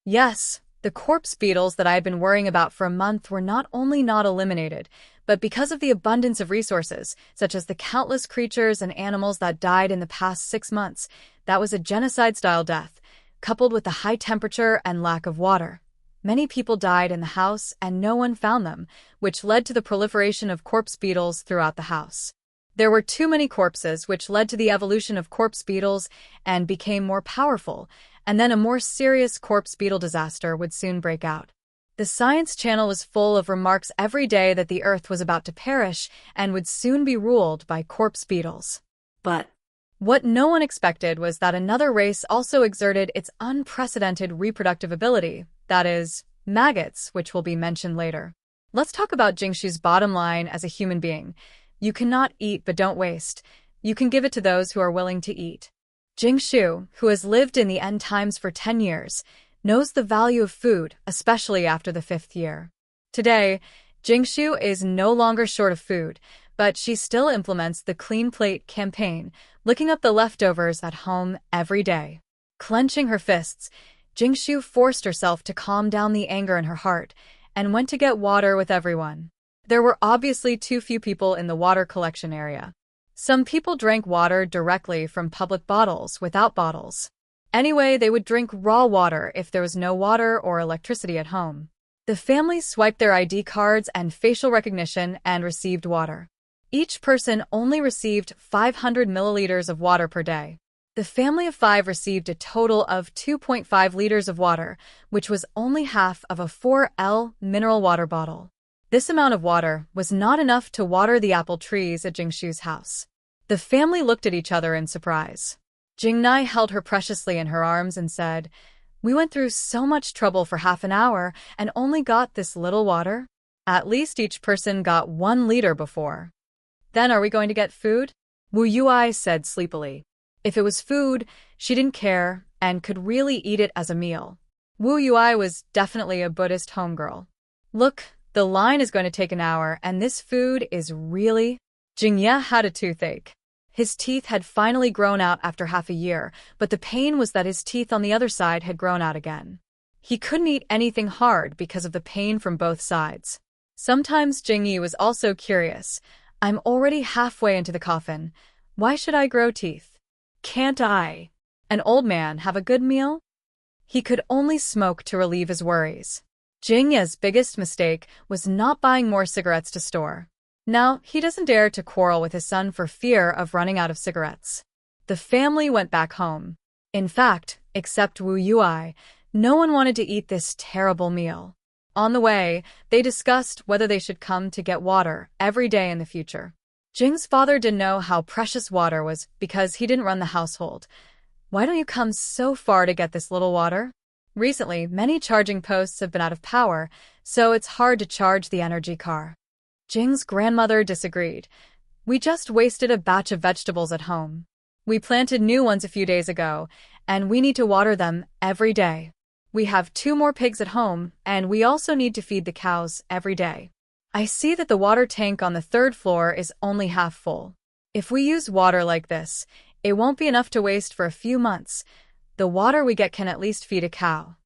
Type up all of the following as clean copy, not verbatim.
Yes, the corpse beetles that I had been worrying about for a month were not only not eliminated, but because of the abundance of resources, such as the countless creatures and animals that died in the past 6 months, that was a genocide-style death, coupled with the high temperature and lack of water. Many people died in the house and no one found them, which led to the proliferation of corpse beetles throughout the house. There were too many corpses, which led to the evolution of corpse beetles and became more powerful, and then a more serious corpse beetle disaster would soon break out. The Science Channel was full of remarks every day that the Earth was about to perish and would soon be ruled by corpse beetles. But What no one expected was that another race also exerted its unprecedented reproductive ability, that is, maggots, which will be mentioned later. Let's talk about Jingshu's bottom line as a human being. You cannot eat but don't waste. You can give it to those who are willing to eat. Jingshu, who has lived in the end times for 10 years, knows the value of food, especially after the 5th year. Today, Jingshu is no longer short of food, but she still implements the clean plate campaign, licking up the leftovers at home every day. Clenching her fists, Jingshu forced herself to calm down the anger in her heart and went to get water with everyone. There were obviously too few people in the water collection area. Some people drank water directly from public bottles without bottles. Anyway, they would drink raw water if there was no water or electricity at home. The family swiped their ID cards and facial recognition and received water. Each person only received 500 milliliters of water per day. The family of 5 received a total of 2.5 liters of water, which was only half of a 4L mineral water bottle. This amount of water was not enough to water the apple trees at Jingshu's house. The family looked at each other in surprise. Jingnai held her preciously in her arms and said, "We went through so much trouble for half an hour and only got this little water? At least each person got 1 liter before. Then are we going to get food?" Wu Yui said sleepily. If it was food, she didn't care and could really eat it as a meal. Wu Yui was definitely a Buddhist homegirl. "Look, the line is going to take an hour and this food is really..." Jingye had a toothache. His teeth had finally grown out after half a year, but the pain was that his teeth on the other side had grown out again. He couldn't eat anything hard because of the pain from both sides. Sometimes Jingyi was also curious. "I'm already halfway into the coffin. Why should I grow teeth? Can't I, an old man, have a good meal?" He could only smoke to relieve his worries. Jingye's biggest mistake was not buying more cigarettes to store. Now, he doesn't dare to quarrel with his son for fear of running out of cigarettes. The family went back home. In fact, except Wu Yui, no one wanted to eat this terrible meal. On the way, they discussed whether they should come to get water every day in the future. Jing's father didn't know how precious water was because he didn't run the household. "Why don't you come so far to get this little water?" Recently, many charging posts have been out of power, so it's hard to charge the energy car. Jing's grandmother disagreed. "We just wasted a batch of vegetables at home. We planted new ones a few days ago, and we need to water them every day. We have 2 more pigs at home, and we also need to feed the cows every day. I see that the water tank on the 3rd floor is only half full. If we use water like this, it won't be enough to waste for a few months. The water we get can at least feed a cow."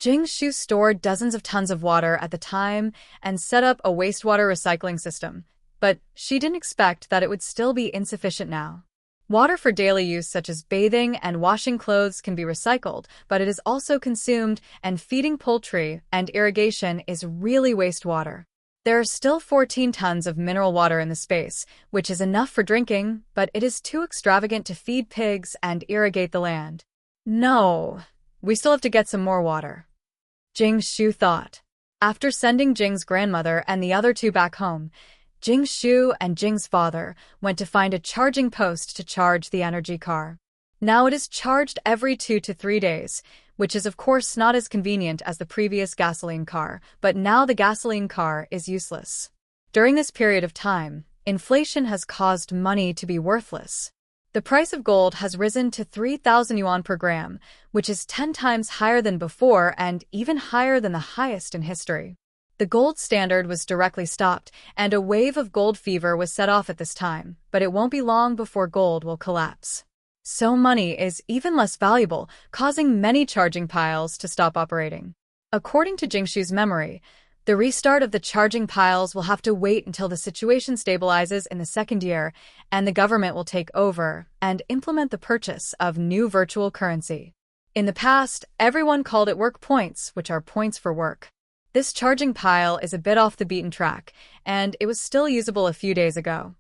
Jingshu stored dozens of tons of water at the time and set up a wastewater recycling system, but she didn't expect that it would still be insufficient now. Water for daily use such as bathing and washing clothes can be recycled, but it is also consumed, and feeding poultry and irrigation is really wastewater. There are still 14 tons of mineral water in the space, which is enough for drinking, but it is too extravagant to feed pigs and irrigate the land. "No, we still have to get some more water," Jingshu thought. After sending Jing's grandmother and the other 2 back home, Jingshu and Jing's father went to find a charging post to charge the energy car. Now it is charged every 2 to 3 days, which is of course not as convenient as the previous gasoline car, but now the gasoline car is useless. During this period of time, inflation has caused money to be worthless. The price of gold has risen to 3,000 yuan per gram, which is 10 times higher than before and even higher than the highest in history. The gold standard was directly stopped, and a wave of gold fever was set off at this time, but it won't be long before gold will collapse. So money is even less valuable, causing many charging piles to stop operating. According to Jingshu's memory, the restart of the charging piles will have to wait until the situation stabilizes in the second year, and the government will take over and implement the purchase of new virtual currency. In the past, everyone called it work points, which are points for work. This charging pile is a bit off the beaten track, and it was still usable a few days ago.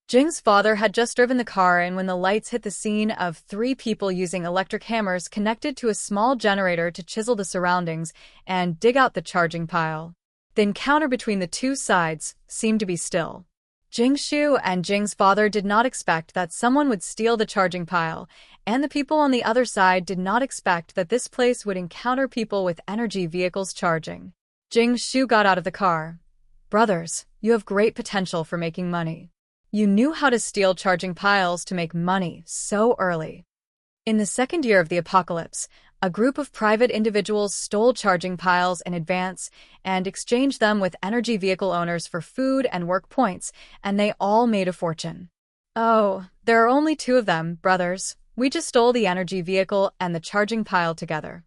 Jing's father had just driven the car in when the lights hit the scene of three people using electric hammers connected to a small generator to chisel the surroundings and dig out the charging pile. The encounter between the two sides seemed to be still. Jingshu and Jing's father did not expect that someone would steal the charging pile, and the people on the other side did not expect that this place would encounter people with energy vehicles charging. Jingshu got out of the car. "Brothers, you have great potential for making money. You knew how to steal charging piles to make money so early." In the second year of the apocalypse, a group of private individuals stole charging piles in advance and exchanged them with energy vehicle owners for food and work points, and they all made a fortune. "Oh, there are only two of them, brothers. We just stole the energy vehicle and the charging pile together."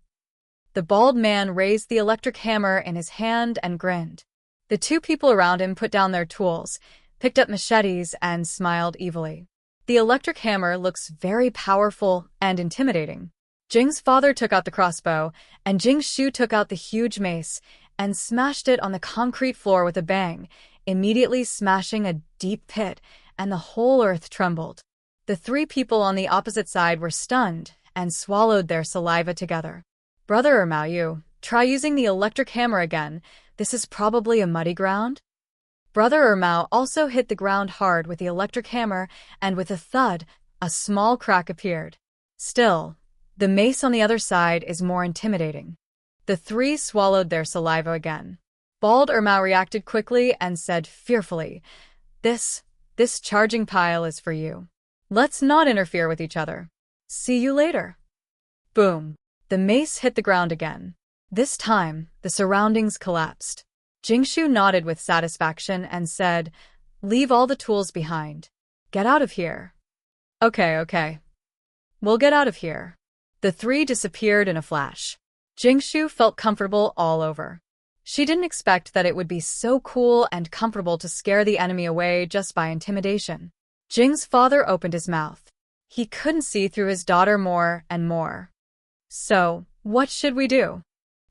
The bald man raised the electric hammer in his hand and grinned. The two people around him put down their tools, picked up machetes, and smiled evilly. The electric hammer looks very powerful and intimidating. Jing's father took out the crossbow, and Jingshu took out the huge mace and smashed it on the concrete floor with a bang, immediately smashing a deep pit, and the whole earth trembled. The three people on the opposite side were stunned and swallowed their saliva together. "Brother Ermaoyu, try using the electric hammer again. This is probably a muddy ground." Brother Ermao also hit the ground hard with the electric hammer, and with a thud, a small crack appeared. Still, the mace on the other side is more intimidating. The three swallowed their saliva again. Bald Ermao reacted quickly and said fearfully, This charging pile is for you. Let's not interfere with each other. See you later." Boom. The mace hit the ground again. This time, the surroundings collapsed. Jingshu nodded with satisfaction and said, "Leave all the tools behind. Get out of here." Okay. We'll get out of here." The three disappeared in a flash. Jingshu felt comfortable all over. She didn't expect that it would be so cool and comfortable to scare the enemy away just by intimidation. Jing's father opened his mouth. He couldn't see through his daughter more and more. "So, what should we do?"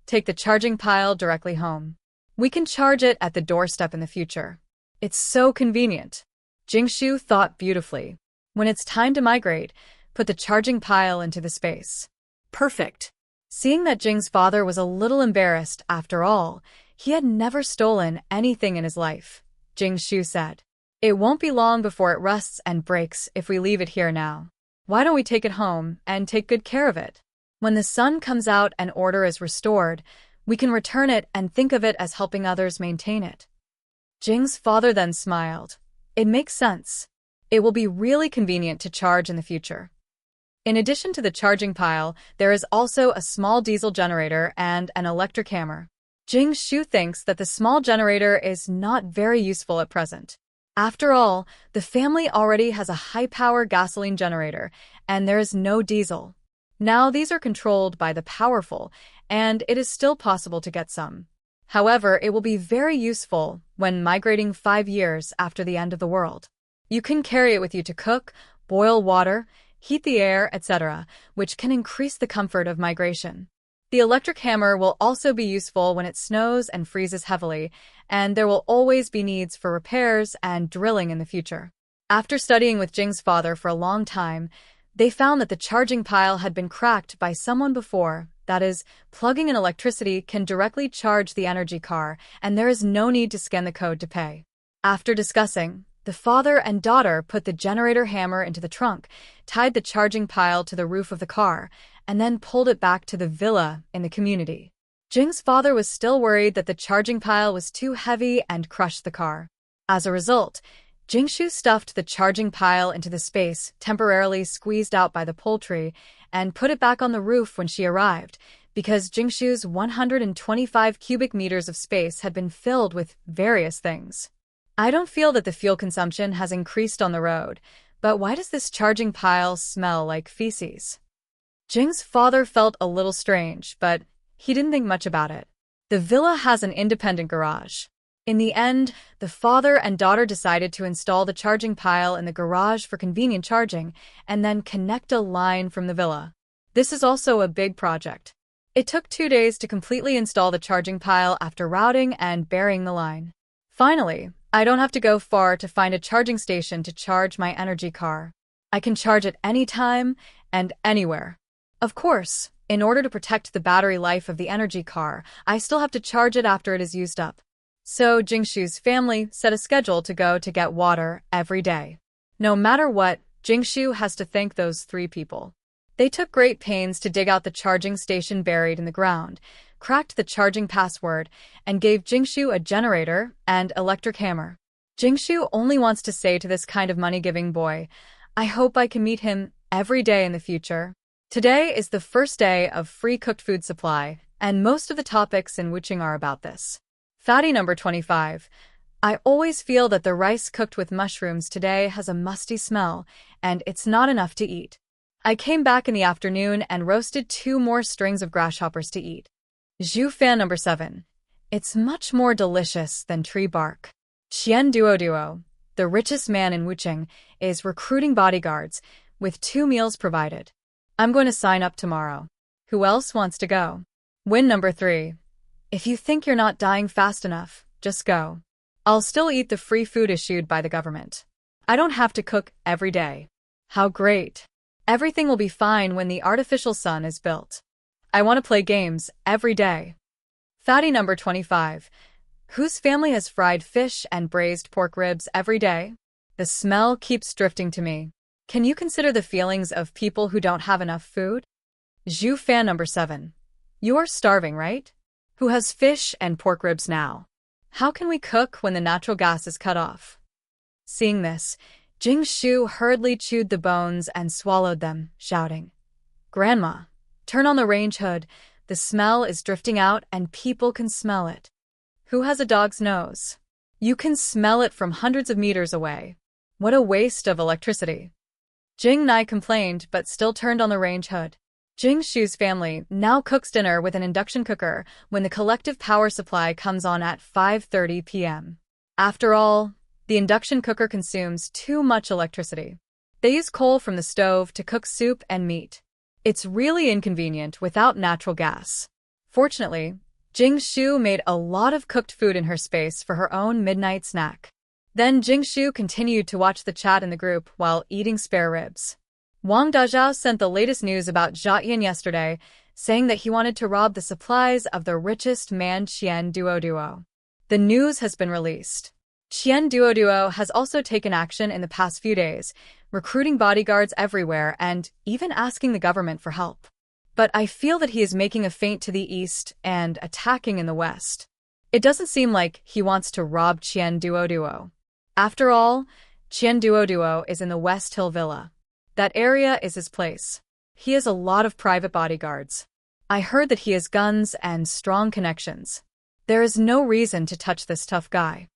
"Take the charging pile directly home. We can charge it at the doorstep in the future. It's so convenient." Jingshu thought beautifully. When it's time to migrate, put the charging pile into the space. Perfect. Seeing that Jing's father was a little embarrassed after all, he had never stolen anything in his life, Jingshu said. "It won't be long before it rusts and breaks if we leave it here now. Why don't we take it home and take good care of it? When the sun comes out and order is restored, we can return it and think of it as helping others maintain it." Jing's father then smiled. "It makes sense. It will be really convenient to charge in the future." In addition to the charging pile, there is also a small diesel generator and an electric hammer. Jingshu thinks that the small generator is not very useful at present. After all, the family already has a high-power gasoline generator, and there is no diesel. Now these are controlled by the powerful, and it is still possible to get some. However, it will be very useful when migrating 5 years after the end of the world. You can carry it with you to cook, boil water, heat the air, etc., which can increase the comfort of migration. The electric hammer will also be useful when it snows and freezes heavily, and there will always be needs for repairs and drilling in the future. After studying with Jing's father for a long time, they found that the charging pile had been cracked by someone before. That is, plugging in electricity can directly charge the energy car, and there is no need to scan the code to pay. After discussing, the father and daughter put the generator hammer into the trunk, tied the charging pile to the roof of the car, and then pulled it back to the villa in the community. Jing's father was still worried that the charging pile was too heavy and crushed the car. As a result, Jingshu stuffed the charging pile into the space temporarily squeezed out by the poultry and put it back on the roof when she arrived, because Jingshu's 125 cubic meters of space had been filled with various things. "I don't feel that the fuel consumption has increased on the road, But why does this charging pile smell like feces? Jing's father felt a little strange, but he didn't think much about it. The villa has an independent garage. In the end, the father and daughter decided to install the charging pile in the garage for convenient charging and then connect a line from the villa. This is also a big project. It took 2 days to completely install the charging pile after routing and burying the line. Finally, I don't have to go far to find a charging station to charge my energy car. I can charge it anytime and anywhere. Of course, in order to protect the battery life of the energy car, I still have to charge it after it is used up. So Jingshu's family set a schedule to go to get water every day. No matter what, Jingshu has to thank those 3 people. They took great pains to dig out the charging station buried in the ground, cracked the charging password, and gave Jingshu a generator and electric hammer. Jingshu only wants to say to this kind of money-giving boy, I hope I can meet him every day in the future. Today is the first day of free cooked food supply, and most of the topics in Wuching are about this. Fatty number 25. I always feel that the rice cooked with mushrooms today has a musty smell, and it's not enough to eat. I came back in the afternoon and roasted 2 more strings of grasshoppers to eat. Zhu fan number 7. It's much more delicious than tree bark. Qian Duo, the richest man in Wuching, is recruiting bodyguards, with 2 meals provided. I'm going to sign up tomorrow. Who else wants to go? Win number 3. If you think you're not dying fast enough, just go. I'll still eat the free food issued by the government. I don't have to cook every day. How great. Everything will be fine when the artificial sun is built. I want to play games every day. Fatty number 25. Whose family has fried fish and braised pork ribs every day? The smell keeps drifting to me. Can you consider the feelings of people who don't have enough food? Zhu fan number 7. You're starving, right? Who has fish and pork ribs now? How can we cook when the natural gas is cut off? Seeing this, Jingshu hurriedly chewed the bones and swallowed them, shouting, Grandma, turn on the range hood. The smell is drifting out and people can smell it. Who has a dog's nose? You can smell it from hundreds of meters away. What a waste of electricity. Jing Nai complained but still turned on the range hood. Jingshu's family now cooks dinner with an induction cooker when the collective power supply comes on at 5:30 p.m. After all, the induction cooker consumes too much electricity. They use coal from the stove to cook soup and meat. It's really inconvenient without natural gas. Fortunately, Jingshu made a lot of cooked food in her space for her own midnight snack. Then Jingshu continued to watch the chat in the group while eating spare ribs. Wang Dazhao sent the latest news about Jiayan yesterday, saying that he wanted to rob the supplies of the richest man Qian Duo. The news has been released. Qian Duo has also taken action in the past few days, recruiting bodyguards everywhere and even asking the government for help. But I feel that he is making a feint to the east and attacking in the west. It doesn't seem like he wants to rob Qian Duo. After all, Qian Duo is in the West Hill Villa. That area is his place. He has a lot of private bodyguards. I heard that he has guns and strong connections. There is no reason to touch this tough guy.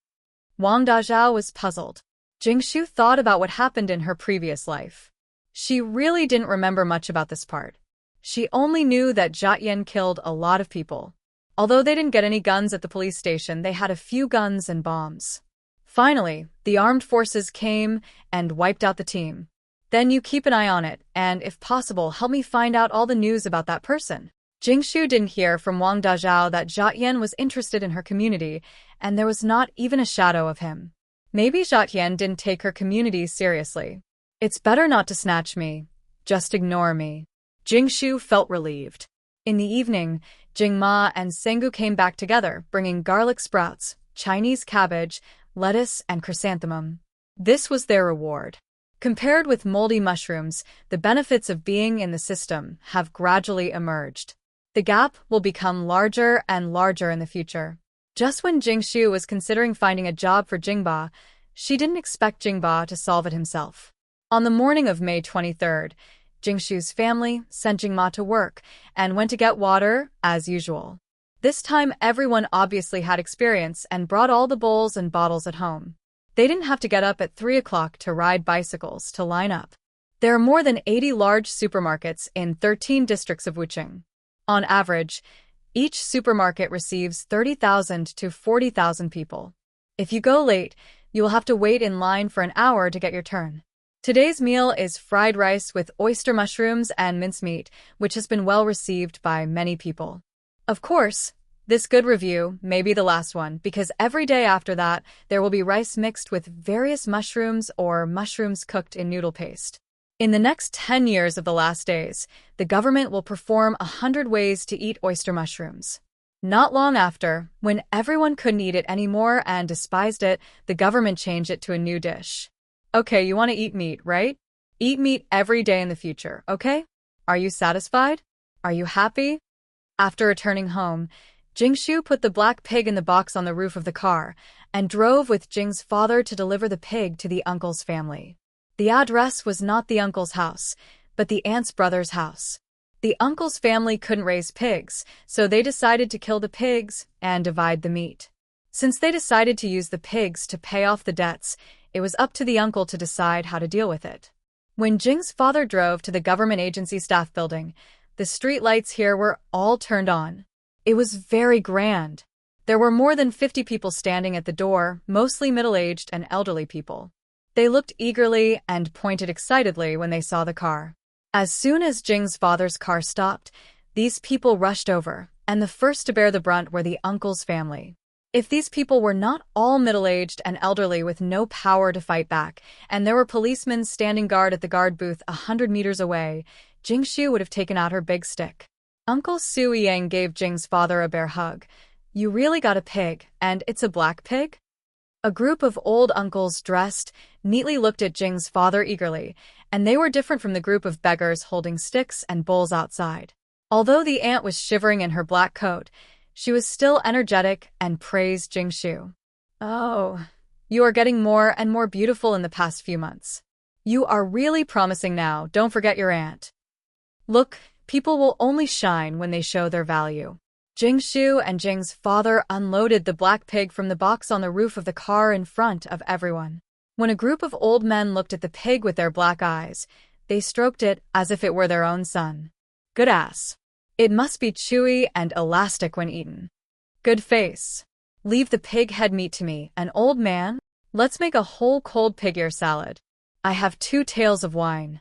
Wang Dazhao was puzzled. Jingshu thought about what happened in her previous life. She really didn't remember much about this part. She only knew that Jiayan killed a lot of people. Although they didn't get any guns at the police station, they had a few guns and bombs. Finally, the armed forces came and wiped out the team. Then you keep an eye on it, and if possible, help me find out all the news about that person. Jingshu didn't hear from Wang Dazhao that Jiayan was interested in her community, and there was not even a shadow of him. Maybe Jiayan didn't take her community seriously. It's better not to snatch me. Just ignore me. Jingshu felt relieved. In the evening, Jingma and Sengu came back together, bringing garlic sprouts, Chinese cabbage, lettuce, and chrysanthemum. This was their reward. Compared with moldy mushrooms, the benefits of being in the system have gradually emerged. The gap will become larger and larger in the future. Just when Jingshu was considering finding a job for Jingba, she didn't expect Jingba to solve it himself. On the morning of May 23rd, Jingshu's family sent Jingma to work and went to get water as usual. This time everyone obviously had experience and brought all the bowls and bottles at home. They didn't have to get up at 3 o'clock to ride bicycles to line up. There are more than 80 large supermarkets in 13 districts of Wuchang. On average, each supermarket receives 30,000 to 40,000 people. If you go late, you will have to wait in line for an hour to get your turn. Today's meal is fried rice with oyster mushrooms and mincemeat, which has been well received by many people. Of course, this good review may be the last one, because every day after that, there will be rice mixed with various mushrooms or mushrooms cooked in noodle paste. In the next 10 years of the last days, the government will perform 100 ways to eat oyster mushrooms. Not long after, when everyone couldn't eat it anymore and despised it, the government changed it to a new dish. Okay, you want to eat meat, right? Eat meat every day in the future, okay? Are you satisfied? Are you happy? After returning home, Jingshu put the black pig in the box on the roof of the car and drove with Jing's father to deliver the pig to the uncle's family. The address was not the uncle's house, but the aunt's brother's house. The uncle's family couldn't raise pigs, so they decided to kill the pigs and divide the meat. Since they decided to use the pigs to pay off the debts, it was up to the uncle to decide how to deal with it. When Jing's father drove to the government agency staff building, the street lights here were all turned on. It was very grand. There were more than 50 people standing at the door, mostly middle-aged and elderly people. They looked eagerly and pointed excitedly when they saw the car. As soon as Jing's father's car stopped, these people rushed over, and the first to bear the brunt were the uncle's family. If these people were not all middle-aged and elderly with no power to fight back, and there were policemen standing guard at the guard booth 100 meters away, Jingshu would have taken out her big stick. Uncle Su Yang gave Jing's father a bear hug. You really got a pig, and it's a black pig? A group of old uncles dressed neatly looked at Jing's father eagerly, and they were different from the group of beggars holding sticks and bowls outside. Although the aunt was shivering in her black coat, she was still energetic and praised Jingshu. Oh, you are getting more and more beautiful in the past few months. You are really promising now, don't forget your aunt. Look, people will only shine when they show their value. Jingshu and Jing's father unloaded the black pig from the box on the roof of the car in front of everyone. When a group of old men looked at the pig with their black eyes, they stroked it as if it were their own son. Good ass. It must be chewy and elastic when eaten. Good face. Leave the pig head meat to me, an old man. Let's make a whole cold pig ear salad. I have 2 tails of wine.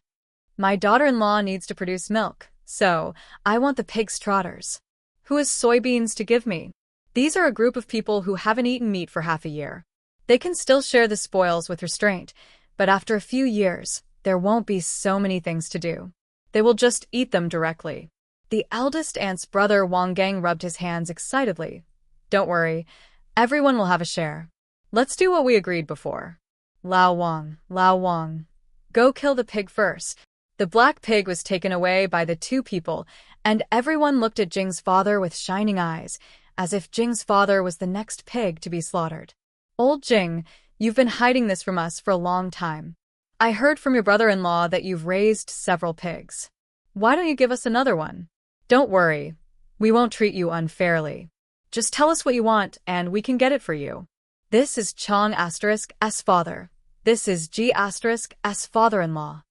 My daughter-in-law needs to produce milk, so I want the pig's trotters. Who has soybeans to give me? These are a group of people who haven't eaten meat for half a year. They can still share the spoils with restraint, but after a few years, there won't be so many things to do. They will just eat them directly. The eldest aunt's brother Wang Gang rubbed his hands excitedly. Don't worry, everyone will have a share. Let's do what we agreed before. Lao Wang, go kill the pig first. The black pig was taken away by the 2 people, and everyone looked at Jing's father with shining eyes, as if Jing's father was the next pig to be slaughtered. Old Jing, you've been hiding this from us for a long time. I heard from your brother-in-law that you've raised several pigs. Why don't you give us another one? Don't worry, we won't treat you unfairly. Just tell us what you want, and we can get it for you. This is Chong***'s father. This is G***'s father-in-law.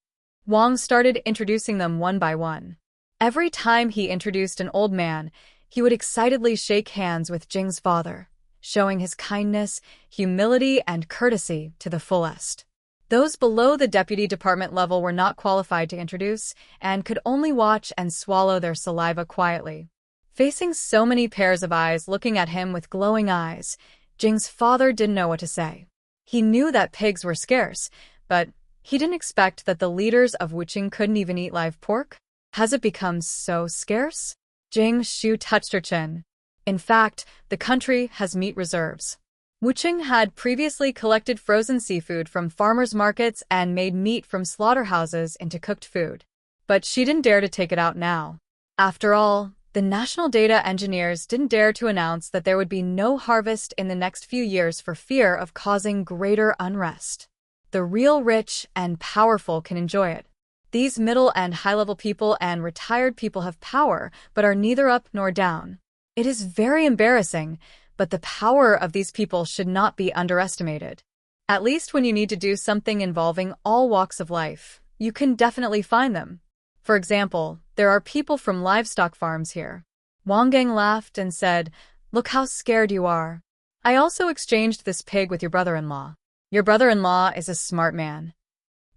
Wang started introducing them one by one. Every time he introduced an old man, he would excitedly shake hands with Jing's father, showing his kindness, humility, and courtesy to the fullest. Those below the deputy department level were not qualified to introduce and could only watch and swallow their saliva quietly. Facing so many pairs of eyes looking at him with glowing eyes, Jing's father didn't know what to say. He knew that pigs were scarce, but he didn't expect that the leaders of Wuchang couldn't even eat live pork. Has it become so scarce? Jingshu touched her chin. In fact, the country has meat reserves. Wuchang had previously collected frozen seafood from farmers' markets and made meat from slaughterhouses into cooked food. But she didn't dare to take it out now. After all, the national data engineers didn't dare to announce that there would be no harvest in the next few years for fear of causing greater unrest. The real rich and powerful can enjoy it. These middle and high-level people and retired people have power, but are neither up nor down. It is very embarrassing, but the power of these people should not be underestimated. At least when you need to do something involving all walks of life, you can definitely find them. For example, there are people from livestock farms here. Wang Gang laughed and said, "Look how scared you are. I also exchanged this pig with your brother-in-law. Your brother-in-law is a smart man."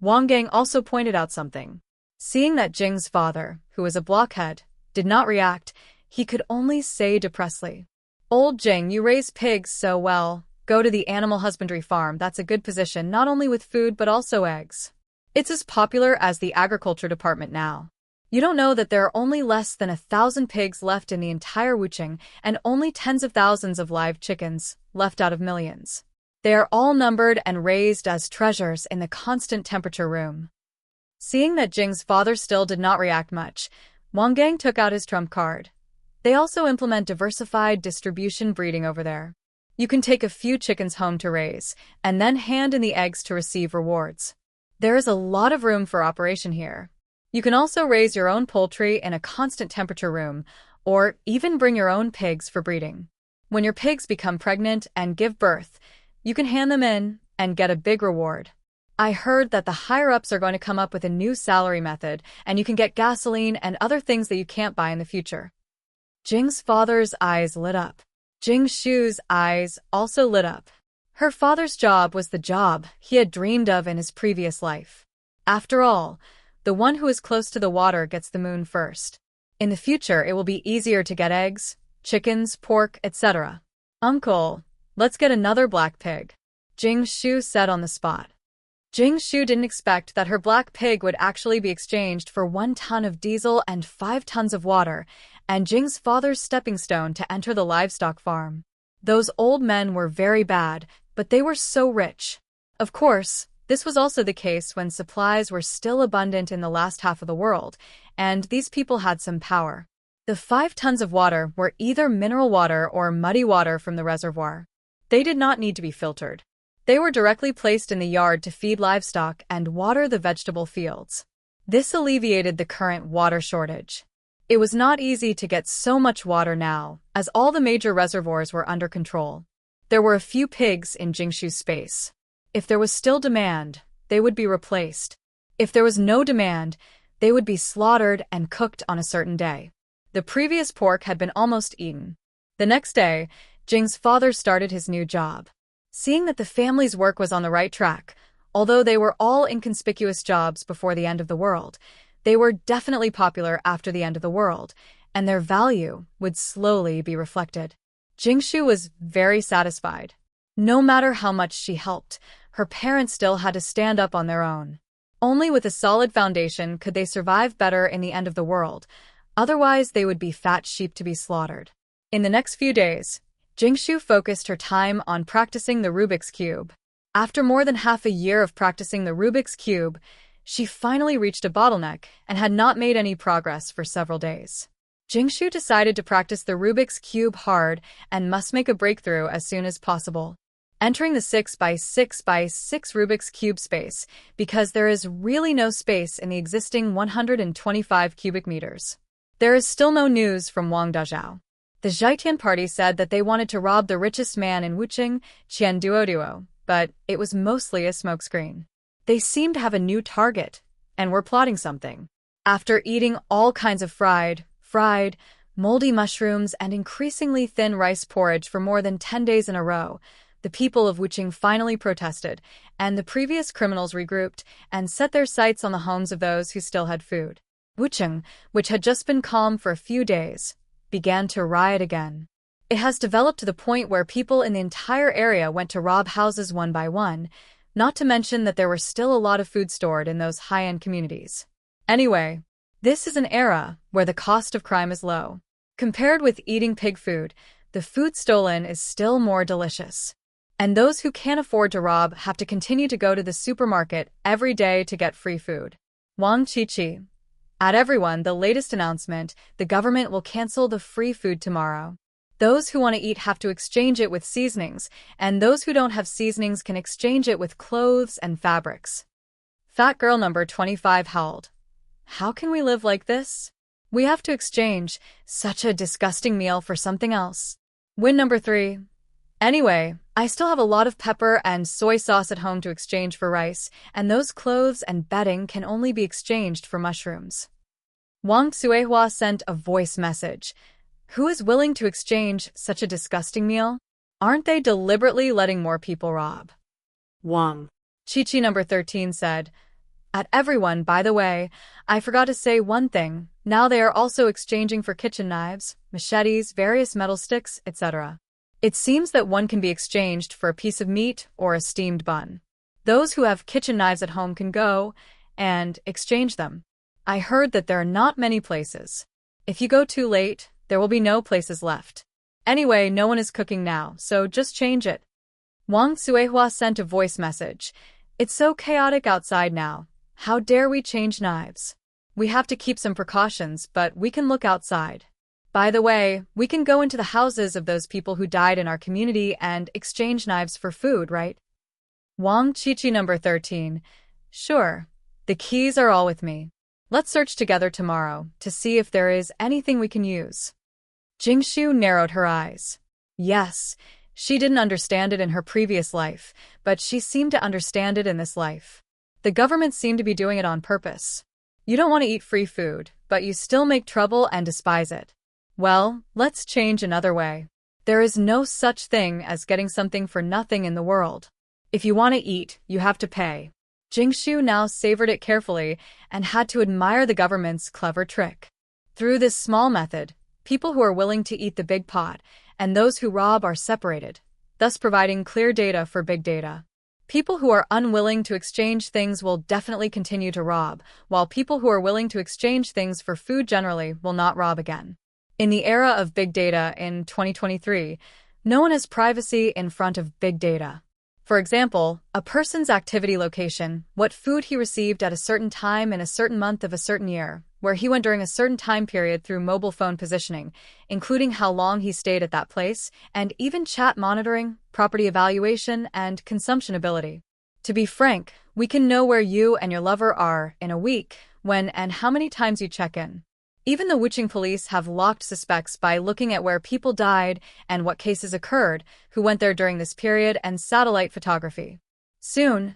Wang Gang also pointed out something. Seeing that Jing's father, who was a blockhead, did not react, he could only say depressedly, "Old Jing, you raise pigs so well. Go to the animal husbandry farm. That's a good position, not only with food but also eggs. It's as popular as the agriculture department now. You don't know that there are only less than 1,000 pigs left in the entire Wuchang and only tens of thousands of live chickens, left out of millions. They are all numbered and raised as treasures in the constant temperature room." Seeing that Jing's father still did not react much, Wang Gang took out his trump card. They also implement diversified distribution breeding over there. You can take a few chickens home to raise, and then hand in the eggs to receive rewards. There is a lot of room for operation here. You can also raise your own poultry in a constant temperature room, or even bring your own pigs for breeding. When your pigs become pregnant and give birth, you can hand them in and get a big reward. I heard that the higher-ups are going to come up with a new salary method, and you can get gasoline and other things that you can't buy in the future. Jing's father's eyes lit up. Jing Shu's eyes also lit up. Her father's job was the job he had dreamed of in his previous life. After all, the one who is close to the water gets the moon first. In the future, it will be easier to get eggs, chickens, pork, etc. "Uncle, let's get another black pig," Jing Shu said on the spot. Jing Shu didn't expect that her black pig would actually be exchanged for 1 ton of diesel and 5 tons of water, and Jing's father's stepping stone to enter the livestock farm. Those old men were very bad, but they were so rich. Of course, this was also the case when supplies were still abundant in the last half of the world, and these people had some power. The 5 tons of water were either mineral water or muddy water from the reservoir. They did not need to be filtered. They were directly placed in the yard to feed livestock and water the vegetable fields. This alleviated the current water shortage. It was not easy to get so much water now, as all the major reservoirs were under control. There were a few pigs in Jingshu's space. If there was still demand, they would be replaced. If there was no demand, they would be slaughtered and cooked on a certain day. The previous pork had been almost eaten. The next day, Jing's father started his new job. Seeing that the family's work was on the right track, although they were all inconspicuous jobs before the end of the world, they were definitely popular after the end of the world, and their value would slowly be reflected. Jingshu was very satisfied. No matter how much she helped, her parents still had to stand up on their own. Only with a solid foundation could they survive better in the end of the world, otherwise they would be fat sheep to be slaughtered. In the next few days, Jingshu focused her time on practicing the Rubik's Cube. After more than half a year of practicing the Rubik's Cube, she finally reached a bottleneck and had not made any progress for several days. Jingshu decided to practice the Rubik's Cube hard and must make a breakthrough as soon as possible. Entering the 6x6x6 Rubik's Cube space, because there is really no space in the existing 125 cubic meters. There is still no news from Wang Dazhao. The Zhaitian party said that they wanted to rob the richest man in Wuchang, Qian Duoduo, but it was mostly a smokescreen. They seemed to have a new target, and were plotting something. After eating all kinds of fried, moldy mushrooms and increasingly thin rice porridge for more than 10 days in a row, the people of Wuchang finally protested, and the previous criminals regrouped and set their sights on the homes of those who still had food. Wuchang, which had just been calm for a few days, began to riot again. It has developed to the point where people in the entire area went to rob houses one by one, not to mention that there were still a lot of food stored in those high-end communities. Anyway, this is an era where the cost of crime is low. Compared with eating pig food, the food stolen is still more delicious. And those who can't afford to rob have to continue to go to the supermarket every day to get free food. Wang Qiqi. At everyone, the latest announcement, the government will cancel the free food tomorrow. Those who want to eat have to exchange it with seasonings, and those who don't have seasonings can exchange it with clothes and fabrics. Fat girl number 25 howled. How can we live like this? We have to exchange such a disgusting meal for something else. Win number 3. Anyway, I still have a lot of pepper and soy sauce at home to exchange for rice, and those clothes and bedding can only be exchanged for mushrooms. Wang Xuehua sent a voice message. Who is willing to exchange such a disgusting meal? Aren't they deliberately letting more people rob? Wang. Chi-Chi number 13 said, At everyone, by the way, I forgot to say one thing. Now they are also exchanging for kitchen knives, machetes, various metal sticks, etc. It seems that one can be exchanged for a piece of meat or a steamed bun. Those who have kitchen knives at home can go and exchange them. I heard that there are not many places. If you go too late, there will be no places left. Anyway, no one is cooking now, so just change it. Wang Xuehua sent a voice message. It's so chaotic outside now. How dare we change knives? We have to keep some precautions, but we can look outside. By the way, we can go into the houses of those people who died in our community and exchange knives for food, right? Wang Chi-Chi number 13. Sure. The keys are all with me. Let's search together tomorrow to see if there is anything we can use. Jingshu narrowed her eyes. Yes, she didn't understand it in her previous life, but she seemed to understand it in this life. The government seemed to be doing it on purpose. You don't want to eat free food, but you still make trouble and despise it. Well, let's change another way. There is no such thing as getting something for nothing in the world. If you want to eat, you have to pay. Jingshu now savored it carefully and had to admire the government's clever trick. Through this small method, people who are willing to eat the big pot and those who rob are separated, thus providing clear data for big data. People who are unwilling to exchange things will definitely continue to rob, while people who are willing to exchange things for food generally will not rob again. In the era of big data in 2023, no one has privacy in front of big data. For example, a person's activity location, what food he received at a certain time in a certain month of a certain year, where he went during a certain time period through mobile phone positioning, including how long he stayed at that place, and even chat monitoring, property evaluation, and consumption ability. To be frank, we can know where you and your lover are in a week, when and how many times you check in. Even the Wuching police have locked suspects by looking at where people died and what cases occurred, who went there during this period, and satellite photography. Soon,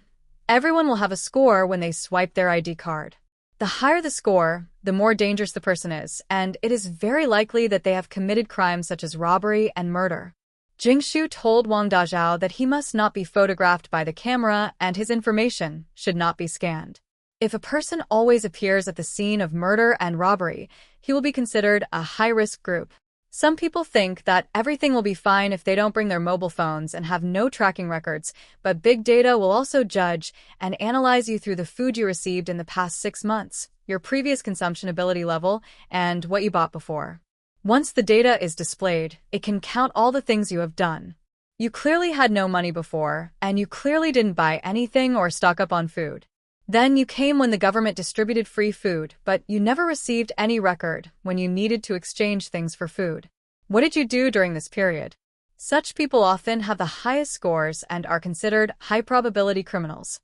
everyone will have a score when they swipe their ID card. The higher the score, the more dangerous the person is, and it is very likely that they have committed crimes such as robbery and murder. Jingshu told Wang Dazhao that he must not be photographed by the camera and his information should not be scanned. If a person always appears at the scene of murder and robbery, he will be considered a high-risk group. Some people think that everything will be fine if they don't bring their mobile phones and have no tracking records, but big data will also judge and analyze you through the food you received in the past 6 months, your previous consumption ability level, and what you bought before. Once the data is displayed, it can count all the things you have done. You clearly had no money before, and you clearly didn't buy anything or stock up on food. Then you came when the government distributed free food, but you never received any record when you needed to exchange things for food. What did you do during this period? Such people often have the highest scores and are considered high-probability criminals.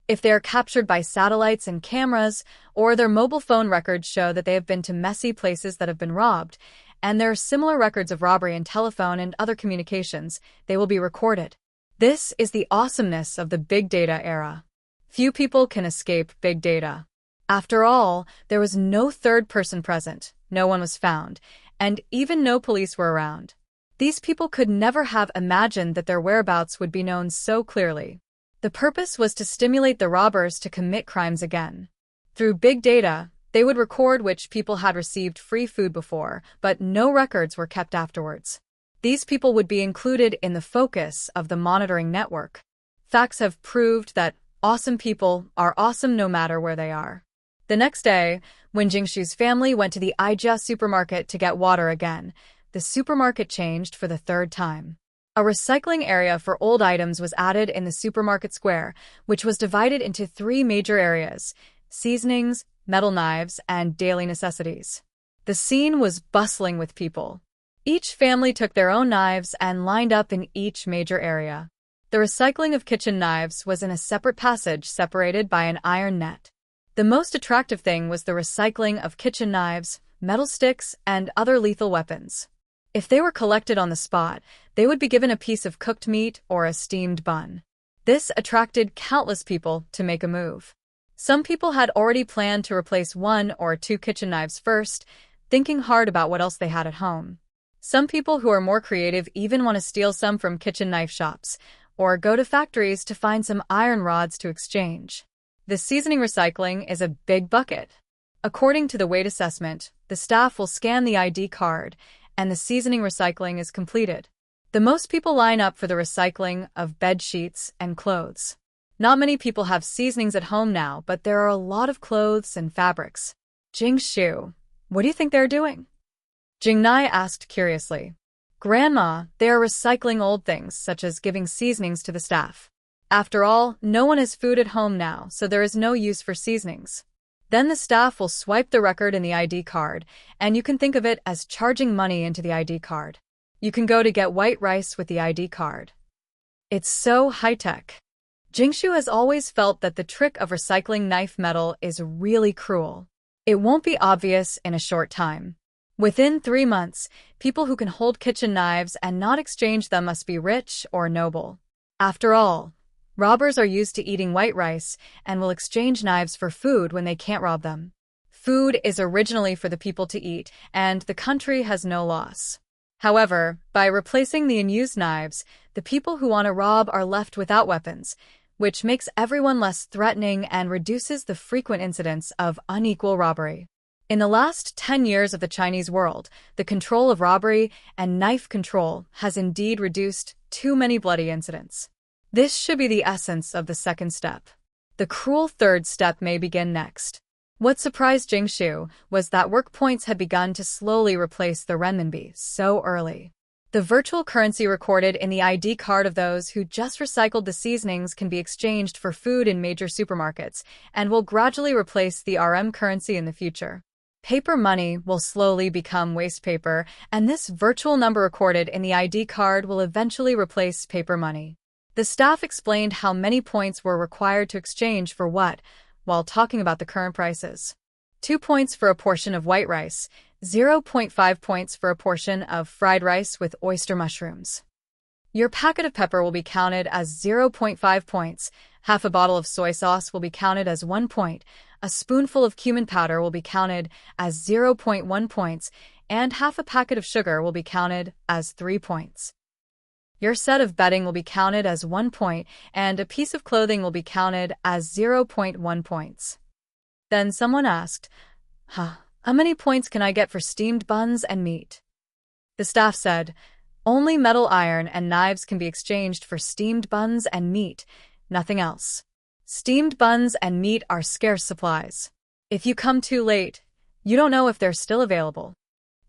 If they are captured by satellites and cameras, or their mobile phone records show that they have been to messy places that have been robbed, and there are similar records of robbery in telephone and other communications, they will be recorded. This is the awesomeness of the big data era. Few people can escape big data. After all, there was no third person present, no one was found, and even no police were around. These people could never have imagined that their whereabouts would be known so clearly. The purpose was to stimulate the robbers to commit crimes again. Through big data, they would record which people had received free food before, but no records were kept afterwards. These people would be included in the focus of the monitoring network. Facts have proved that awesome people are awesome no matter where they are. The next day, when Jingshu's family went to the Aijia supermarket to get water again, the supermarket changed for the third time. A recycling area for old items was added in the supermarket square, which was divided into 3 major areas: seasonings, metal knives, and daily necessities. The scene was bustling with people. Each family took their own knives and lined up in each major area. The recycling of kitchen knives was in a separate passage separated by an iron net. The most attractive thing was the recycling of kitchen knives, metal sticks, and other lethal weapons. If they were collected on the spot, they would be given a piece of cooked meat or a steamed bun. This attracted countless people to make a move. Some people had already planned to replace 1 or 2 kitchen knives first, thinking hard about what else they had at home. Some people who are more creative even want to steal some from kitchen knife shops, or go to factories to find some iron rods to exchange. The seasoning recycling is a big bucket. According to the weight assessment, the staff will scan the ID card, and the seasoning recycling is completed. The most people line up for the recycling of bed sheets and clothes. Not many people have seasonings at home now, but there are a lot of clothes and fabrics. Jingshu, what do you think they're doing? Jingnai asked curiously. Grandma, they are recycling old things, such as giving seasonings to the staff. After all, no one has food at home now, so there is no use for seasonings. Then the staff will swipe the record in the ID card, and you can think of it as charging money into the ID card. You can go to get white rice with the ID card. It's so high-tech. Jingshu has always felt that the trick of recycling knife metal is really cruel. It won't be obvious in a short time. Within 3 months, people who can hold kitchen knives and not exchange them must be rich or noble. After all, robbers are used to eating white rice and will exchange knives for food when they can't rob them. Food is originally for the people to eat, and the country has no loss. However, by replacing the unused knives, the people who want to rob are left without weapons, which makes everyone less threatening and reduces the frequent incidents of unequal robbery. In the last 10 years of the Chinese world, the control of robbery and knife control has indeed reduced too many bloody incidents. This should be the essence of the second step. The cruel third step may begin next. What surprised Jingshu was that work points had begun to slowly replace the renminbi so early. The virtual currency recorded in the ID card of those who just recycled the seasonings can be exchanged for food in major supermarkets and will gradually replace the RM currency in the future. Paper money will slowly become waste paper, and this virtual number recorded in the ID card will eventually replace paper money. The staff explained how many points were required to exchange for what, while talking about the current prices. 2 points for a portion of white rice, 0.5 points for a portion of fried rice with oyster mushrooms. Your packet of pepper will be counted as 0.5 points, half a bottle of soy sauce will be counted as 1 point, a spoonful of cumin powder will be counted as 0.1 points, and half a packet of sugar will be counted as 3 points. Your set of bedding will be counted as 1 point, and a piece of clothing will be counted as 0.1 points. Then someone asked, how many points can I get for steamed buns and meat? The staff said, only metal iron and knives can be exchanged for steamed buns and meat, nothing else. Steamed buns and meat are scarce supplies. If you come too late, you don't know if they're still available.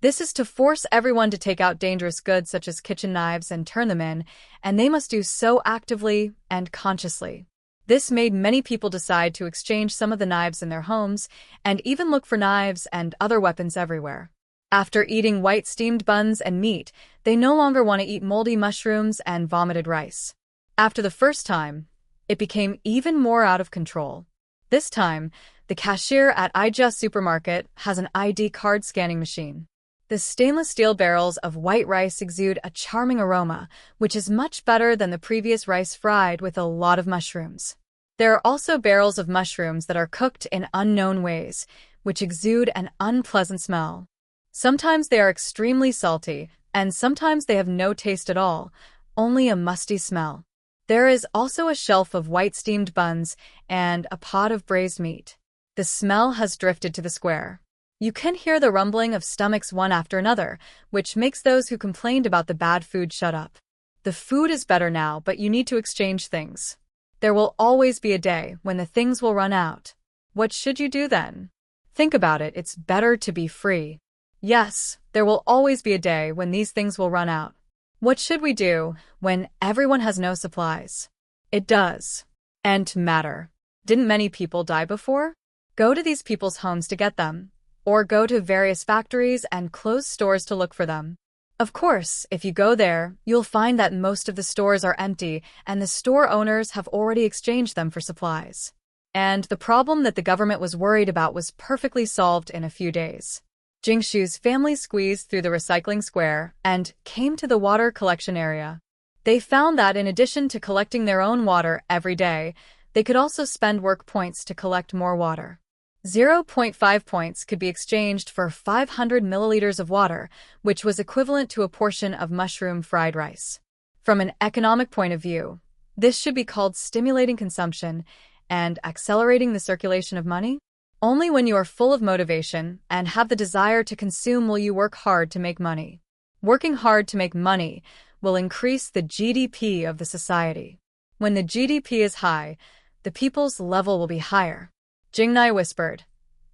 This is to force everyone to take out dangerous goods such as kitchen knives and turn them in, and they must do so actively and consciously. This made many people decide to exchange some of the knives in their homes and even look for knives and other weapons everywhere. After eating white steamed buns and meat, they no longer want to eat moldy mushrooms and vomited rice. After the first time, it became even more out of control. This time, the cashier at Ija supermarket has an ID card scanning machine. The stainless steel barrels of white rice exude a charming aroma, which is much better than the previous rice fried with a lot of mushrooms. There are also barrels of mushrooms that are cooked in unknown ways, which exude an unpleasant smell. Sometimes they are extremely salty, and sometimes they have no taste at all, only a musty smell. There is also a shelf of white steamed buns and a pot of braised meat. The smell has drifted to the square. You can hear the rumbling of stomachs one after another, which makes those who complained about the bad food shut up. The food is better now, but you need to exchange things. There will always be a day when the things will run out. What should you do then? Think about it, it's better to be free. Yes, there will always be a day when these things will run out. What should we do when everyone has no supplies? It does. And matter. Didn't many people die before? Go to these people's homes to get them. Or go to various factories and closed stores to look for them. Of course, if you go there, you'll find that most of the stores are empty and the store owners have already exchanged them for supplies. And the problem that the government was worried about was perfectly solved in a few days. Jingshu's family squeezed through the recycling square and came to the water collection area. They found that in addition to collecting their own water every day, they could also spend work points to collect more water. 0.5 points could be exchanged for 500 milliliters of water, which was equivalent to a portion of mushroom fried rice. From an economic point of view, this should be called stimulating consumption and accelerating the circulation of money. Only when you are full of motivation and have the desire to consume will you work hard to make money. Working hard to make money will increase the GDP of the society. When the GDP is high, the people's level will be higher. Jingnai whispered,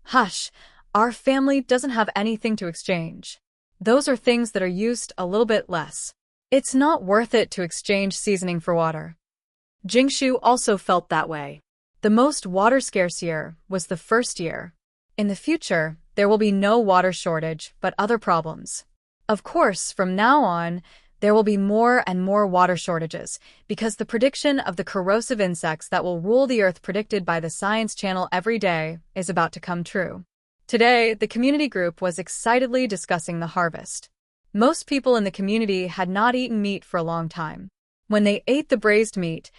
"Hush, our family doesn't have anything to exchange. Those are things that are used a little bit less. It's not worth it to exchange seasoning for water." Jingshu also felt that way. The most water-scarce year was the first year. In the future, there will be no water shortage, but other problems. Of course, from now on, there will be more and more water shortages, because the prediction of the corrosive insects that will rule the earth predicted by the Science Channel every day is about to come true. Today, the community group was excitedly discussing the harvest. Most people in the community had not eaten meat for a long time. When they ate the braised meat,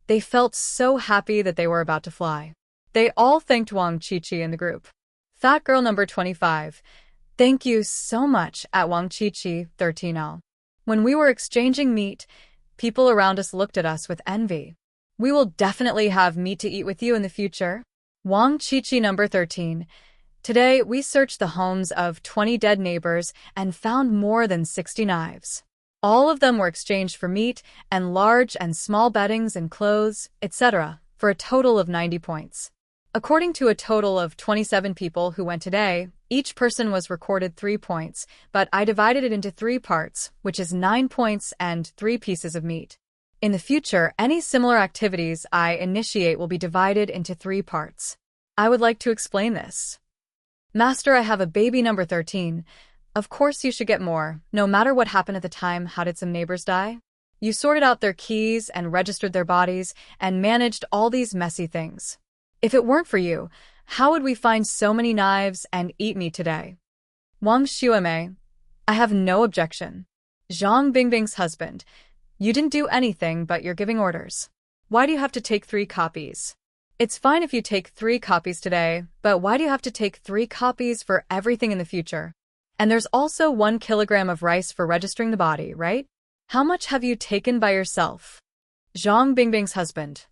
they felt so happy that they were about to fly. They all thanked Wang Qiqi in the group. Fat girl number 25. "Thank you so much at Wang Qiqi, 13L. When we were exchanging meat, people around us looked at us with envy. We will definitely have meat to eat with you in the future." Wang Qiqi number 13. "Today, we searched the homes of 20 dead neighbors and found more than 60 knives. All of them were exchanged for meat and large and small beddings and clothes, etc., for a total of 90 points. According to a total of 27 people who went today, each person was recorded 3 points, but I divided it into 3 parts, which is 9 points and 3 pieces of meat. In the future, any similar activities I initiate will be divided into 3 parts. I would like to explain this. Master, I have a baby number 13. Of course you should get more, no matter what happened at the time. How did some neighbors die? You sorted out their keys and registered their bodies and managed all these messy things. If it weren't for you, how would we find so many knives and eat meat today?" Wang Xuemei, "I have no objection." Zhang Bingbing's husband, "You didn't do anything, but you're giving orders. Why do you have to take 3 copies? It's fine if you take 3 copies today, but why do you have to take 3 copies for everything in the future? And there's also 1 kilogram of rice for registering the body, right? How much have you taken by yourself?" Zhang Bingbing's husband,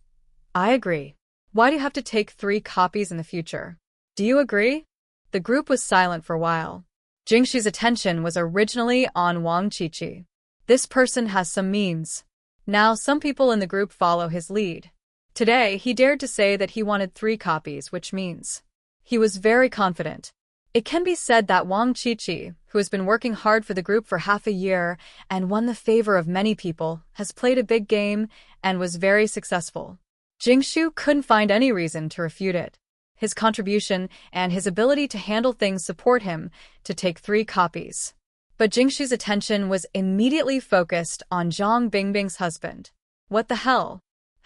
"I agree. Why do you have to take 3 copies in the future? Do you agree?" The group was silent for a while. Jingshu's attention was originally on Wang Qiqi. This person has some means. Now some people in the group follow his lead. Today, he dared to say that he wanted 3 copies, which means he was very confident. It can be said that Wang Qiqi, who has been working hard for the group for half a year and won the favor of many people, has played a big game and was very successful. Jingshu couldn't find any reason to refute it. His contribution and his ability to handle things support him to take 3 copies. But Jingshu's attention was immediately focused on Zhang Bingbing's husband. What the hell?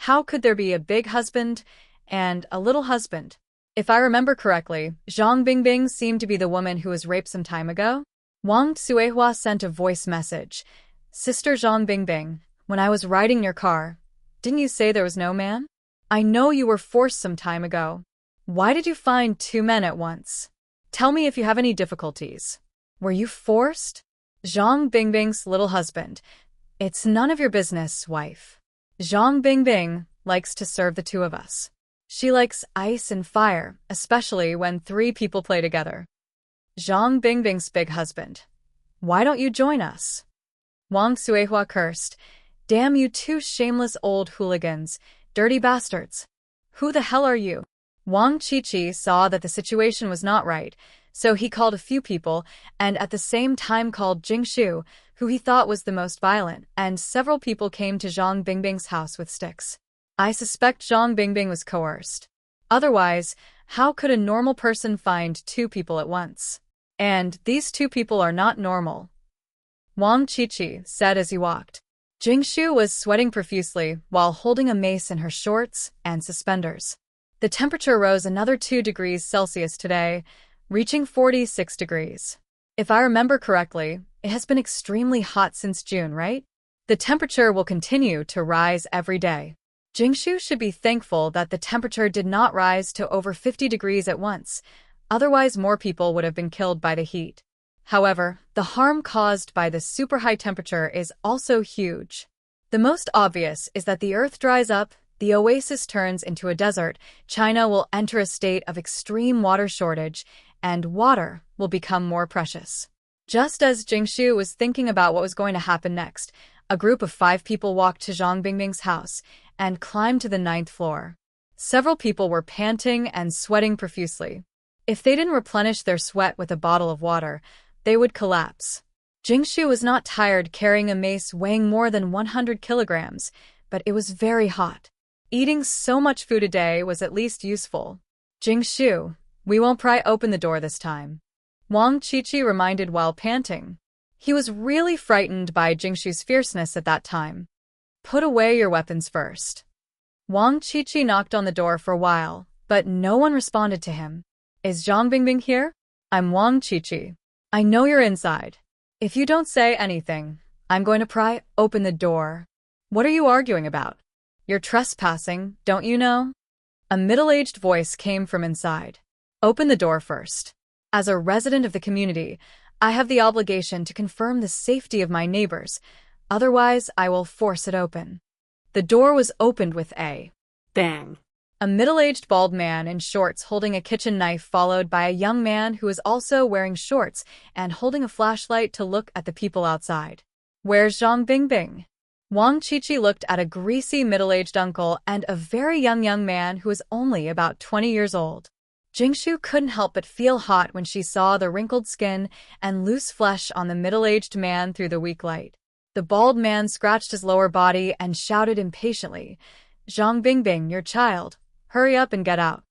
How could there be a big husband and a little husband? If I remember correctly, Zhang Bingbing seemed to be the woman who was raped some time ago. Wang Xuehua sent a voice message. "Sister Zhang Bingbing, when I was riding in your car, didn't you say there was no man? I know you were forced some time ago. Why did you find 2 men at once? Tell me if you have any difficulties. Were you forced?" Zhang Bingbing's little husband, "It's none of your business, wife. Zhang Bingbing likes to serve the 2 of us. She likes ice and fire, especially when 3 people play together." Zhang Bingbing's big husband, "Why don't you join us?" Wang Xuehua cursed, "Damn you 2 shameless old hooligans, dirty bastards. Who the hell are you?" Wang Qiqi saw that the situation was not right, so he called a few people and at the same time called Jingshu, who he thought was the most violent, and several people came to Zhang Bingbing's house with sticks. I suspect Zhang Bingbing was coerced. Otherwise, how could a normal person find 2 people at once? And these 2 people are not normal. Wang Qiqi said as he walked. Jingshu was sweating profusely while holding a mace in her shorts and suspenders. The temperature rose another 2 degrees Celsius today, reaching 46 degrees. If I remember correctly, it has been extremely hot since June, right? The temperature will continue to rise every day. Jingshu should be thankful that the temperature did not rise to over 50 degrees at once, otherwise more people would have been killed by the heat. However, the harm caused by the super high temperature is also huge. The most obvious is that the earth dries up, the oasis turns into a desert, China will enter a state of extreme water shortage, and water will become more precious. Just as Jingshu was thinking about what was going to happen next, a group of 5 people walked to Zhang Bingbing's house and climbed to the 9th floor. Several people were panting and sweating profusely. If they didn't replenish their sweat with a bottle of water, they would collapse. Jingshu was not tired carrying a mace weighing more than 100 kilograms, but it was very hot. Eating so much food a day was at least useful. Jingshu, we won't pry open the door this time, Wang Qiqi reminded while panting. He was really frightened by Jingshu's fierceness at that time. Put away your weapons first. Wang Qiqi knocked on the door for a while, but no one responded to him. Is Zhang Bingbing here? I'm Wang Qiqi. I know you're inside. If you don't say anything, I'm going to pry open the door. What are you arguing about? You're trespassing, don't you know? A middle-aged voice came from inside. Open the door first. As a resident of the community, I have the obligation to confirm the safety of my neighbors, otherwise I will force it open. The door was opened with a bang. A middle-aged bald man in shorts holding a kitchen knife followed by a young man who is also wearing shorts and holding a flashlight to look at the people outside. Where's Zhang Bingbing? Wang Qiqi looked at a greasy middle-aged uncle and a very young man who was only about 20 years old. Jingshu couldn't help but feel hot when she saw the wrinkled skin and loose flesh on the middle-aged man through the weak light. The bald man scratched his lower body and shouted impatiently, Zhang Bingbing, your child. Hurry up and get out.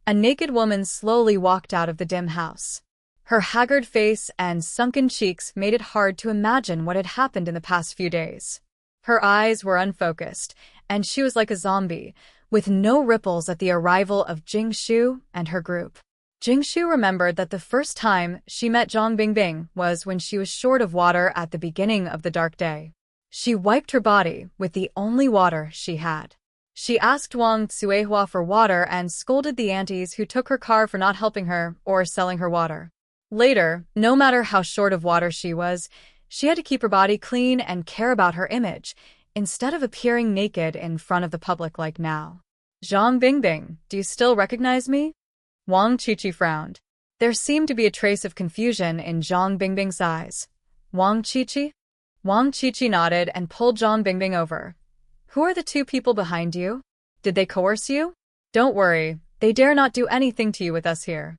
A naked woman slowly walked out of the dim house. Her haggard face and sunken cheeks made it hard to imagine what had happened in the past few days. Her eyes were unfocused, and she was like a zombie, with no ripples at the arrival of Jingshu and her group. Jingshu remembered that the first time she met Zhang Bingbing was when she was short of water at the beginning of the dark day. She wiped her body with the only water she had. She asked Wang Tsuehua for water and scolded the aunties who took her car for not helping her or selling her water. Later, no matter how short of water she was, she had to keep her body clean and care about her image, instead of appearing naked in front of the public like now. Zhang Bingbing, do you still recognize me? Wang Qiqi frowned. There seemed to be a trace of confusion in Zhang Bingbing's eyes. Wang Qiqi? Wang Qiqi nodded and pulled Zhang Bingbing over. Who are the 2 people behind you? Did they coerce you? Don't worry, they dare not do anything to you with us here.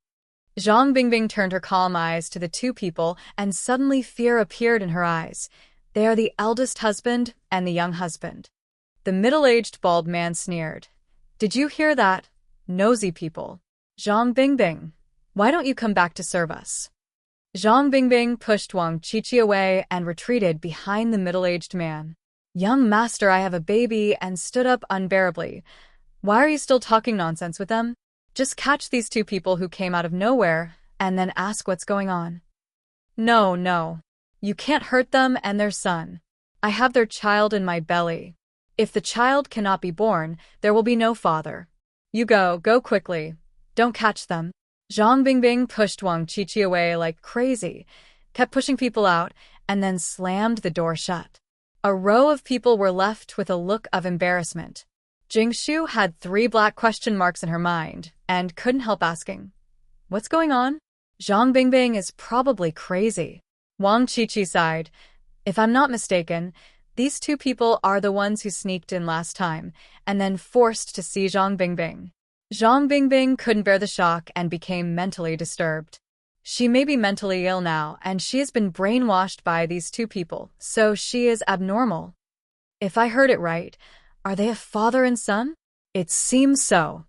Zhang Bingbing turned her calm eyes to the 2 people and suddenly fear appeared in her eyes. They are the eldest husband and the young husband. The middle-aged bald man sneered. Did you hear that? Nosy people. Zhang Bingbing, why don't you come back to serve us? Zhang Bingbing pushed Wang Qiqi away and retreated behind the middle-aged man. Young master, I have a baby, and stood up unbearably. Why are you still talking nonsense with them? Just catch these 2 people who came out of nowhere, and then ask what's going on. No. You can't hurt them and their son. I have their child in my belly. If the child cannot be born, there will be no father. You go quickly. Don't catch them. Zhang Bingbing pushed Wang Qiqi away like crazy, kept pushing people out, and then slammed the door shut. A row of people were left with a look of embarrassment. Jingshu had 3 black question marks in her mind and couldn't help asking, what's going on? Zhang Bingbing is probably crazy. Wang Qiqi sighed. If I'm not mistaken, these 2 people are the ones who sneaked in last time and then forced to see Zhang Bingbing. Zhang Bingbing couldn't bear the shock and became mentally disturbed. She may be mentally ill now, and she has been brainwashed by these 2 people, so she is abnormal. If I heard it right, are they a father and son? It seems so.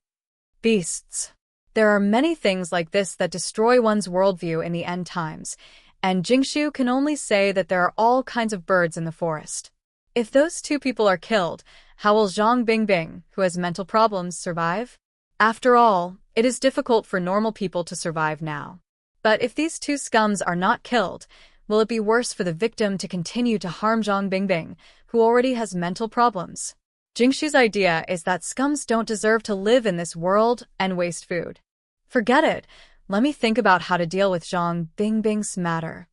Beasts. There are many things like this that destroy one's worldview in the end times, and Jingshu can only say that there are all kinds of birds in the forest. If those 2 people are killed, how will Zhang Bingbing, who has mental problems, survive? After all, it is difficult for normal people to survive now. But if these two scums are not killed, will it be worse for the victim to continue to harm Zhang Bingbing, who already has mental problems? Jingshu's idea is that scums don't deserve to live in this world and waste food. Forget it. Let me think about how to deal with Zhang Bingbing's matter.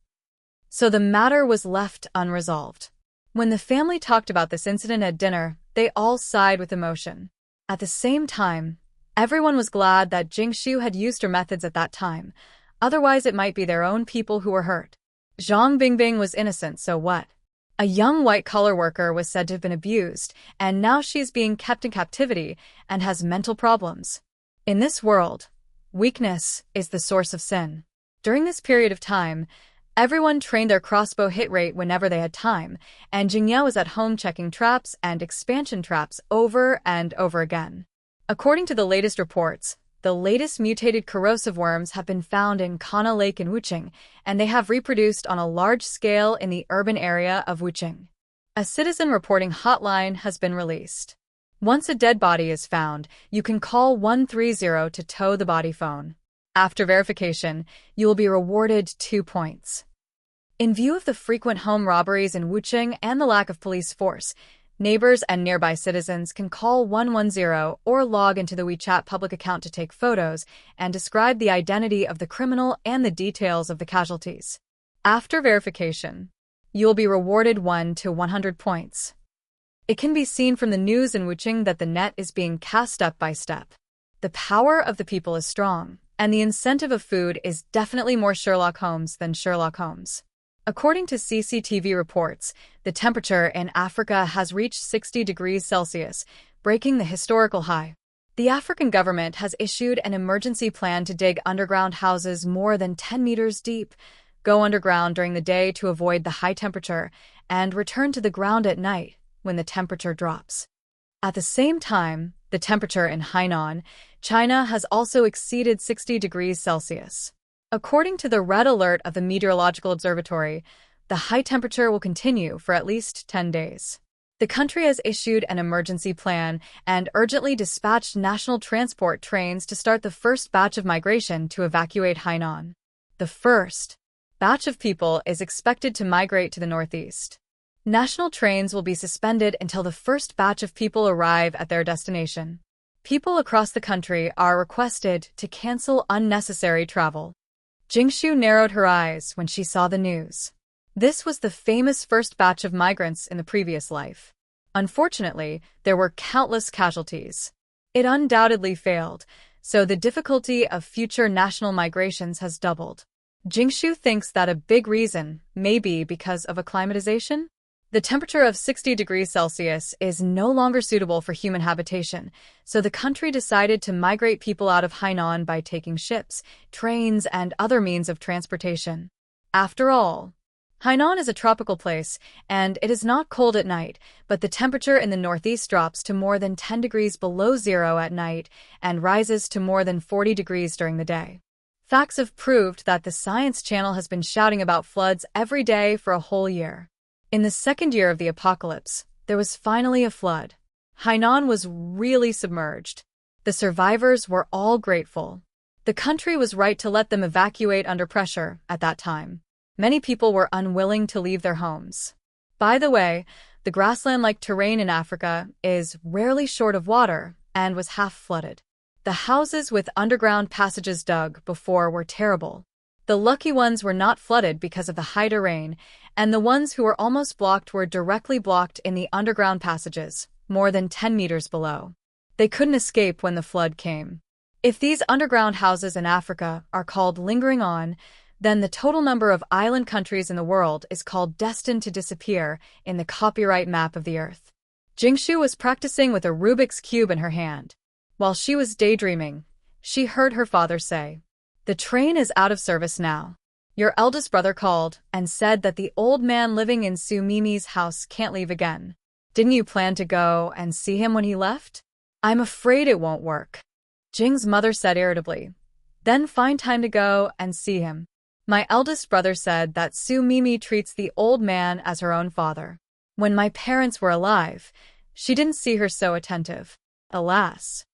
So the matter was left unresolved. When the family talked about this incident at dinner, they all sighed with emotion. At the same time, everyone was glad that Jingshu had used her methods at that time. Otherwise, it might be their own people who were hurt. Zhang Bingbing was innocent, so what? A young white-collar worker was said to have been abused, and now she's being kept in captivity and has mental problems. In this world, weakness is the source of sin. During this period of time, everyone trained their crossbow hit rate whenever they had time, and Jingya was at home checking traps and expansion traps over and over again. According to the latest reports, the latest mutated corrosive worms have been found in Kana Lake in Wuqing, and they have reproduced on a large scale in the urban area of Wuqing. A citizen reporting hotline has been released. Once a dead body is found, you can call 130 to tow the body phone. After verification, you will be rewarded 2 points. In view of the frequent home robberies in Wuqing and the lack of police force, neighbors and nearby citizens can call 110 or log into the WeChat public account to take photos and describe the identity of the criminal and the details of the casualties. After verification, you will be rewarded 1 to 100 points. It can be seen from the news in Wuqing that the net is being cast step by step. The power of the people is strong, and the incentive of food is definitely more Sherlock Holmes than Sherlock Holmes. According to CCTV reports, the temperature in Africa has reached 60 degrees Celsius, breaking the historical high. The African government has issued an emergency plan to dig underground houses more than 10 meters deep, go underground during the day to avoid the high temperature, and return to the ground at night when the temperature drops. At the same time, the temperature in Hainan, China has also exceeded 60 degrees Celsius. According to the red alert of the Meteorological Observatory, the high temperature will continue for at least 10 days. The country has issued an emergency plan and urgently dispatched national transport trains to start the first batch of migration to evacuate Hainan. The first batch of people is expected to migrate to the northeast. National trains will be suspended until the first batch of people arrive at their destination. People across the country are requested to cancel unnecessary travel. Jingshu narrowed her eyes when she saw the news. This was the famous first batch of migrants in the previous life. Unfortunately, there were countless casualties. It undoubtedly failed, so the difficulty of future national migrations has doubled. Jingshu thinks that a big reason may be because of acclimatization. The temperature of 60 degrees Celsius is no longer suitable for human habitation, so the country decided to migrate people out of Hainan by taking ships, trains, and other means of transportation. After all, Hainan is a tropical place, and it is not cold at night, but the temperature in the northeast drops to more than 10 degrees below zero at night and rises to more than 40 degrees during the day. Facts have proved that the Science Channel has been shouting about floods every day for a whole year. In the second year of the apocalypse, there was finally a flood. Hainan was really submerged. The survivors were all grateful. The country was right to let them evacuate under pressure at that time. Many people were unwilling to leave their homes. By the way, the grassland-like terrain in Africa is rarely short of water and was half flooded. The houses with underground passages dug before were terrible. The lucky ones were not flooded because of the high terrain, and the ones who were almost blocked were directly blocked in the underground passages, more than 10 meters below. They couldn't escape when the flood came. If these underground houses in Africa are called lingering on, then the total number of island countries in the world is called destined to disappear in the copyright map of the earth. Jingshu was practicing with a Rubik's Cube in her hand. While she was daydreaming, she heard her father say, "The train is out of service now. Your eldest brother called and said that the old man living in Su Mimi's house can't leave again. Didn't you plan to go and see him when he left? I'm afraid it won't work." Jing's mother said irritably, "Then find time to go and see him." My eldest brother said that Su Mimi treats the old man as her own father. When my parents were alive, she didn't see her so attentive. Alas.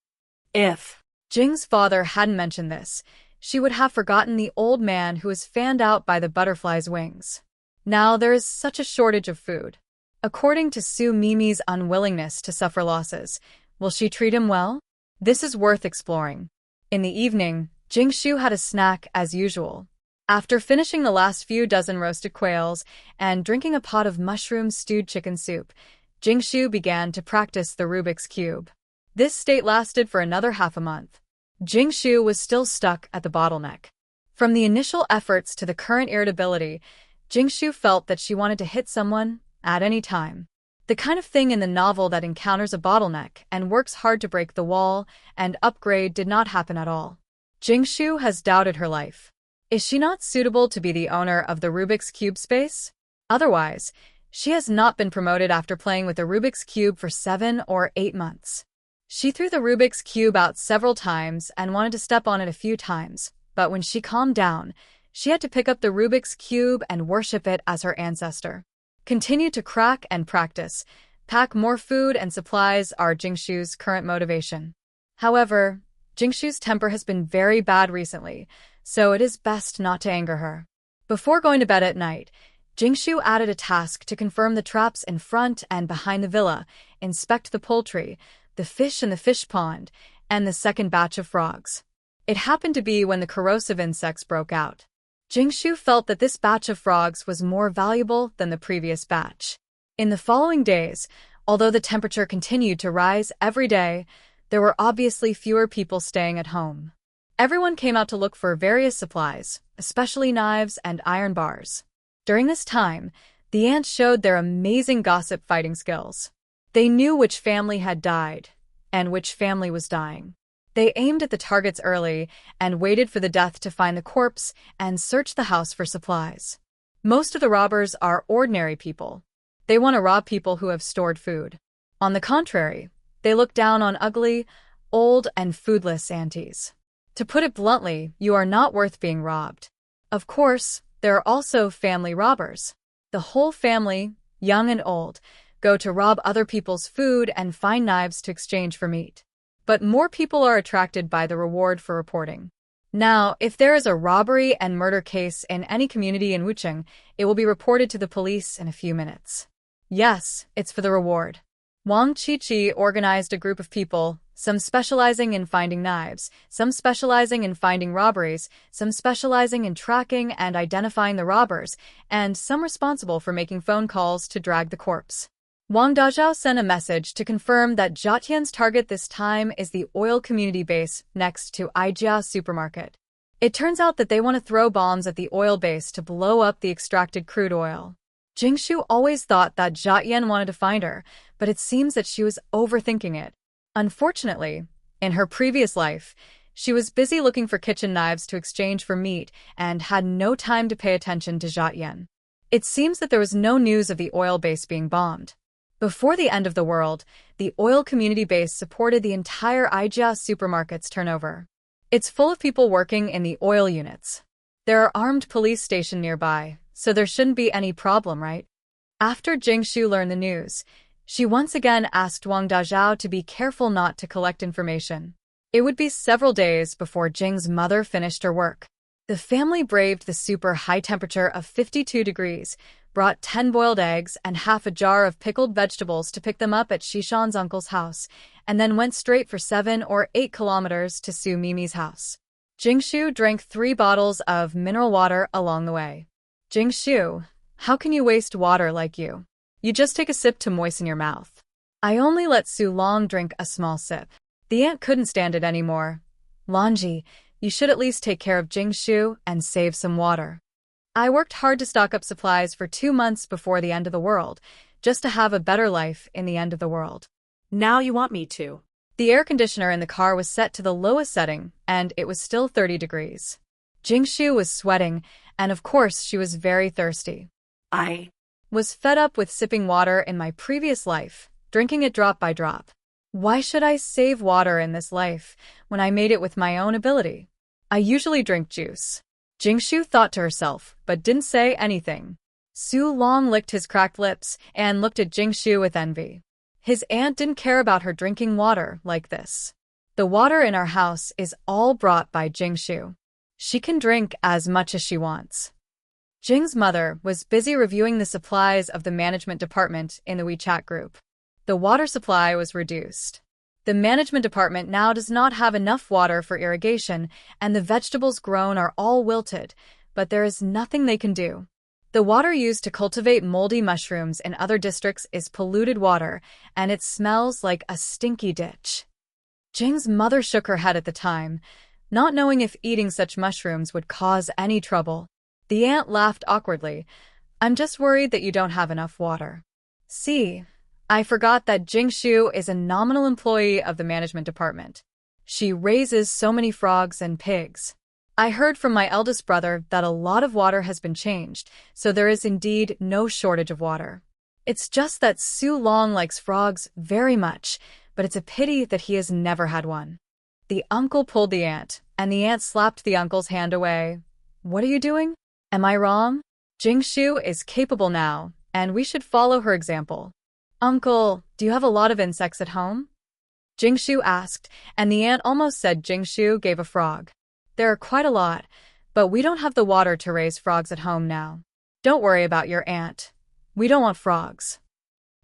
If Jing's father hadn't mentioned this, she would have forgotten the old man who was fanned out by the butterfly's wings. Now there is such a shortage of food. According to Su Mimi's unwillingness to suffer losses, will she treat him well? This is worth exploring. In the evening, Jingshu had a snack as usual. After finishing the last few dozen roasted quails and drinking a pot of mushroom-stewed chicken soup, Jingshu began to practice the Rubik's Cube. This state lasted for another half a month. Jingshu was still stuck at the bottleneck. From the initial efforts to the current irritability, Jingshu felt that she wanted to hit someone at any time. The kind of thing in the novel that encounters a bottleneck and works hard to break the wall and upgrade did not happen at all. Jingshu has doubted her life. Is she not suitable to be the owner of the Rubik's Cube space? Otherwise, she has not been promoted after playing with the Rubik's Cube for 7 or 8 months. She threw the Rubik's Cube out several times and wanted to step on it a few times, but when she calmed down, she had to pick up the Rubik's Cube and worship it as her ancestor. Continue to crack and practice. Pack more food and supplies are Jingshu's current motivation. However, Jingshu's temper has been very bad recently, so it is best not to anger her. Before going to bed at night, Jingshu added a task to confirm the traps in front and behind the villa, inspect the poultry, the fish in the fish pond, and the second batch of frogs. It happened to be when the corrosive insects broke out. Jingshu felt that this batch of frogs was more valuable than the previous batch. In the following days, although the temperature continued to rise every day, there were obviously fewer people staying at home. Everyone came out to look for various supplies, especially knives and iron bars. During this time, the ants showed their amazing gossip fighting skills. They knew which family had died and which family was dying. They aimed at the targets early and waited for the death to find the corpse and search the house for supplies. Most of the robbers are ordinary people. They want to rob people who have stored food. On the contrary, they look down on ugly, old, and foodless aunties. To put it bluntly, you are not worth being robbed. Of course, there are also family robbers. The whole family, young and old, go to rob other people's food and find knives to exchange for meat. But more people are attracted by the reward for reporting. Now, if there is a robbery and murder case in any community in Wucheng, it will be reported to the police in a few minutes. Yes, it's for the reward. Wang Qiqi organized a group of people, some specializing in finding knives, some specializing in finding robberies, some specializing in tracking and identifying the robbers, and some responsible for making phone calls to drag the corpse. Wang Dazhao sent a message to confirm that Jiatian's target this time is the oil community base next to Aijia supermarket. It turns out that they want to throw bombs at the oil base to blow up the extracted crude oil. Jingshu always thought that Jiatian wanted to find her, but it seems that she was overthinking it. Unfortunately, in her previous life, she was busy looking for kitchen knives to exchange for meat and had no time to pay attention to Jiatian. It seems that there was no news of the oil base being bombed. Before the end of the world, the oil community base supported the entire Aijia supermarket's turnover. It's full of people working in the oil units. There are armed police stationed nearby, so there shouldn't be any problem, right? After Jingshu learned the news, she once again asked Wang Dazhao to be careful not to collect information. It would be several days before Jing's mother finished her work. The family braved the super high temperature of 52 degrees, brought 10 boiled eggs and half a jar of pickled vegetables to pick them up at Shishan's uncle's house, and then went straight for 7 or 8 kilometers to Su Mimi's house. Jingshu drank 3 bottles of mineral water along the way. Jingshu, how can you waste water like you? You just take a sip to moisten your mouth. I only let Su Long drink a small sip. The aunt couldn't stand it anymore. Longji, you should at least take care of Jingshu and save some water. I worked hard to stock up supplies for 2 months before the end of the world, just to have a better life in the end of the world. Now you want me to. The air conditioner in the car was set to the lowest setting, and it was still 30 degrees. Jingshu was sweating, and of course she was very thirsty. I was fed up with sipping water in my previous life, drinking it drop by drop. Why should I save water in this life when I made it with my own ability? I usually drink juice. Jingshu thought to herself, but didn't say anything. Su Long licked his cracked lips and looked at Jingshu with envy. His aunt didn't care about her drinking water like this. The water in our house is all brought by Jingshu. She can drink as much as she wants. Jing's mother was busy reviewing the supplies of the management department in the WeChat group. The water supply was reduced. The management department now does not have enough water for irrigation, and the vegetables grown are all wilted, but there is nothing they can do. The water used to cultivate moldy mushrooms in other districts is polluted water, and it smells like a stinky ditch. Jing's mother shook her head at the time, not knowing if eating such mushrooms would cause any trouble. The aunt laughed awkwardly. I'm just worried that you don't have enough water. See, I forgot that Jingshu is a nominal employee of the management department. She raises so many frogs and pigs. I heard from my eldest brother that a lot of water has been changed, so there is indeed no shortage of water. It's just that Su Long likes frogs very much, but it's a pity that he has never had one. The uncle pulled the aunt, and the aunt slapped the uncle's hand away. What are you doing? Am I wrong? Jingshu is capable now, and we should follow her example. Uncle, do you have a lot of insects at home? Jingshu asked, and the aunt almost said Jingshu gave a frog. There are quite a lot, but we don't have the water to raise frogs at home now. Don't worry about your aunt. We don't want frogs.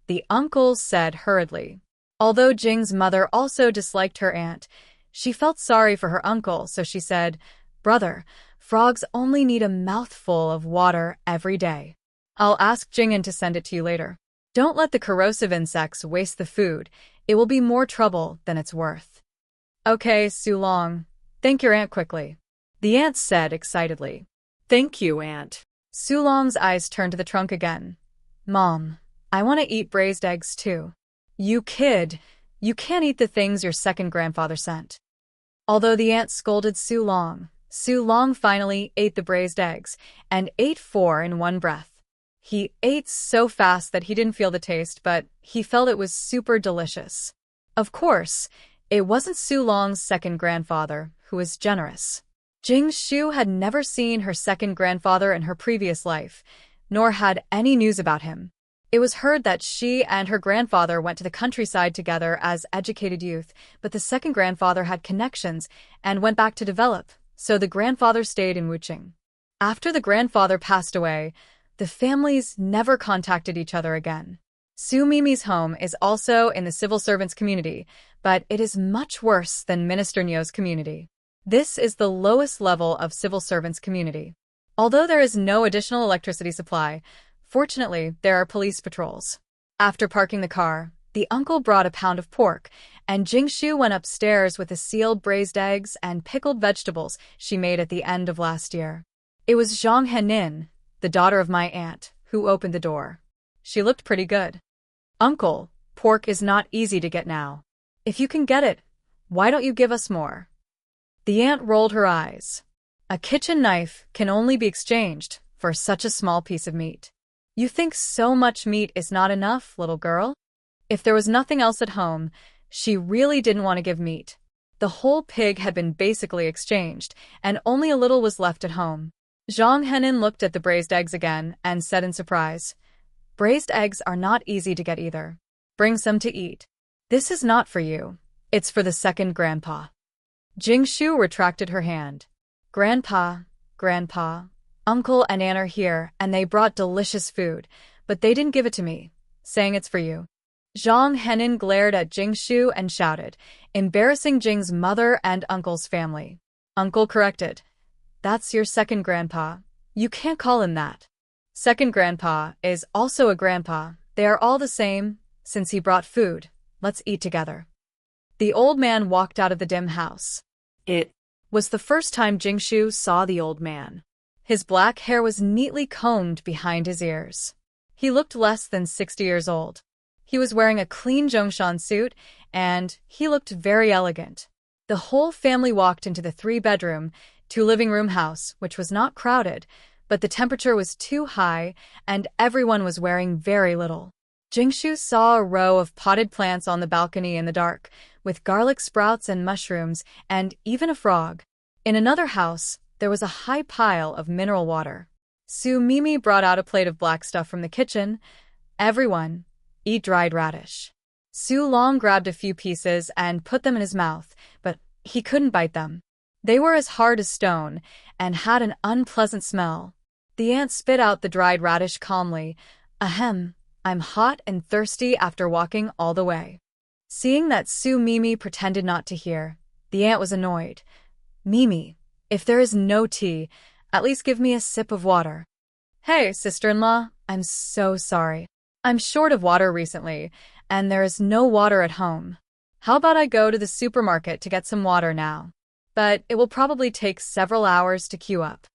The uncle said hurriedly. Although Jing's mother also disliked her aunt, she felt sorry for her uncle, so she said, Brother, frogs only need a mouthful of water every day. I'll ask Jing'an to send it to you later. Don't let the corrosive insects waste the food. It will be more trouble than it's worth. Okay, Su Long. Thank your aunt quickly. The aunt said excitedly. Thank you, Aunt. Su Long's eyes turned to the trunk again. Mom, I want to eat braised eggs too. You kid, you can't eat the things your second grandfather sent. Although the aunt scolded Su Long finally ate the braised eggs, and ate 4 in one breath. He ate so fast that he didn't feel the taste, but he felt it was super delicious. Of course, it wasn't Su Long's second grandfather, who was generous. Jingshu had never seen her second grandfather in her previous life, nor had any news about him. It was heard that she and her grandfather went to the countryside together as educated youth, but the second grandfather had connections and went back to develop, so the grandfather stayed in Wuching. After the grandfather passed away, the families never contacted each other again. Su Mimi's home is also in the civil servants community, but it is much worse than Minister Nyo's community. This is the lowest level of civil servants community. Although there is no additional electricity supply, fortunately, there are police patrols. After parking the car, the uncle brought a pound of pork, and Jingshu went upstairs with the sealed braised eggs and pickled vegetables she made at the end of last year. It was Zhang Henin, the daughter of my aunt, who opened the door. She looked pretty good. Uncle, pork is not easy to get now. If you can get it, why don't you give us more? The aunt rolled her eyes. A kitchen knife can only be exchanged for such a small piece of meat. You think so much meat is not enough, little girl? If there was nothing else at home, she really didn't want to give meat. The whole pig had been basically exchanged, and only a little was left at home. Zhang Henin looked at the braised eggs again and said in surprise, Braised eggs are not easy to get either. Bring some to eat. This is not for you. It's for the second grandpa. Jingshu retracted her hand. Grandpa, Uncle and Aunt are here, and they brought delicious food, but they didn't give it to me, saying it's for you. Zhang Henin glared at Jingshu and shouted, embarrassing Jing's mother and uncle's family. Uncle corrected. That's your second grandpa. You can't call him that. Second grandpa is also a grandpa. They are all the same. Since he brought food, let's eat together. The old man walked out of the dim house. It was the first time Jingshu saw the old man. His black hair was neatly combed behind his ears. He looked less than 60 years old. He was wearing a clean Zhongshan suit, and he looked very elegant. The whole family walked into the 3-bedroom, 2-living-room house, which was not crowded, but the temperature was too high, and everyone was wearing very little. Jingshu saw a row of potted plants on the balcony in the dark, with garlic sprouts and mushrooms, and even a frog. In another house, there was a high pile of mineral water. Su Mimi brought out a plate of black stuff from the kitchen. Everyone, eat dried radish. Su Long grabbed a few pieces and put them in his mouth, but he couldn't bite them. They were as hard as stone and had an unpleasant smell. The ant spit out the dried radish calmly. Ahem, I'm hot and thirsty after walking all the way. Seeing that Su Mimi pretended not to hear, the ant was annoyed. Mimi, if there is no tea, at least give me a sip of water. Hey, sister-in-law, I'm so sorry. I'm short of water recently, and there is no water at home. How about I go to the supermarket to get some water now? But it will probably take several hours to queue up.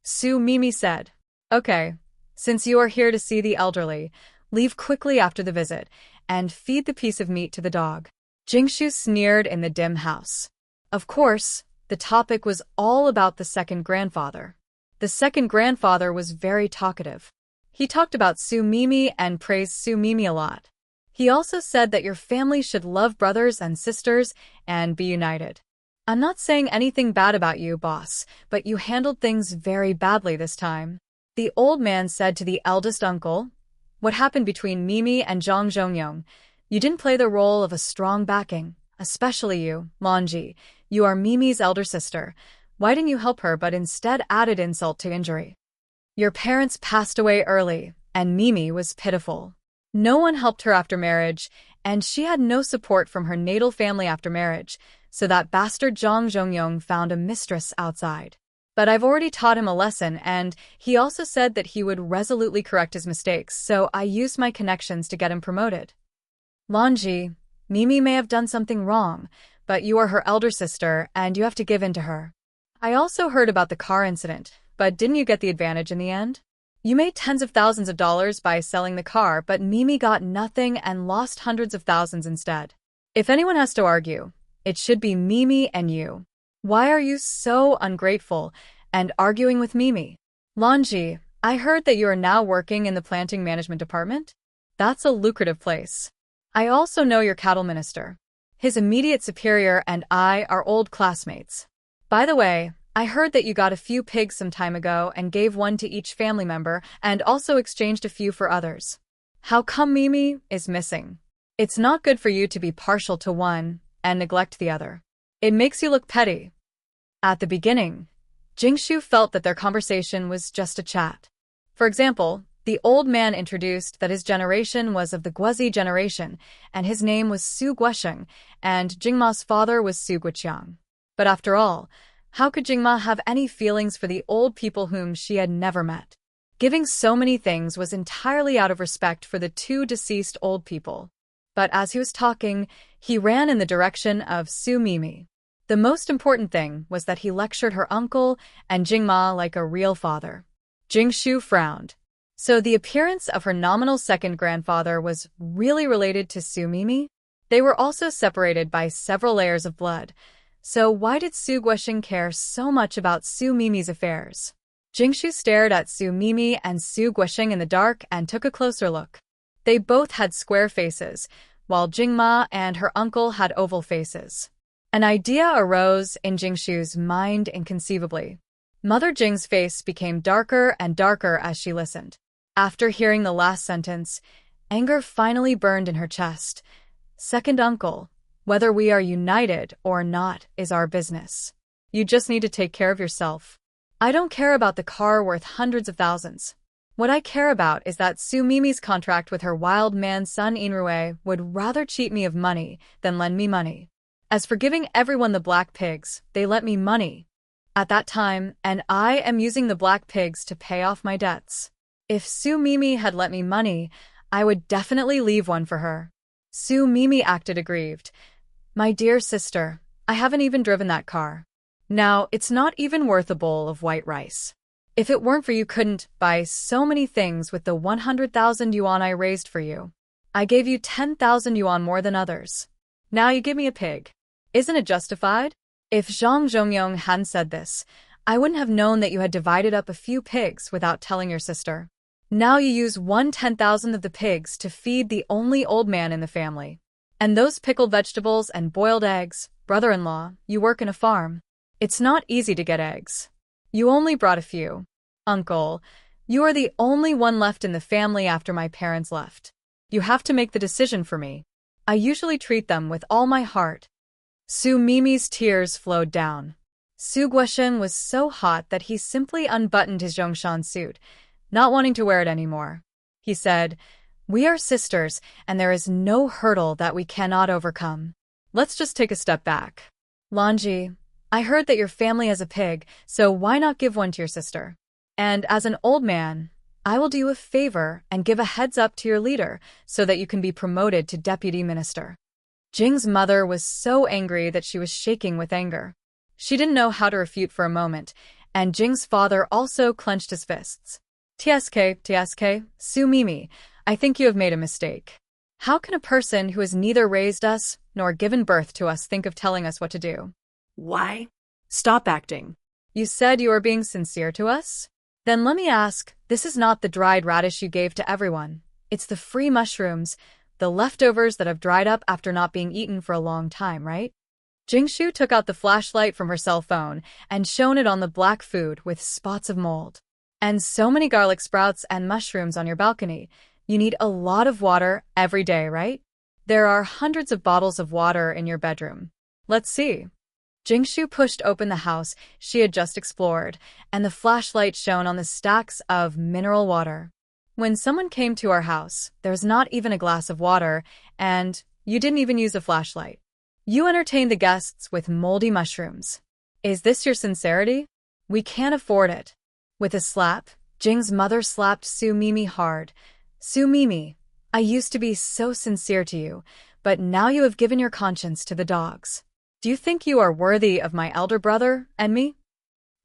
Su Mimi said, Okay, since you are here to see the elderly, leave quickly after the visit, and feed the piece of meat to the dog. Jingshu sneered in the dim house. Of course, the topic was all about the second grandfather. The second grandfather was very talkative. He talked about Su Mimi and praised Su Mimi a lot. He also said that your family should love brothers and sisters and be united. I'm not saying anything bad about you, boss, but you handled things very badly this time. The old man said to the eldest uncle, What happened between Mimi and Zhang Zhongyong? You didn't play the role of a strong backing, especially you, Lanji. You are Mimi's elder sister. Why didn't you help her but instead added insult to injury? Your parents passed away early, and Mimi was pitiful. No one helped her after marriage, and she had no support from her natal family after marriage, so that bastard Zhang Zhongyong found a mistress outside. But I've already taught him a lesson, and he also said that he would resolutely correct his mistakes, so I used my connections to get him promoted. Lanji, Mimi may have done something wrong, but you are her elder sister, and you have to give in to her. I also heard about the car incident, but didn't you get the advantage in the end? You made tens of thousands of dollars by selling the car, but Mimi got nothing and lost hundreds of thousands instead. If anyone has to argue, it should be Mimi and you. Why are you so ungrateful and arguing with Mimi? Lanji, I heard that you are now working in the planting management department? That's a lucrative place. I also know your cattle minister. His immediate superior and I are old classmates. By the way, I heard that you got a few pigs some time ago and gave one to each family member and also exchanged a few for others. How come Mimi is missing? It's not good for you to be partial to one and neglect the other. It makes you look petty. At the beginning, Jingshu felt that their conversation was just a chat. For example, the old man introduced that his generation was of the Guozi generation, and his name was Su Guosheng, and Jingma's father was Su Guoqiang. But after all, how could Jingma have any feelings for the old people whom she had never met? Giving so many things was entirely out of respect for the two deceased old people. But as he was talking, he ran in the direction of Su Mimi. The most important thing was that he lectured her uncle and Jingma like a real father. Jingshu frowned. So the appearance of her nominal second grandfather was really related to Su Mimi? They were also separated by several layers of blood. So why did Su Guosheng care so much about Su Mimi's affairs? Jingshu stared at Su Mimi and Su Guosheng in the dark and took a closer look. They both had square faces, while Jingma and her uncle had oval faces. An idea arose in Jingshu's mind inconceivably. Mother Jing's face became darker and darker as she listened. After hearing the last sentence, anger finally burned in her chest. Second uncle, whether we are united or not is our business. You just need to take care of yourself. I don't care about the car worth hundreds of thousands. What I care about is that Su Mimi's contract with her wild man son Inrue would rather cheat me of money than lend me money. As for giving everyone the black pigs, they lent me money at that time, and I am using the black pigs to pay off my debts. If Su Mimi had lent me money, I would definitely leave one for her. Su Mimi acted aggrieved. My dear sister, I haven't even driven that car. Now, it's not even worth a bowl of white rice. If it weren't for you couldn't buy so many things with the 100,000 yuan I raised for you. I gave you 10,000 yuan more than others. Now you give me a pig. Isn't it justified? If Zhang Zhongyong hadn't said this, I wouldn't have known that you had divided up a few pigs without telling your sister. Now you use 1/10,000 of the pigs to feed the only old man in the family. And those pickled vegetables and boiled eggs, brother-in-law, you work in a farm. It's not easy to get eggs. You only brought a few. Uncle, you are the only one left in the family after my parents left. You have to make the decision for me. I usually treat them with all my heart. Su Mimi's tears flowed down. Su Guosheng was so hot that he simply unbuttoned his Zhongshan suit, not wanting to wear it anymore. He said, "We are sisters, and there is no hurdle that we cannot overcome. Let's just take a step back. Lanji, I heard that your family has a pig, so why not give one to your sister? And as an old man, I will do you a favor and give a heads up to your leader so that you can be promoted to deputy minister." Jing's mother was so angry that she was shaking with anger. She didn't know how to refute for a moment, and Jing's father also clenched his fists. TSK, Su Mimi, I think you have made a mistake. How can a person who has neither raised us nor given birth to us think of telling us what to do? Why? Stop acting. You said you were being sincere to us? Then let me ask, this is not the dried radish you gave to everyone. It's the free mushrooms, the leftovers that have dried up after not being eaten for a long time, right? Jingshu took out the flashlight from her cell phone and shone it on the black food with spots of mold. And so many garlic sprouts and mushrooms on your balcony. You need a lot of water every day, right? There are hundreds of bottles of water in your bedroom. Let's see. Jingshu pushed open the house she had just explored, and the flashlight shone on the stacks of mineral water. When someone came to our house, there was not even a glass of water, and you didn't even use a flashlight. You entertained the guests with moldy mushrooms. Is this your sincerity? We can't afford it. With a slap, Jing's mother slapped Su Mimi hard. Su Mimi, I used to be so sincere to you, but now you have given your conscience to the dogs. Do you think you are worthy of my elder brother and me?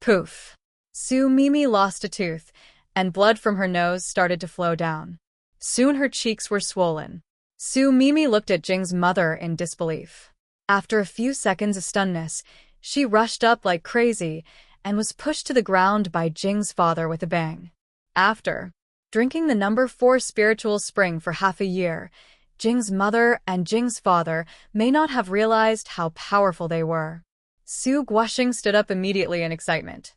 Poof. Su Mimi lost a tooth, and blood from her nose started to flow down. Soon her cheeks were swollen. Su Mimi looked at Jing's mother in disbelief. After a few seconds of stunness, she rushed up like crazy and was pushed to the ground by Jing's father with a bang. After drinking the number 4 spiritual spring for half a year, Jing's mother and Jing's father may not have realized how powerful they were. Su Guosheng stood up immediately in excitement.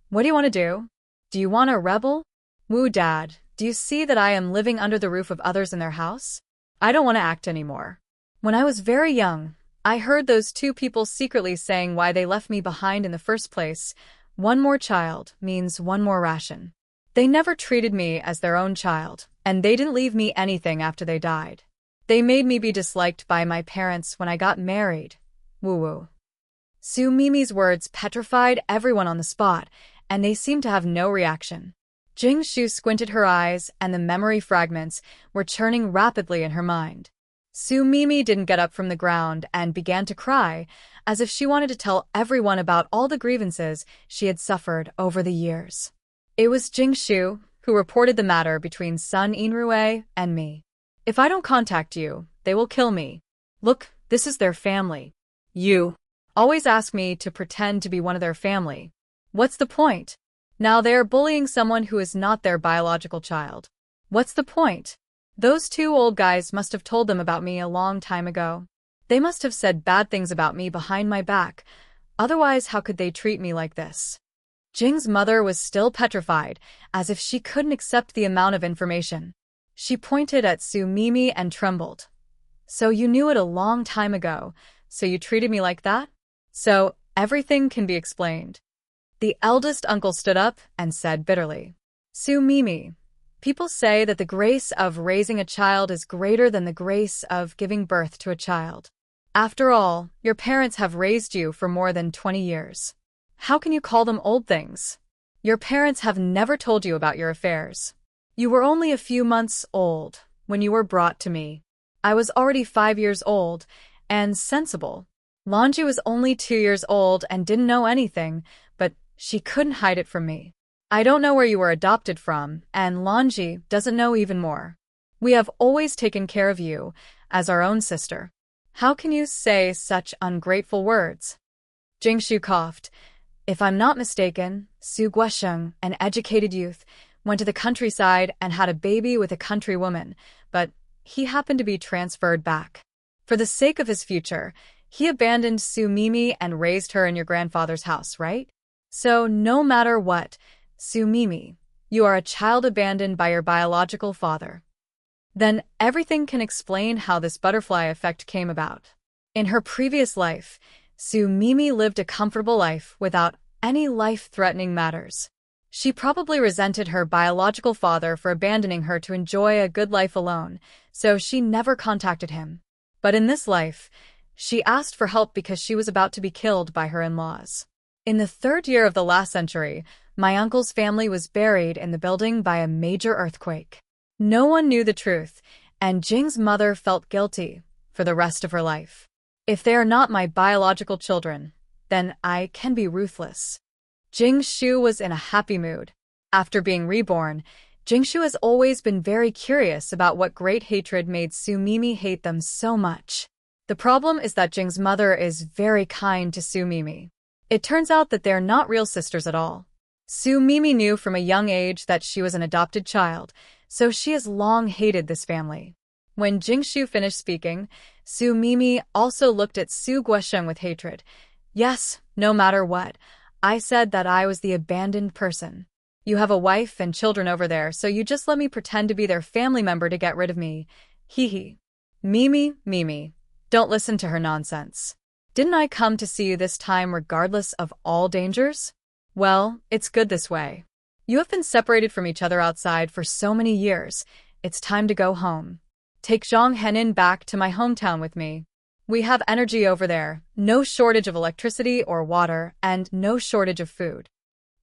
What do you want to do? Do you want to rebel? Wu Dad, do you see that I am living under the roof of others in their house? I don't want to act anymore. When I was very young, I heard those 2 people secretly saying why they left me behind in the first place. One more child means one more ration. They never treated me as their own child, and they didn't leave me anything after they died. They made me be disliked by my parents when I got married. Woo-woo. Su Mimi's words petrified everyone on the spot, and they seemed to have no reaction. Jingshu squinted her eyes, and the memory fragments were churning rapidly in her mind. Su Mimi didn't get up from the ground and began to cry, as if she wanted to tell everyone about all the grievances she had suffered over the years. It was Jingshu who reported the matter between Sun Yinrui and me. If I don't contact you, they will kill me. Look, this is their family. You always ask me to pretend to be one of their family. What's the point? Now they are bullying someone who is not their biological child. What's the point? Those 2 old guys must have told them about me a long time ago. They must have said bad things about me behind my back. Otherwise, how could they treat me like this? Jing's mother was still petrified, as if she couldn't accept the amount of information. She pointed at Su Mimi and trembled. So you knew it a long time ago, so you treated me like that? So everything can be explained. The eldest uncle stood up and said bitterly, Su Mimi, people say that the grace of raising a child is greater than the grace of giving birth to a child. After all, your parents have raised you for more than 20 years. How can you call them old things? Your parents have never told you about your affairs. You were only a few months old when you were brought to me. I was already 5 years old and sensible. Lanji was only 2 years old and didn't know anything, but she couldn't hide it from me. I don't know where you were adopted from, and Lanji doesn't know even more. We have always taken care of you as our own sister. How can you say such ungrateful words? Jingshu coughed. If I'm not mistaken, Su Guosheng, an educated youth, went to the countryside and had a baby with a country woman, but he happened to be transferred back. For the sake of his future, he abandoned Su Mimi and raised her in your grandfather's house, right? So no matter what, Su Mimi, you are a child abandoned by your biological father. Then everything can explain how this butterfly effect came about. In her previous life, Su Mimi lived a comfortable life without any life-threatening matters. She probably resented her biological father for abandoning her to enjoy a good life alone, so she never contacted him. But in this life, she asked for help because she was about to be killed by her in-laws. In the 3rd year of the last century, my uncle's family was buried in the building by a major earthquake. No one knew the truth, and Jing's mother felt guilty for the rest of her life. If they are not my biological children, then I can be ruthless. Jingshu was in a happy mood. After being reborn, Jingshu has always been very curious about what great hatred made Su Mimi hate them so much. The problem is that Jing's mother is very kind to Su Mimi. It turns out that they're not real sisters at all. Su Mimi knew from a young age that she was an adopted child, so she has long hated this family. When Jingshu finished speaking, Su Mimi also looked at Su Guosheng with hatred. Yes, no matter what, I said that I was the abandoned person. You have a wife and children over there, so you just let me pretend to be their family member to get rid of me. Hee hee. Mimi, don't listen to her nonsense. Didn't I come to see you this time regardless of all dangers? Well, it's good this way. You have been separated from each other outside for so many years. It's time to go home. Take Zhang Henin back to my hometown with me. We have energy over there, no shortage of electricity or water, and no shortage of food.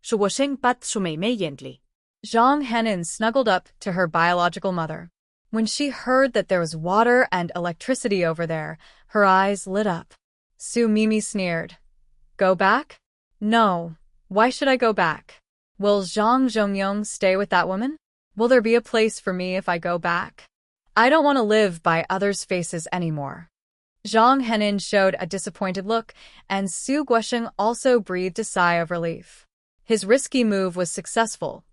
Su Guosheng pat su meimei gently. Zhang Henin snuggled up to her biological mother. When she heard that there was water and electricity over there, her eyes lit up. Su Mimi sneered. Go back? No. Why should I go back? Will Zhang Zhongyong stay with that woman? Will there be a place for me if I go back? I don't want to live by others' faces anymore. Zhang Henin showed a disappointed look, and Su Guosheng also breathed a sigh of relief. His risky move was successful.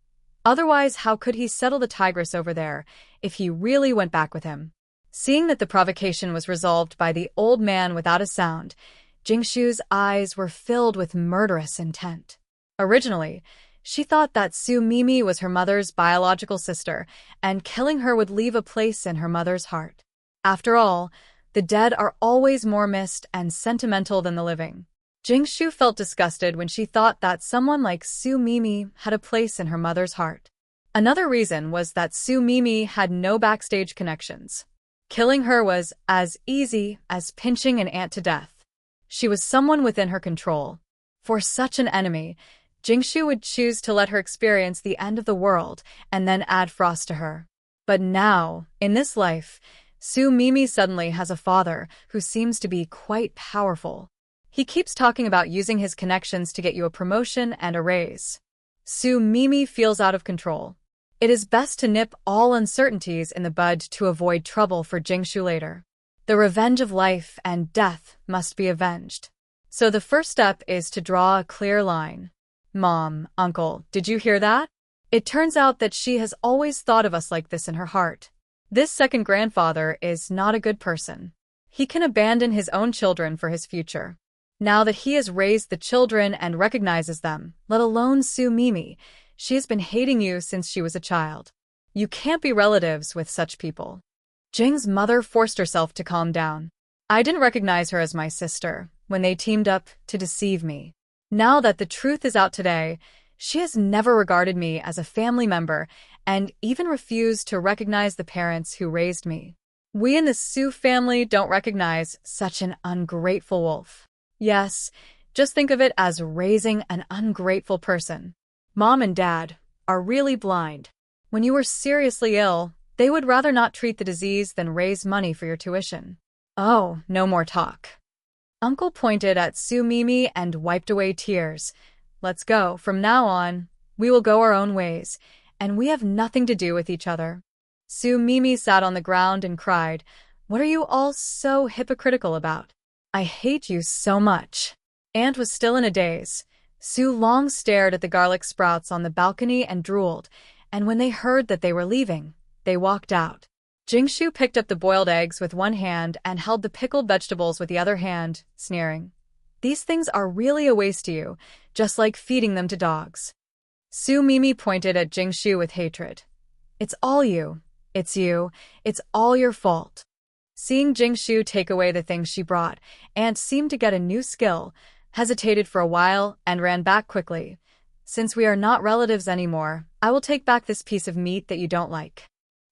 Otherwise, how could he settle the tigress over there if he really went back with him? Seeing that the provocation was resolved by the old man without a sound, Jingshu's eyes were filled with murderous intent. Originally, she thought that Su Mimi was her mother's biological sister, and killing her would leave a place in her mother's heart. After all, the dead are always more missed and sentimental than the living. Jingshu felt disgusted when she thought that someone like Su Mimi had a place in her mother's heart. Another reason was that Su Mimi had no backstage connections. Killing her was as easy as pinching an ant to death. She was someone within her control. For such an enemy, Jingshu would choose to let her experience the end of the world and then add frost to her. But now, in this life, Su Mimi suddenly has a father who seems to be quite powerful. He keeps talking about using his connections to get you a promotion and a raise. Su Mimi feels out of control. It is best to nip all uncertainties in the bud to avoid trouble for Jingshu later. The revenge of life and death must be avenged. So the first step is to draw a clear line. Mom, Uncle, did you hear that? It turns out that she has always thought of us like this in her heart. This second grandfather is not a good person. He can abandon his own children for his future. Now that he has raised the children and recognizes them, let alone Su Mimi, she has been hating you since she was a child. You can't be relatives with such people. Jing's mother forced herself to calm down. I didn't recognize her as my sister when they teamed up to deceive me. Now that the truth is out today, she has never regarded me as a family member and even refused to recognize the parents who raised me. We in the Su family don't recognize such an ungrateful wolf. Yes, just think of it as raising an ungrateful person. Mom and Dad are really blind. When you were seriously ill, they would rather not treat the disease than raise money for your tuition. Oh, no more talk. Uncle pointed at Su Mimi and wiped away tears. Let's go. From now on, we will go our own ways, and we have nothing to do with each other. Su Mimi sat on the ground and cried, What are you all so hypocritical about? I hate you so much. Aunt was still in a daze. Su long stared at the garlic sprouts on the balcony and drooled, and when they heard that they were leaving, they walked out. Jingshu picked up the boiled eggs with one hand and held the pickled vegetables with the other hand, sneering. These things are really a waste to you, just like feeding them to dogs. Su Mimi pointed at Jingshu with hatred. It's all you. It's you. It's all your fault. Seeing Jingshu take away the things she brought, Ant seemed to get a new skill, hesitated for a while, and ran back quickly. Since we are not relatives anymore, I will take back this piece of meat that you don't like.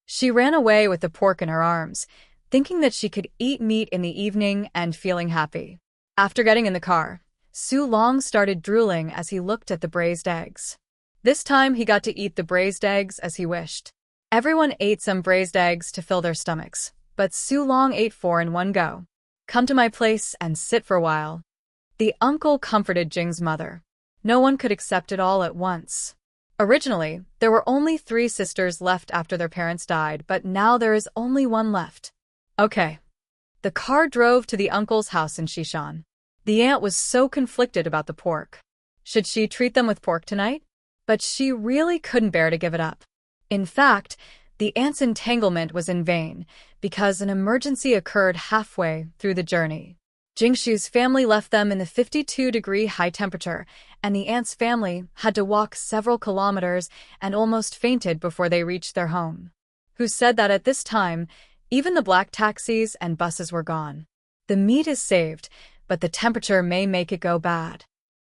She ran away with the pork in her arms, thinking that she could eat meat in the evening and feeling happy. After getting in the car, Su Long started drooling as he looked at the braised eggs. This time he got to eat the braised eggs as he wished. Everyone ate some braised eggs to fill their stomachs, but Su Long ate 4 in one go. Come to my place and sit for a while. The uncle comforted Jing's mother. No one could accept it all at once. Originally, there were only 3 sisters left after their parents died, but now there is only 1 left. Okay. The car drove to the uncle's house in Shishan. The aunt was so conflicted about the pork. Should she treat them with pork tonight? But she really couldn't bear to give it up. In fact, the aunt's entanglement was in vain, because an emergency occurred halfway through the journey. Jingshu's family left them in the 52-degree high temperature, and the aunt's family had to walk several kilometers and almost fainted before they reached their home. Who said that at this time, even the black taxis and buses were gone. The meat is saved, but the temperature may make it go bad.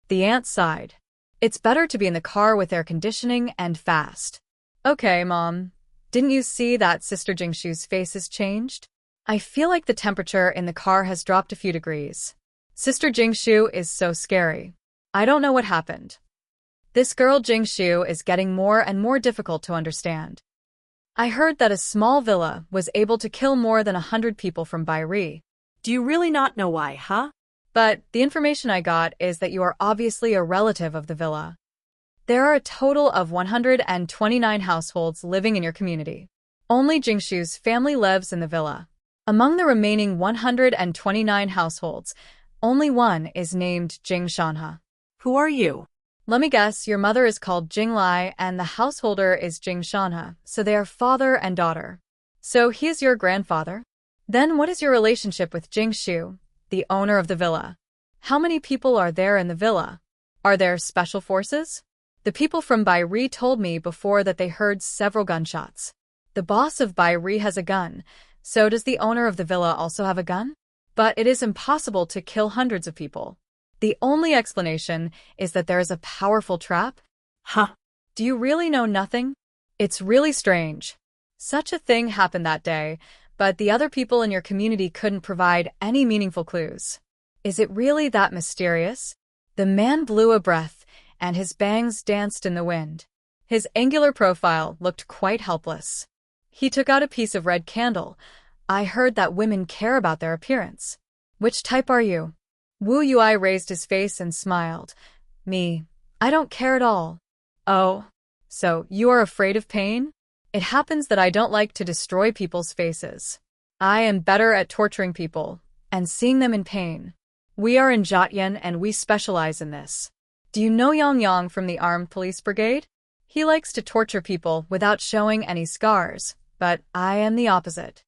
The aunt sighed. It's better to be in the car with air conditioning and fast. Okay, Mom. Didn't you see that Sister Jingshu's face has changed? I feel like the temperature in the car has dropped a few degrees. Sister Jingshu is so scary. I don't know what happened. This girl Jingshu is getting more and more difficult to understand. I heard that a small villa was able to kill more than 100 people from Bairi. Do you really not know why, huh? But the information I got is that you are obviously a relative of the villa. There are a total of 129 households living in your community. Only Jingshu's family lives in the villa. Among the remaining 129 households, only one is named Jing Shanha. Who are you? Let me guess, your mother is called Jing Lai and the householder is Jing Shanha, so they are father and daughter. So he is your grandfather? Then what is your relationship with Jingshu, the owner of the villa? How many people are there in the villa? Are there special forces? The people from Bairi told me before that they heard several gunshots. The boss of Bairi has a gun. So does the owner of the villa also have a gun? But it is impossible to kill hundreds of people. The only explanation is that there is a powerful trap? Huh? Do you really know nothing? It's really strange. Such a thing happened that day, but the other people in your community couldn't provide any meaningful clues. Is it really that mysterious? The man blew a breath, and his bangs danced in the wind. His angular profile looked quite helpless. He took out a piece of red candle. I heard that women care about their appearance. Which type are you? Wu Yui raised his face and smiled. Me. I don't care at all. Oh. So, you are afraid of pain? It happens that I don't like to destroy people's faces. I am better at torturing people and seeing them in pain. We are in Jotyan and we specialize in this. Do you know Yang Yang from the Armed Police Brigade? He likes to torture people without showing any scars, but I am the opposite.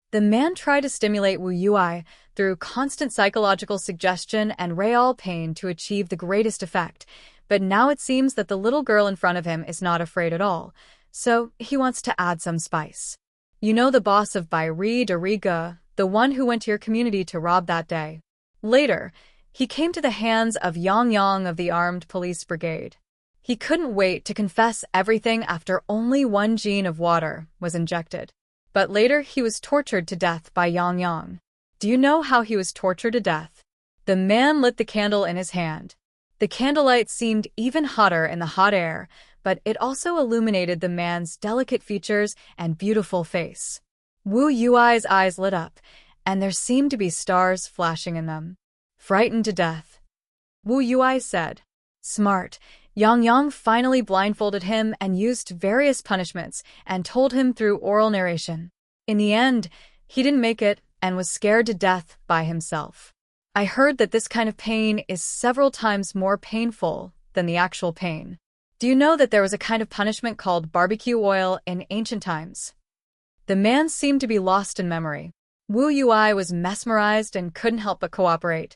The man tried to stimulate Wu Yui through constant psychological suggestion and real pain to achieve the greatest effect, but now it seems that the little girl in front of him is not afraid at all, so he wants to add some spice. You know the boss of Bairi Dariga, the one who went to your community to rob that day. Later, he came to the hands of Yang Yang of the Armed Police Brigade. He couldn't wait to confess everything after only 1 gene of water was injected. But later he was tortured to death by Yang Yang. Do you know how he was tortured to death? The man lit the candle in his hand. The candlelight seemed even hotter in the hot air, but it also illuminated the man's delicate features and beautiful face. Wu Yui's eyes lit up, and there seemed to be stars flashing in them. Frightened to death. Wu Yui said. Smart. Yang Yang finally blindfolded him and used various punishments and told him through oral narration. In the end, he didn't make it and was scared to death by himself. I heard that this kind of pain is several times more painful than the actual pain. Do you know that there was a kind of punishment called barbecue oil in ancient times? The man seemed to be lost in memory. Wu Yui was mesmerized and couldn't help but cooperate.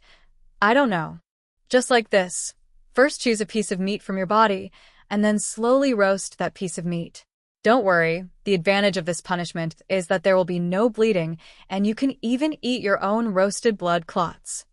I don't know. Just like this. First choose a piece of meat from your body, and then slowly roast that piece of meat. Don't worry, the advantage of this punishment is that there will be no bleeding, and you can even eat your own roasted blood clots.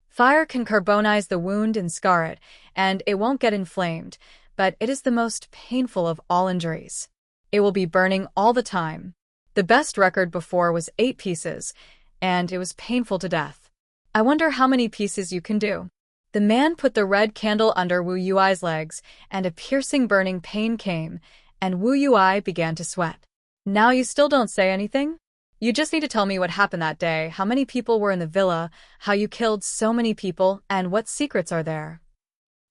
Fire can carbonize the wound and scar it, and it won't get inflamed, but it is the most painful of all injuries. It will be burning all the time. The best record before was 8 pieces, and it was painful to death. I wonder how many pieces you can do. The man put the red candle under Wu Yui's legs, and a piercing burning pain came, and Wu Yui began to sweat. Now you still don't say anything? You just need to tell me what happened that day, how many people were in the villa, how you killed so many people, and what secrets are there.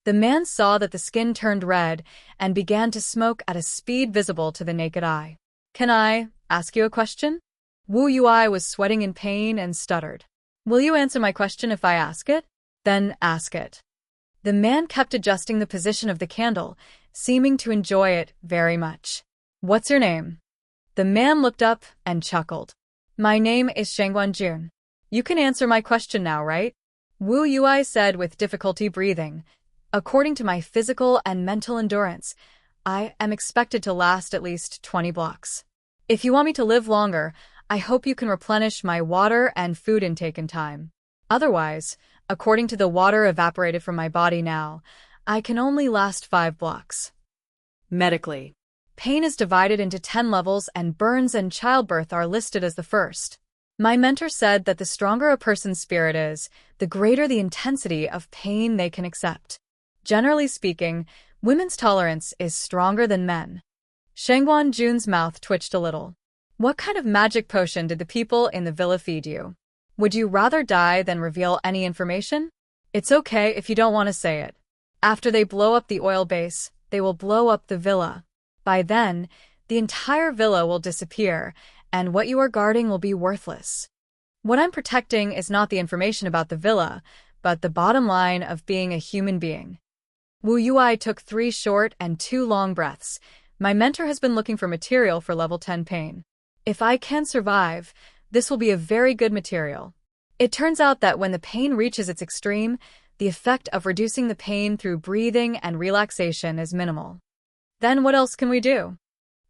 The man saw that the skin turned red and began to smoke at a speed visible to the naked eye. Can I ask you a question? Wu Yui was sweating in pain and stuttered. Will you answer my question if I ask it? Then ask it. The man kept adjusting the position of the candle, seeming to enjoy it very much. What's your name? The man looked up and chuckled. My name is Shangguan Jun. You can answer my question now, right? Wu Yui said with difficulty breathing. According to my physical and mental endurance, I am expected to last at least 20 blocks. If you want me to live longer, I hope you can replenish my water and food intake in time. Otherwise, according to the water evaporated from my body now, I can only last 5 blocks. Medically, pain is divided into 10 levels, and burns and childbirth are listed as the first. My mentor said that the stronger a person's spirit is, the greater the intensity of pain they can accept. Generally speaking, women's tolerance is stronger than men. Shangguan Jun's mouth twitched a little. What kind of magic potion did the people in the villa feed you? Would you rather die than reveal any information? It's okay if you don't want to say it. After they blow up the oil base, they will blow up the villa. By then, the entire villa will disappear, and what you are guarding will be worthless. What I'm protecting is not the information about the villa, but the bottom line of being a human being. Wu Yui took 3 short and 2 long breaths. My mentor has been looking for material for level 10 pain. If I can survive, this will be a very good material. It turns out that when the pain reaches its extreme, the effect of reducing the pain through breathing and relaxation is minimal. Then what else can we do?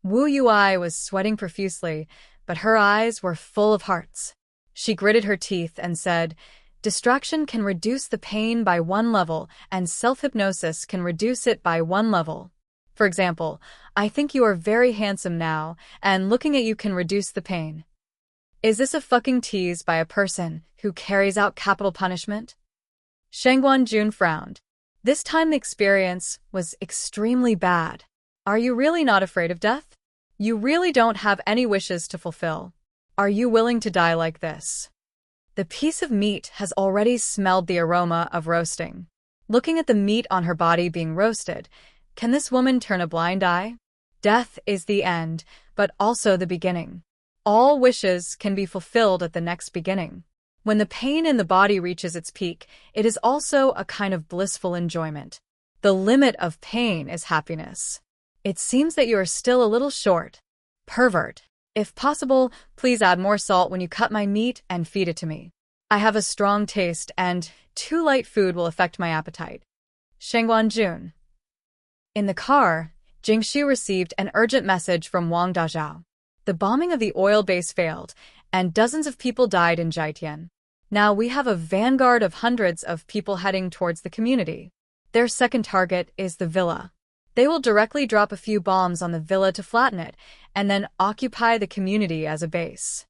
Wu Yui was sweating profusely, but her eyes were full of hearts. She gritted her teeth and said, distraction can reduce the pain by 1 level, and self-hypnosis can reduce it by 1 level. For example, I think you are very handsome now, and looking at you can reduce the pain. Is this a fucking tease by a person who carries out capital punishment? Shangguan Jun frowned. This time the experience was extremely bad. Are you really not afraid of death? You really don't have any wishes to fulfill. Are you willing to die like this? The piece of meat has already smelled the aroma of roasting. Looking at the meat on her body being roasted, can this woman turn a blind eye? Death is the end, but also the beginning. All wishes can be fulfilled at the next beginning. When the pain in the body reaches its peak, it is also a kind of blissful enjoyment. The limit of pain is happiness. It seems that you are still a little short. Pervert. If possible, please add more salt when you cut my meat and feed it to me. I have a strong taste, and too light food will affect my appetite. Shangguan Jun. In the car, Jingxu received an urgent message from Wang Dazhao. The bombing of the oil base failed, and dozens of people died in Jietian. Now we have a vanguard of hundreds of people heading towards the community. Their second target is the villa. They will directly drop a few bombs on the villa to flatten it, and then occupy the community as a base.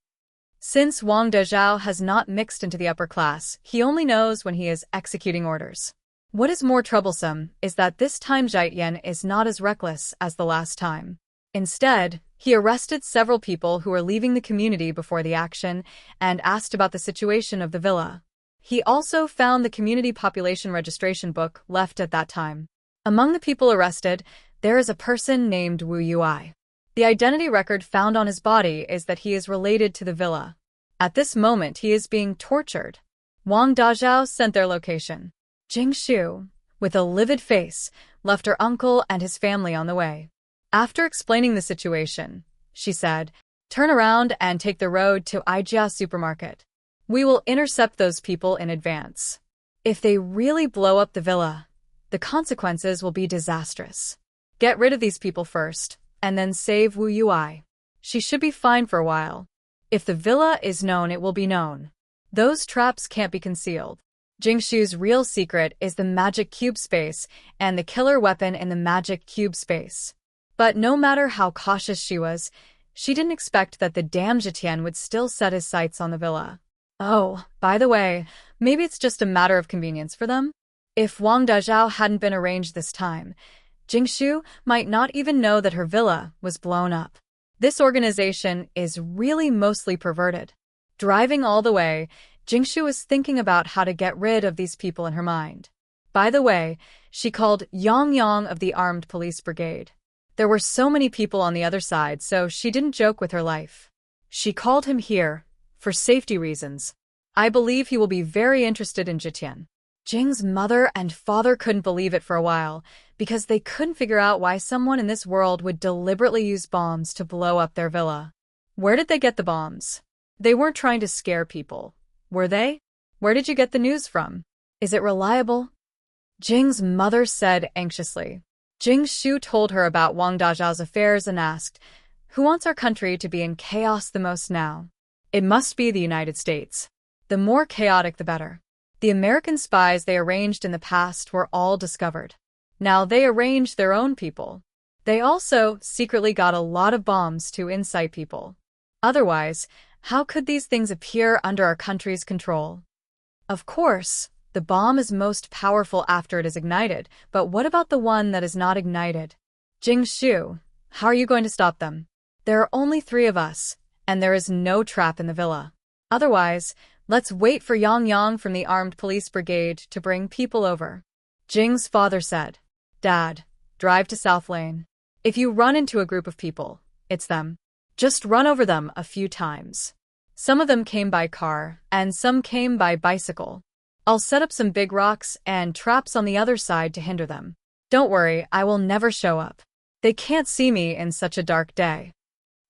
Since Wang Dezhao has not mixed into the upper class, he only knows when he is executing orders. What is more troublesome is that this time Jietian is not as reckless as the last time. Instead, he arrested several people who were leaving the community before the action and asked about the situation of the villa. He also found the community population registration book left at that time. Among the people arrested, there is a person named Wu Yui. The identity record found on his body is that he is related to the villa. At this moment, he is being tortured. Wang Dazhao sent their location. Jingxu, with a livid face, left her uncle and his family on the way. After explaining the situation, she said, "Turn around and take the road to Ijia supermarket. We will intercept those people in advance. If they really blow up the villa, the consequences will be disastrous. Get rid of these people first. and then save Wu Yui. She should be fine for a while. If the villa is known, it will be known. Those traps can't be concealed. Jingshu's real secret is the magic cube space and the killer weapon in the magic cube space. But no matter how cautious she was, she didn't expect that the damn Zetian would still set his sights on the villa. Oh, by the way, maybe it's just a matter of convenience for them? If Wang Dazhao hadn't been arranged this time, Jingshu might not even know that her villa was blown up. This organization is really mostly perverted. Driving all the way, Jingshu was thinking about how to get rid of these people in her mind. By the way, she called Yang Yang of the Armed Police Brigade. There were so many people on the other side, so she didn't joke with her life. She called him here, for safety reasons. I believe he will be very interested in Zetian. Jing's mother and father couldn't believe it for a while, because they couldn't figure out why someone in this world would deliberately use bombs to blow up their villa. Where did they get the bombs? They weren't trying to scare people, were they? Where did you get the news from? Is it reliable? Jing's mother said anxiously. Jingshu told her about Wang Dazhao's affairs and asked, "Who wants our country to be in chaos the most now?" It must be the United States. The more chaotic, the better. The American spies they arranged in the past were all discovered. Now they arranged their own people. They also secretly got a lot of bombs to incite people. Otherwise, how could these things appear under our country's control? Of course, the bomb is most powerful after it is ignited, but what about the one that is not ignited? Jingshu, how are you going to stop them? There are only 3 of us, and there is no trap in the villa. Otherwise, let's wait for Yang Yang from the Armed Police Brigade to bring people over. Jing's father said, "Dad, drive to South Lane. If you run into a group of people, it's them. Just run over them a few times. Some of them came by car, and some came by bicycle. I'll set up some big rocks and traps on the other side to hinder them. Don't worry, I will never show up. They can't see me in such a dark day."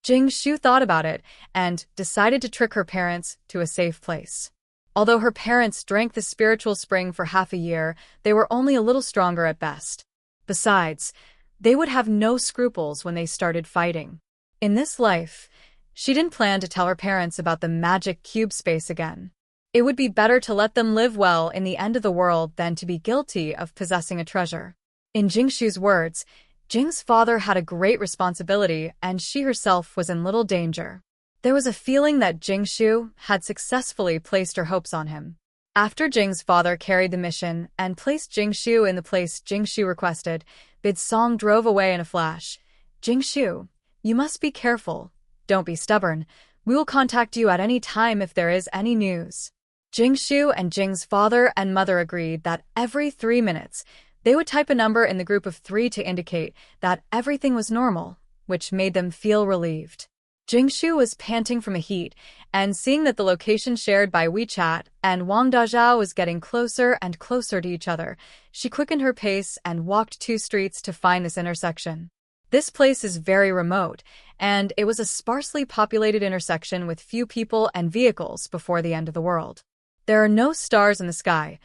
Jingshu thought about it and decided to trick her parents to a safe place. Although her parents drank the spiritual spring for half a year, they were only a little stronger at best. Besides, they would have no scruples when they started fighting. In this life, she didn't plan to tell her parents about the magic cube space again. It would be better to let them live well in the end of the world than to be guilty of possessing a treasure. In Jingshu's words, Jing's father had a great responsibility and she herself was in little danger. There was a feeling that Jingshu had successfully placed her hopes on him. After Jing's father carried the mission and placed Jingshu in the place Jingshu requested, Bidsong drove away in a flash. "Jingshu, you must be careful. Don't be stubborn. We will contact you at any time if there is any news." Jingshu and Jing's father and mother agreed that every 3 minutes, they would type a number in the group of 3 to indicate that everything was normal, which made them feel relieved. Jingshu was panting from a heat, and seeing that the location shared by WeChat and Wang Dazhao was getting closer and closer to each other, she quickened her pace and walked 2 streets to find this intersection. This place is very remote, and it was a sparsely populated intersection with few people and vehicles before the end of the world. There are no stars in the sky,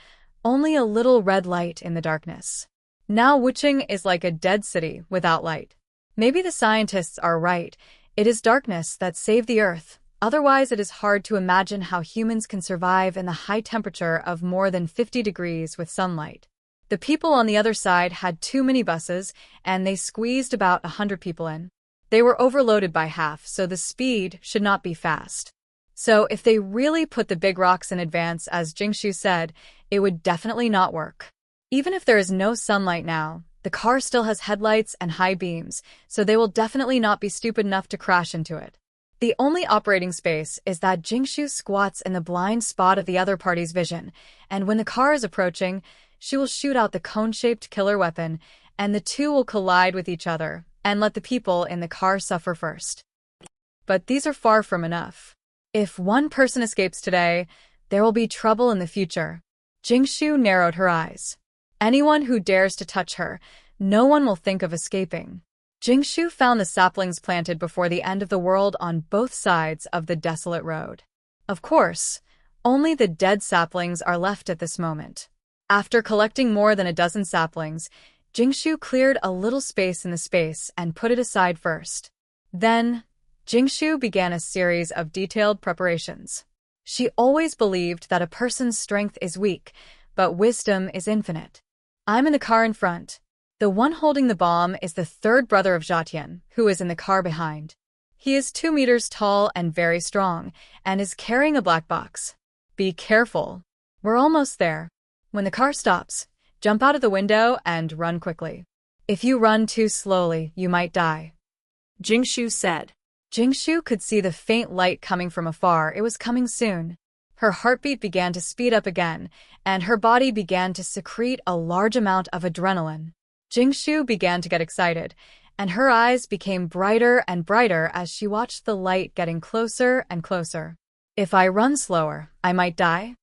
only a little red light in the darkness. Now Wuching is like a dead city without light. Maybe the scientists are right. It is darkness that saved the Earth. Otherwise, it is hard to imagine how humans can survive in the high temperature of more than 50 degrees with sunlight. The people on the other side had 2 minibuses, and they squeezed about 100 people in. They were overloaded by half, so the speed should not be fast. So if they really put the big rocks in advance, as Jingshu said, it would definitely not work. Even if there is no sunlight now, the car still has headlights and high beams, so they will definitely not be stupid enough to crash into it. The only operating space is that Jingshu squats in the blind spot of the other party's vision, and when the car is approaching, she will shoot out the cone-shaped killer weapon, and the 2 will collide with each other and let the people in the car suffer first. But these are far from enough. If one person escapes today, there will be trouble in the future. Jingshu narrowed her eyes. Anyone who dares to touch her, no one will think of escaping. Jingshu found the saplings planted before the end of the world on both sides of the desolate road. Of course, only the dead saplings are left at this moment. After collecting more than a dozen saplings, Jingshu cleared a little space in the space and put it aside first. Then, Jingshu began a series of detailed preparations. She always believed that a person's strength is weak, but wisdom is infinite. I'm in the car in front. The one holding the bomb is the third brother of Zhatian, who is in the car behind. He is 2 meters tall and very strong, and is carrying a black box. Be careful. We're almost there. When the car stops, jump out of the window and run quickly. If you run too slowly, you might die, Jingshu said. Jingshu could see the faint light coming from afar. It was coming soon. Her heartbeat began to speed up again, and her body began to secrete a large amount of adrenaline. Jingshu began to get excited, and her eyes became brighter and brighter as she watched the light getting closer and closer. If I run slower, I might die?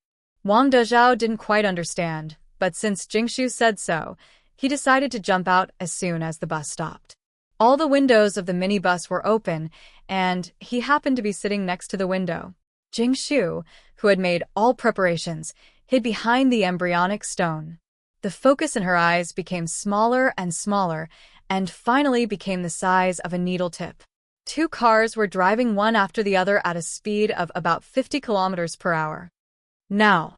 Wang Dezhao didn't quite understand, but since Jingshu said so, he decided to jump out as soon as the bus stopped. All the windows of the minibus were open, and he happened to be sitting next to the window. Jingshu, who had made all preparations, hid behind the embryonic stone. The focus in her eyes became smaller and smaller, and finally became the size of a needle tip. 2 cars were driving one after the other at a speed of about 50 kilometers per hour. Now,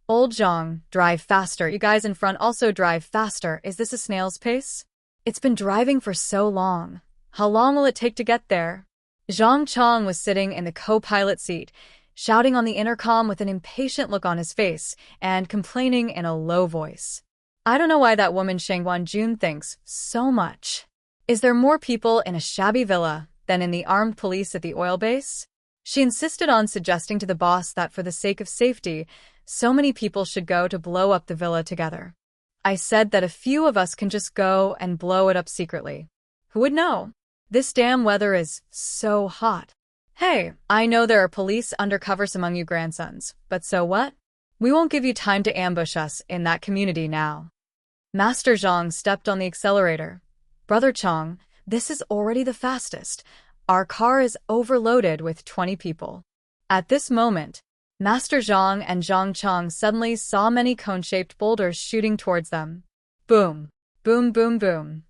old Zhang, drive faster. You guys in front also drive faster. Is this a snail's pace? It's been driving for so long. How long will it take to get there? Zhang Chong was sitting in the co-pilot seat, shouting on the intercom with an impatient look on his face and complaining in a low voice. I don't know why that woman Shang Wanjun thinks so much. Is there more people in a shabby villa than in the armed police at the oil base? She insisted on suggesting to the boss that for the sake of safety, so many people should go to blow up the villa together. I said that a few of us can just go and blow it up secretly. Who would know? This damn weather is so hot. Hey, I know there are police undercovers among you grandsons, but so what? We won't give you time to ambush us in that community now. Master Zhang stepped on the accelerator. Brother Chong, this is already the fastest. Our car is overloaded with 20 people. At this moment, Master Zhang and Zhang Chong suddenly saw many cone-shaped boulders shooting towards them. Boom, boom, boom, boom.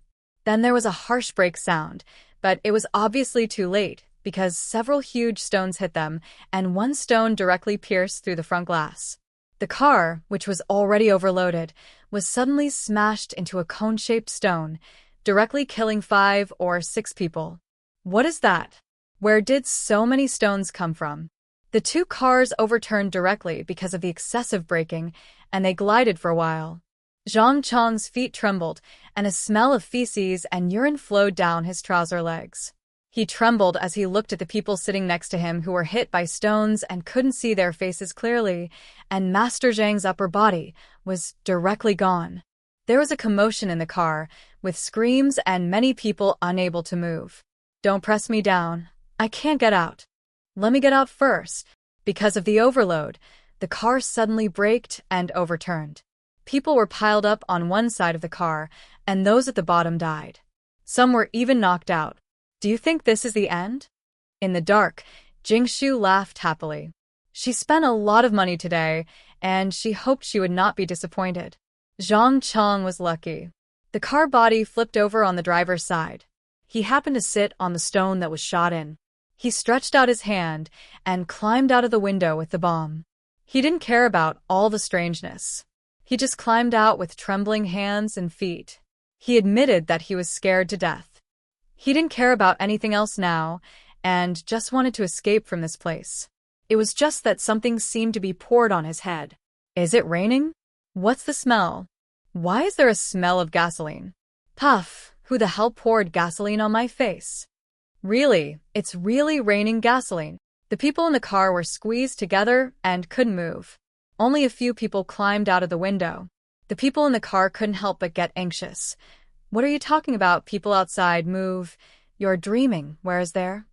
Then there was a harsh break sound, but it was obviously too late because several huge stones hit them and one stone directly pierced through the front glass. The car, which was already overloaded, was suddenly smashed into a cone-shaped stone, directly killing 5 or 6 people. What is that? Where did so many stones come from? The 2 cars overturned directly because of the excessive braking, and they glided for a while. Zhang Chong's feet trembled, and a smell of feces and urine flowed down his trouser legs. He trembled as he looked at the people sitting next to him who were hit by stones and couldn't see their faces clearly, and Master Zhang's upper body was directly gone. There was a commotion in the car, with screams and many people unable to move. Don't press me down. I can't get out. Let me get out first. Because of the overload, the car suddenly braked and overturned. People were piled up on one side of the car, and those at the bottom died. Some were even knocked out. Do you think this is the end? In the dark, Jingshu laughed happily. She spent a lot of money today, and she hoped she would not be disappointed. Zhang Chong was lucky. The car body flipped over on the driver's side. He happened to sit on the stone that was shot in. He stretched out his hand and climbed out of the window with the bomb. He didn't care about all the strangeness. He just climbed out with trembling hands and feet. He admitted that he was scared to death. He didn't care about anything else now and just wanted to escape from this place. It was just that something seemed to be poured on his head. Is it raining? What's the smell? Why is there a smell of gasoline? Puff, who the hell poured gasoline on my face? Really, it's really raining gasoline. The people in the car were squeezed together and couldn't move. Only a few people climbed out of the window. The people in the car couldn't help but get anxious. What are you talking about? People outside move. You're dreaming, whereas there?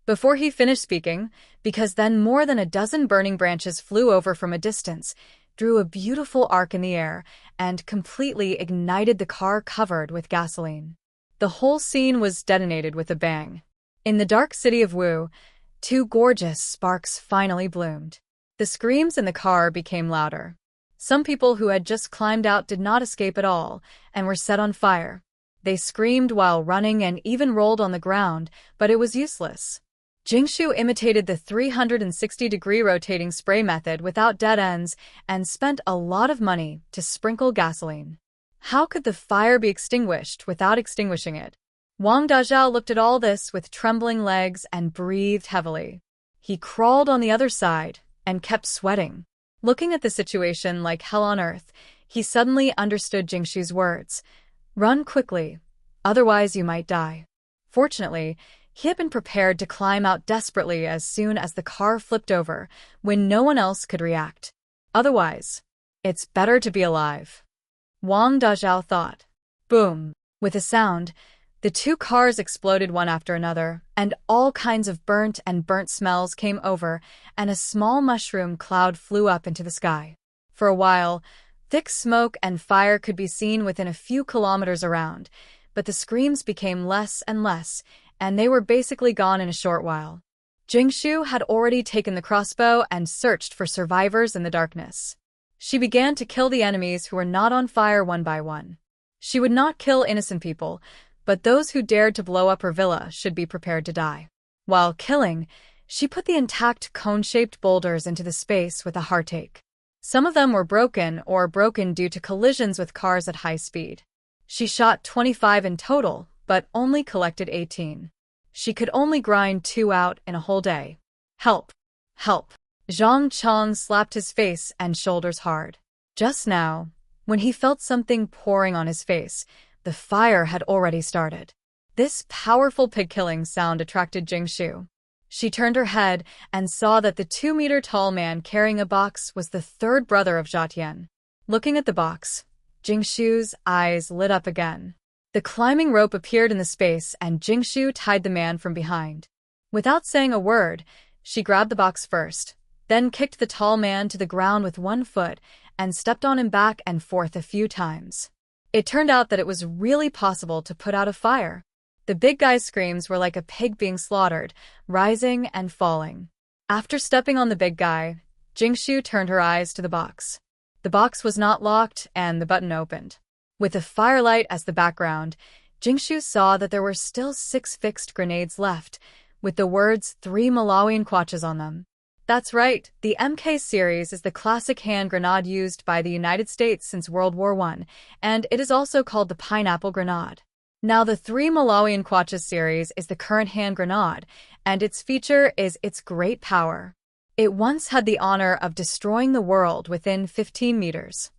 Before he finished speaking, because then more than a dozen burning branches flew over from a distance, drew a beautiful arc in the air, and completely ignited the car covered with gasoline. The whole scene was detonated with a bang. In the dark city of Wu, 2 gorgeous sparks finally bloomed. The screams in the car became louder. Some people who had just climbed out did not escape at all and were set on fire. They screamed while running and even rolled on the ground, but it was useless. Jingshu imitated the 360-degree rotating spray method without dead ends and spent a lot of money to sprinkle gasoline. How could the fire be extinguished without extinguishing it? Wang Dazhao looked at all this with trembling legs and breathed heavily. He crawled on the other side and kept sweating. Looking at the situation like hell on earth, he suddenly understood Jingshu's words. Run quickly, otherwise you might die. Fortunately, he had been prepared to climb out desperately as soon as the car flipped over, when no one else could react. Otherwise, it's better to be alive. Wang Dazhao thought. Boom! With a sound, the two cars exploded one after another, and all kinds of burnt smells came over, and a small mushroom cloud flew up into the sky. For a while, thick smoke and fire could be seen within a few kilometers around, but the screams became less and less, and they were basically gone in a short while. Jingshu had already taken the crossbow and searched for survivors in the darkness. She began to kill the enemies who were not on fire one by one. She would not kill innocent people, but those who dared to blow up her villa should be prepared to die. While killing, she put the intact cone-shaped boulders into the space with a heartache. Some of them were broken due to collisions with cars at high speed. She shot 25 in total, but only collected 18. She could only grind 2 out in a whole day. Help! Help! Zhang Chong slapped his face and shoulders hard. Just now, when he felt something pouring on his face, the fire had already started. This powerful pig-killing sound attracted Jingshu. She turned her head and saw that the 2-meter-tall man carrying a box was the third brother of Jia Tian. Looking at the box, Jingshu's eyes lit up again. The climbing rope appeared in the space and Jingshu tied the man from behind. Without saying a word, she grabbed the box first, then kicked the tall man to the ground with one foot and stepped on him back and forth a few times. It turned out that it was really possible to put out a fire. The big guy's screams were like a pig being slaughtered, rising and falling. After stepping on the big guy, Jingshu turned her eyes to the box. The box was not locked and the button opened. With the firelight as the background, Jingshu saw that there were still 6 fixed grenades left, with the words 3 Malawian kwaches on them. That's right, the MK series is the classic hand grenade used by the United States since World War I, and it is also called the pineapple grenade. Now the 3 Malawian kwaches series is the current hand grenade, and its feature is its great power. It once had the honor of destroying the world within 15 meters.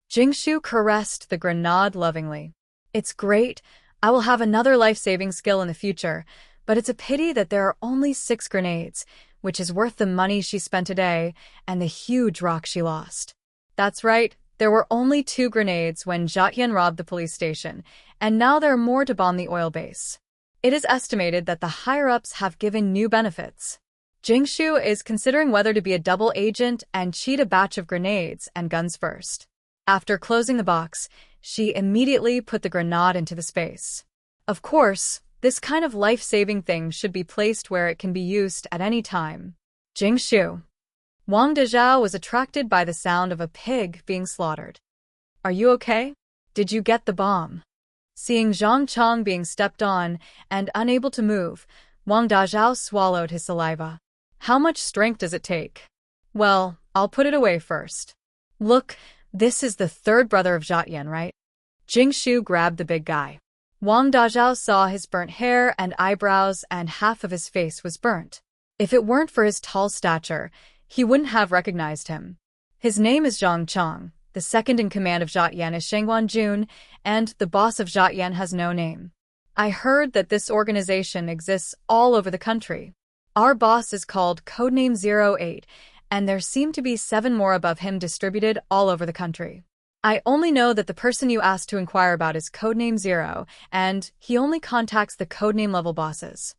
Jingshu caressed the grenade lovingly. It's great, I will have another life-saving skill in the future, but it's a pity that there are only 6 grenades, which is worth the money she spent today and the huge rock she lost. That's right, there were only 2 grenades when Jia Tian robbed the police station, and now there are more to bomb the oil base. It is estimated that the higher-ups have given new benefits. Jingshu is considering whether to be a double agent and cheat a batch of grenades and guns first. After closing the box, she immediately put the grenade into the space. Of course, this kind of life-saving thing should be placed where it can be used at any time. Jingshu. Wang Dazhao was attracted by the sound of a pig being slaughtered. Are you okay? Did you get the bomb? Seeing Zhang Chong being stepped on and unable to move, Wang Dazhao swallowed his saliva. How much strength does it take? Well, I'll put it away first. Look, this is the third brother of Jia Tian, right? Jingshu grabbed the big guy. Wang Dazhao saw his burnt hair and eyebrows and half of his face was burnt. If it weren't for his tall stature, he wouldn't have recognized him. His name is Zhang Chong, the second in command of Jia Tian is Shengguan Jun, and the boss of Jia Tian has no name. I heard that this organization exists all over the country. Our boss is called Codename 08, and there seem to be 7 more above him distributed all over the country. I only know that the person you asked to inquire about is Codename 0, and he only contacts the codename level bosses.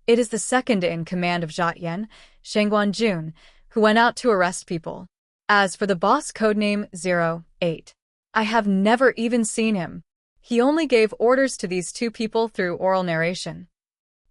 It is the second in command of Jia Tian, Shengguan Jun, who went out to arrest people. As for the boss codename 08, I have never even seen him. He only gave orders to these 2 people through oral narration.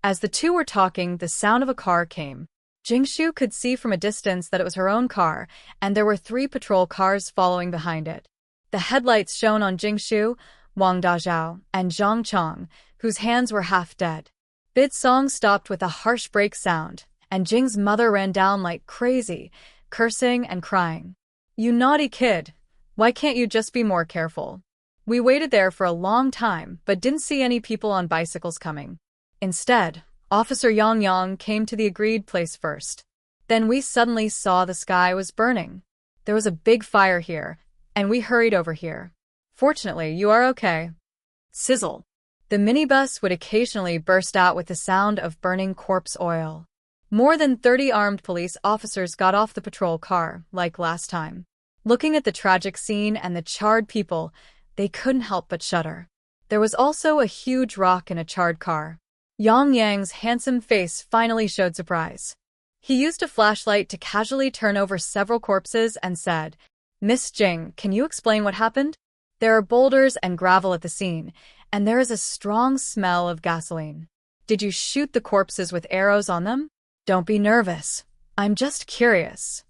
As the 2 were talking, the sound of a car came. Jingshu could see from a distance that it was her own car, and there were 3 patrol cars following behind it. The headlights shone on Jingshu, Wang Dazhao, and Zhang Chong, whose hands were half dead. Bid Song stopped with a harsh brake sound, and Jing's mother ran down like crazy, cursing and crying. "You naughty kid! Why can't you just be more careful? We waited there for a long time, but didn't see any people on bicycles coming. Instead, Officer Yang came to the agreed place first. Then we suddenly saw the sky was burning. There was a big fire here, and we hurried over here. Fortunately, you are okay." Sizzle. The minibus would occasionally burst out with the sound of burning corpse oil. More than 30 armed police officers got off the patrol car, like last time. Looking at the tragic scene and the charred people, they couldn't help but shudder. There was also a huge rock in a charred car. Yang's handsome face finally showed surprise. He used a flashlight to casually turn over several corpses and said, "Miss Jing, can you explain what happened? There are boulders and gravel at the scene, and there is a strong smell of gasoline. Did you shoot the corpses with arrows on them? Don't be nervous. I'm just curious."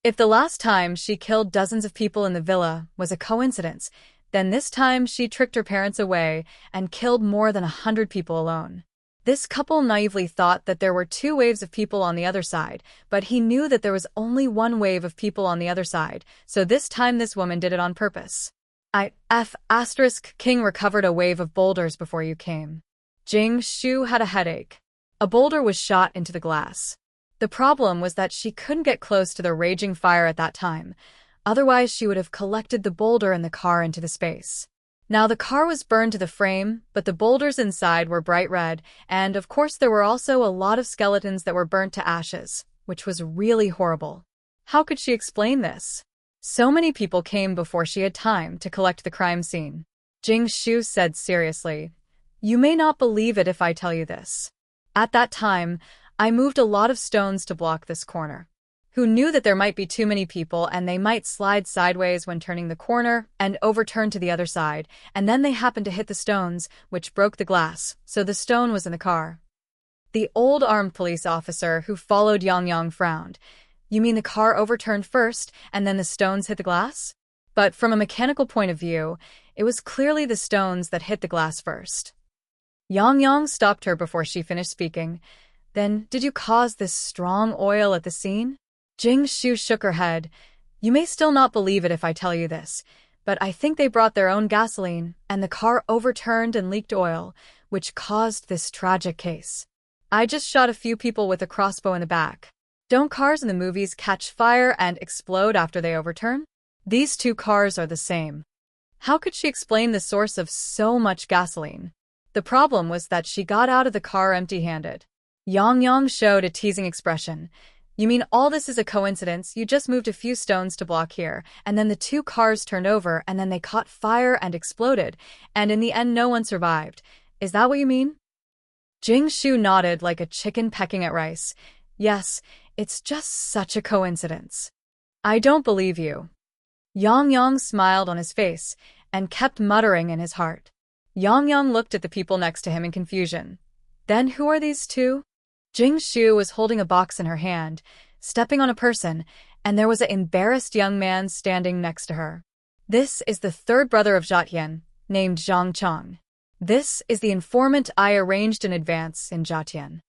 If the last time she killed dozens of people in the villa was a coincidence, then this time she tricked her parents away and killed more than 100 people alone. This couple naively thought that there were 2 waves of people on the other side, but he knew that there was only 1 wave of people on the other side, so this time this woman did it on purpose. King recovered a wave of boulders before you came. Jingshu had a headache. A boulder was shot into the glass. The problem was that she couldn't get close to the raging fire at that time, otherwise she would have collected the boulder and the car into the space. Now the car was burned to the frame, but the boulders inside were bright red, and of course there were also a lot of skeletons that were burnt to ashes, which was really horrible. How could she explain this? So many people came before she had time to collect the crime scene. Jingshu said seriously, "You may not believe it if I tell you this. At that time, I moved a lot of stones to block this corner. Who knew that there might be too many people and they might slide sideways when turning the corner and overturn to the other side, and then they happened to hit the stones, which broke the glass, so the stone was in the car." The old armed police officer who followed Yang frowned. "You mean the car overturned first, and then the stones hit the glass?" But from a mechanical point of view, it was clearly the stones that hit the glass first. Yang stopped her before she finished speaking. "Then, did you cause this strong oil at the scene?" Jingshu shook her head. "You may still not believe it if I tell you this, but I think they brought their own gasoline, and the car overturned and leaked oil, which caused this tragic case. I just shot a few people with a crossbow in the back. Don't cars in the movies catch fire and explode after they overturn? These 2 cars are the same." How could she explain the source of so much gasoline? The problem was that she got out of the car empty-handed. Yang showed a teasing expression. "You mean all this is a coincidence? You just moved a few stones to block here, and then the 2 cars turned over, and then they caught fire and exploded, and in the end no one survived. Is that what you mean?" Jingshu nodded like a chicken pecking at rice. "Yes, it's just such a coincidence." "I don't believe you." Yang smiled on his face and kept muttering in his heart. Yang looked at the people next to him in confusion. "Then who are these 2? Jingshu was holding a box in her hand, stepping on a person, and there was an embarrassed young man standing next to her. "This is the 3rd brother of Jiatian, named Zhang Chong. This is the informant I arranged in advance in Jiatian."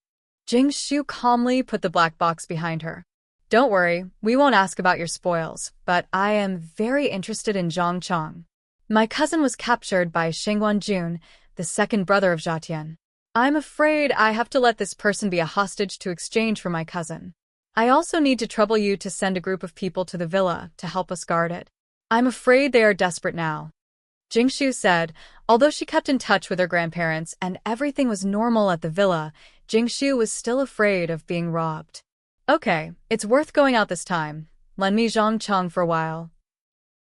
Jingshu calmly put the black box behind her. "Don't worry, we won't ask about your spoils, but I am very interested in Zhang Chong. My cousin was captured by Shengguan Jun, the 2nd brother of Jiatian. I'm afraid I have to let this person be a hostage to exchange for my cousin. I also need to trouble you to send a group of people to the villa to help us guard it. I'm afraid they are desperate now." Jingshu said. Although she kept in touch with her grandparents and everything was normal at the villa, Jingshu was still afraid of being robbed. "Okay, it's worth going out this time. Lend me Zhang Chong for a while."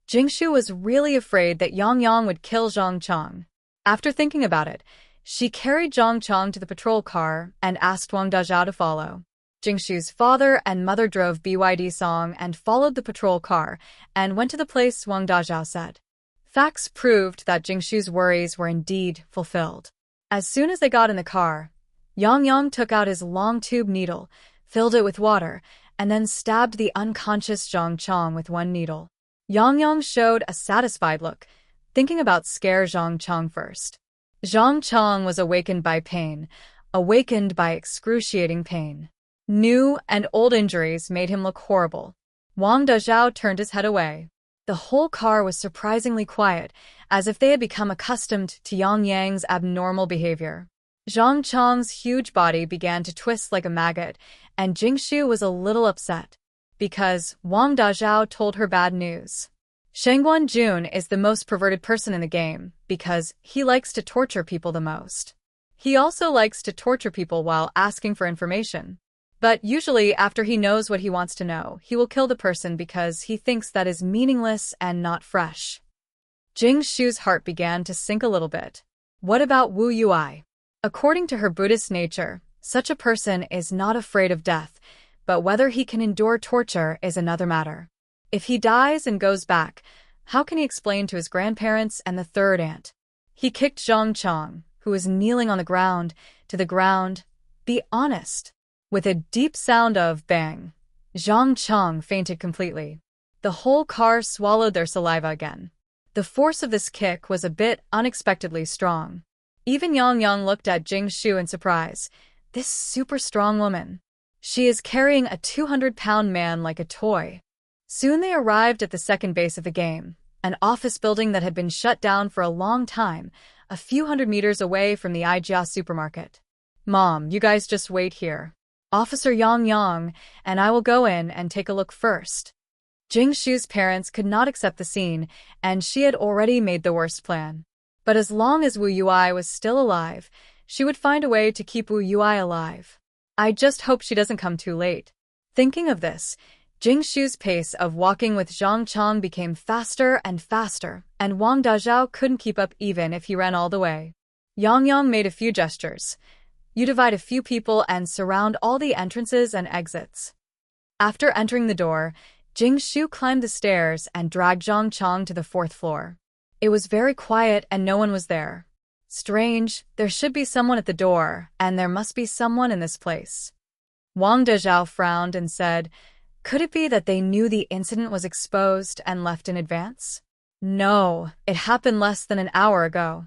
Jingshu was really afraid that Yang would kill Zhang Chong. After thinking about it, she carried Zhang Chong to the patrol car and asked Wang Dazhao to follow. Jingshu's father and mother drove BYD Song and followed the patrol car and went to the place Wang Dazhao said. Facts proved that Jingshu's worries were indeed fulfilled. As soon as they got in the car, Yang took out his long tube needle, filled it with water, and then stabbed the unconscious Zhang Chang with one needle. Yang Yang showed a satisfied look, thinking about scare Zhang Chang first. Zhang Chang was awakened by pain, awakened by excruciating pain. New and old injuries made him look horrible. Wang Dezhao turned his head away. The whole car was surprisingly quiet, as if they had become accustomed to Yang Yang's abnormal behavior. Zhang Chang's huge body began to twist like a maggot, and Jingshu was a little upset, because Wang Dezhao told her bad news. Shengguan Jun is the most perverted person in the game, because he likes to torture people the most. He also likes to torture people while asking for information. But usually after he knows what he wants to know, he will kill the person because he thinks that is meaningless and not fresh. Jingshu's heart began to sink a little bit. What about Wu Yui? According to her Buddhist nature, such a person is not afraid of death, but whether he can endure torture is another matter. If he dies and goes back, how can he explain to his grandparents and the third aunt? He kicked Zhang Chang, who was kneeling on the ground, to the ground. Be honest. With a deep sound of bang, Zhang Chang fainted completely. The whole car swallowed their saliva again. The force of this kick was a bit unexpectedly strong. Even Yang Yang looked at Jingshu in surprise. This super strong woman. She is carrying a 200-pound man like a toy. Soon they arrived at the second base of the game, an office building that had been shut down for a long time, a few hundred meters away from the Ijia supermarket. Mom, you guys just wait here. Officer Yang Yang and I will go in and take a look first. Jingshu's parents could not accept the scene, and she had already made the worst plan. But as long as Wu Yui was still alive, she would find a way to keep Wu Yui alive. I just hope she doesn't come too late. Thinking of this, Jingshu's pace of walking with Zhang Chang became faster and faster, and Wang Dezhao couldn't keep up even if he ran all the way. Yang Yang made a few gestures. You divide a few people and surround all the entrances and exits. After entering the door, Jingshu climbed the stairs and dragged Zhang Chang to the 4th floor. It was very quiet and no one was there. Strange, there should be someone at the door, and there must be someone in this place. Wang Dezhao frowned and said, could it be that they knew the incident was exposed and left in advance? No, it happened less than an hour ago.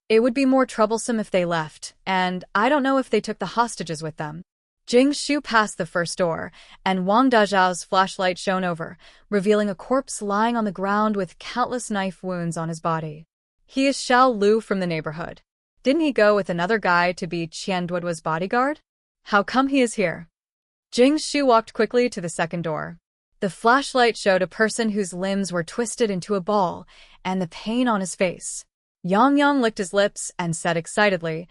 It would be more troublesome if they left, and I don't know if they took the hostages with them. Jingshu passed the first door, and Wang Dezhao's flashlight shone over, revealing a corpse lying on the ground with countless knife wounds on his body. He is Xiao Lu from the neighborhood. Didn't he go with another guy to be Qian Duoduo's bodyguard? How come he is here? Jingshu walked quickly to the second door. The flashlight showed a person whose limbs were twisted into a ball, and the pain on his face. Yang Yang licked his lips and said excitedly,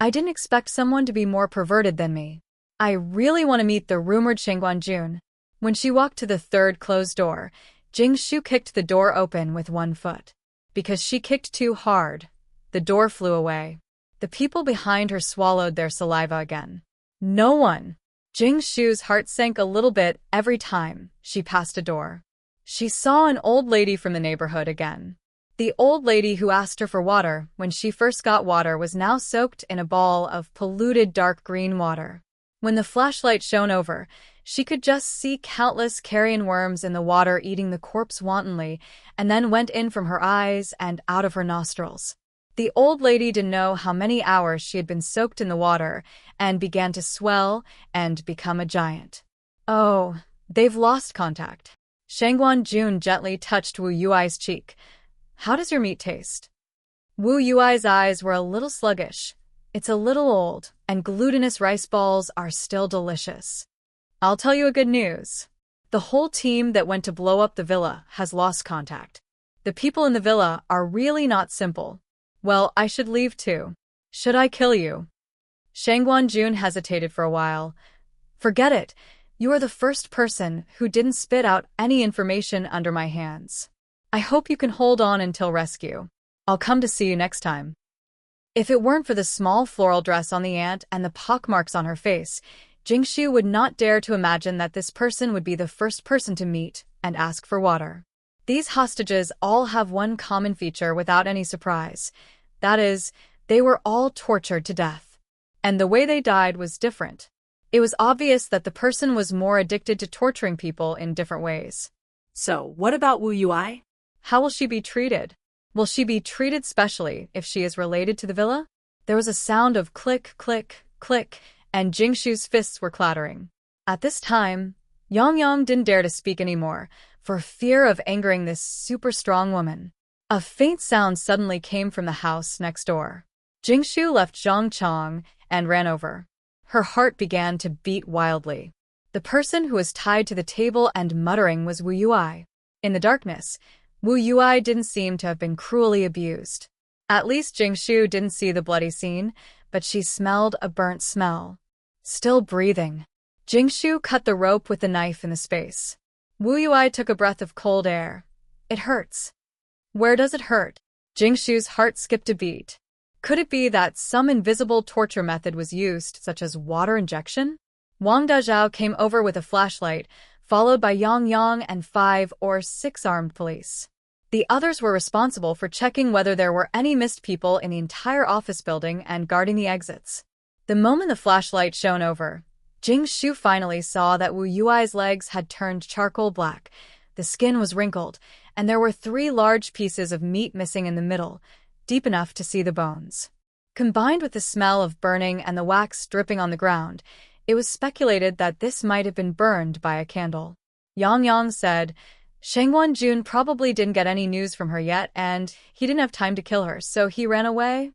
I didn't expect someone to be more perverted than me. I really want to meet the rumored Shengguan Jun. When she walked to the third closed door, Jingshu kicked the door open with one foot. Because she kicked too hard, the door flew away. The people behind her swallowed their saliva again. No one. Jingshu's heart sank a little bit every time she passed a door. She saw an old lady from the neighborhood again. The old lady who asked her for water when she first got water was now soaked in a ball of polluted dark green water. When the flashlight shone over, she could just see countless carrion worms in the water eating the corpse wantonly, and then went in from her eyes and out of her nostrils. The old lady didn't know how many hours she had been soaked in the water, and began to swell and become a giant. Oh, they've lost contact. Shengguan Jun gently touched Wu Yui's cheek. How does your meat taste? Wu Yui's eyes were a little sluggish. It's a little old, and glutinous rice balls are still delicious. I'll tell you a good news. The whole team that went to blow up the villa has lost contact. The people in the villa are really not simple. Well, I should leave too. Should I kill you? Shengguan Jun hesitated for a while. Forget it. You are the first person who didn't spit out any information under my hands. I hope you can hold on until rescue. I'll come to see you next time. If it weren't for the small floral dress on the ant and the pockmarks on her face, Jingshu would not dare to imagine that this person would be the first person to meet and ask for water. These hostages all have one common feature without any surprise. That is, they were all tortured to death. And the way they died was different. It was obvious that the person was more addicted to torturing people in different ways. So, what about Wu Yui? How will she be treated? Will she be treated specially if she is related to the villa? There was a sound of click, click, click, and Jingshu's fists were clattering. At this time, Yang didn't dare to speak anymore, for fear of angering this super strong woman. A faint sound suddenly came from the house next door. Jingshu left Zhang Chong and ran over. Her heart began to beat wildly. The person who was tied to the table and muttering was Wu Yui. In the darkness, Wu Yui didn't seem to have been cruelly abused. At least Jingshu didn't see the bloody scene, but she smelled a burnt smell. Still breathing, Jingshu cut the rope with the knife in the space. Wu Yui took a breath of cold air. It hurts. Where does it hurt? Jingshu's heart skipped a beat. Could it be that some invisible torture method was used, such as water injection? Wang Dazhao came over with a flashlight, followed by Yang and 5 or 6 armed police. The others were responsible for checking whether there were any missed people in the entire office building and guarding the exits. The moment the flashlight shone over, Jingshu finally saw that Wu Yui's legs had turned charcoal black. The skin was wrinkled, and there were 3 large pieces of meat missing in the middle, deep enough to see the bones. Combined with the smell of burning and the wax dripping on the ground, it was speculated that this might have been burned by a candle. Yang said, Shangwan Jun probably didn't get any news from her yet, and he didn't have time to kill her, so he ran away.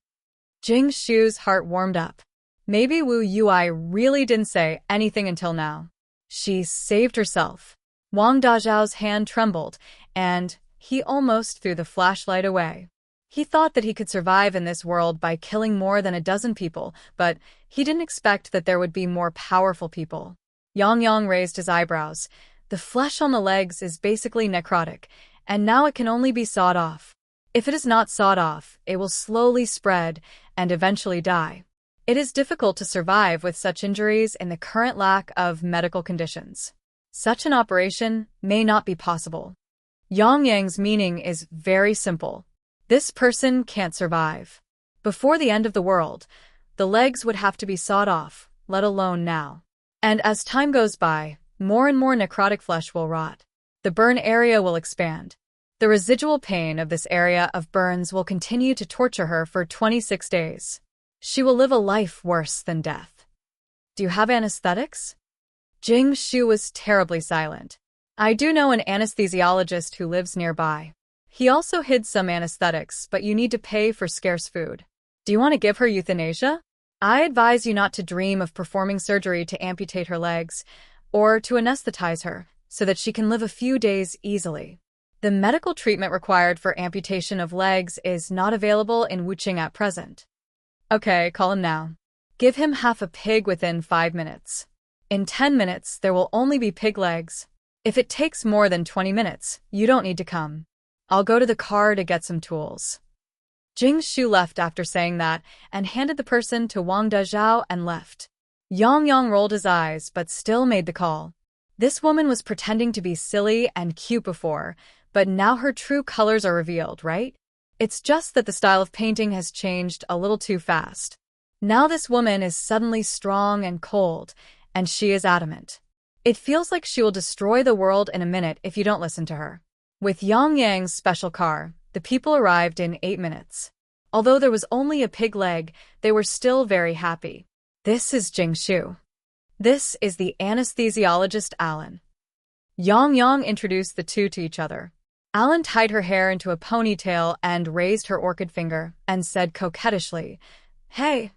Jingshu's heart warmed up. Maybe Wu Yui really didn't say anything until now. She saved herself. Wang Dazhao's hand trembled, and he almost threw the flashlight away. He thought that he could survive in this world by killing more than a dozen people, but he didn't expect that there would be more powerful people. Yang raised his eyebrows. The flesh on the legs is basically necrotic, and now it can only be sawed off. If it is not sawed off, it will slowly spread and eventually die. It is difficult to survive with such injuries in the current lack of medical conditions. Such an operation may not be possible. Yang's meaning is very simple. This person can't survive. Before the end of the world, the legs would have to be sawed off, let alone now. And as time goes by, more and more necrotic flesh will rot. The burn area will expand. The residual pain of this area of burns will continue to torture her for 26 days. She will live a life worse than death. Do you have anesthetics? Jingshu was terribly silent. I do know an anesthesiologist who lives nearby. He also hid some anesthetics, but you need to pay for scarce food. Do you want to give her euthanasia? I advise you not to dream of performing surgery to amputate her legs, or to anesthetize her, so that she can live a few days easily. The medical treatment required for amputation of legs is not available in Wuqing at present. Okay, call him now. Give him half a pig within 5 minutes. In 10 minutes, there will only be pig legs. If it takes more than 20 minutes, you don't need to come. I'll go to the car to get some tools. Jingshu left after saying that and handed the person to Wang Dazhao and left. Yang rolled his eyes but still made the call. This woman was pretending to be silly and cute before, but now her true colors are revealed, right? It's just that the style of painting has changed a little too fast. Now this woman is suddenly strong and cold, and she is adamant. It feels like she will destroy the world in a minute if you don't listen to her. With Yang's special car, the people arrived in 8 minutes. Although there was only a pig leg, they were still very happy. This is Jingshu. This is the anesthesiologist Alan. Yang introduced the two to each other. Alan tied her hair into a ponytail and raised her orchid finger and said coquettishly, Hey,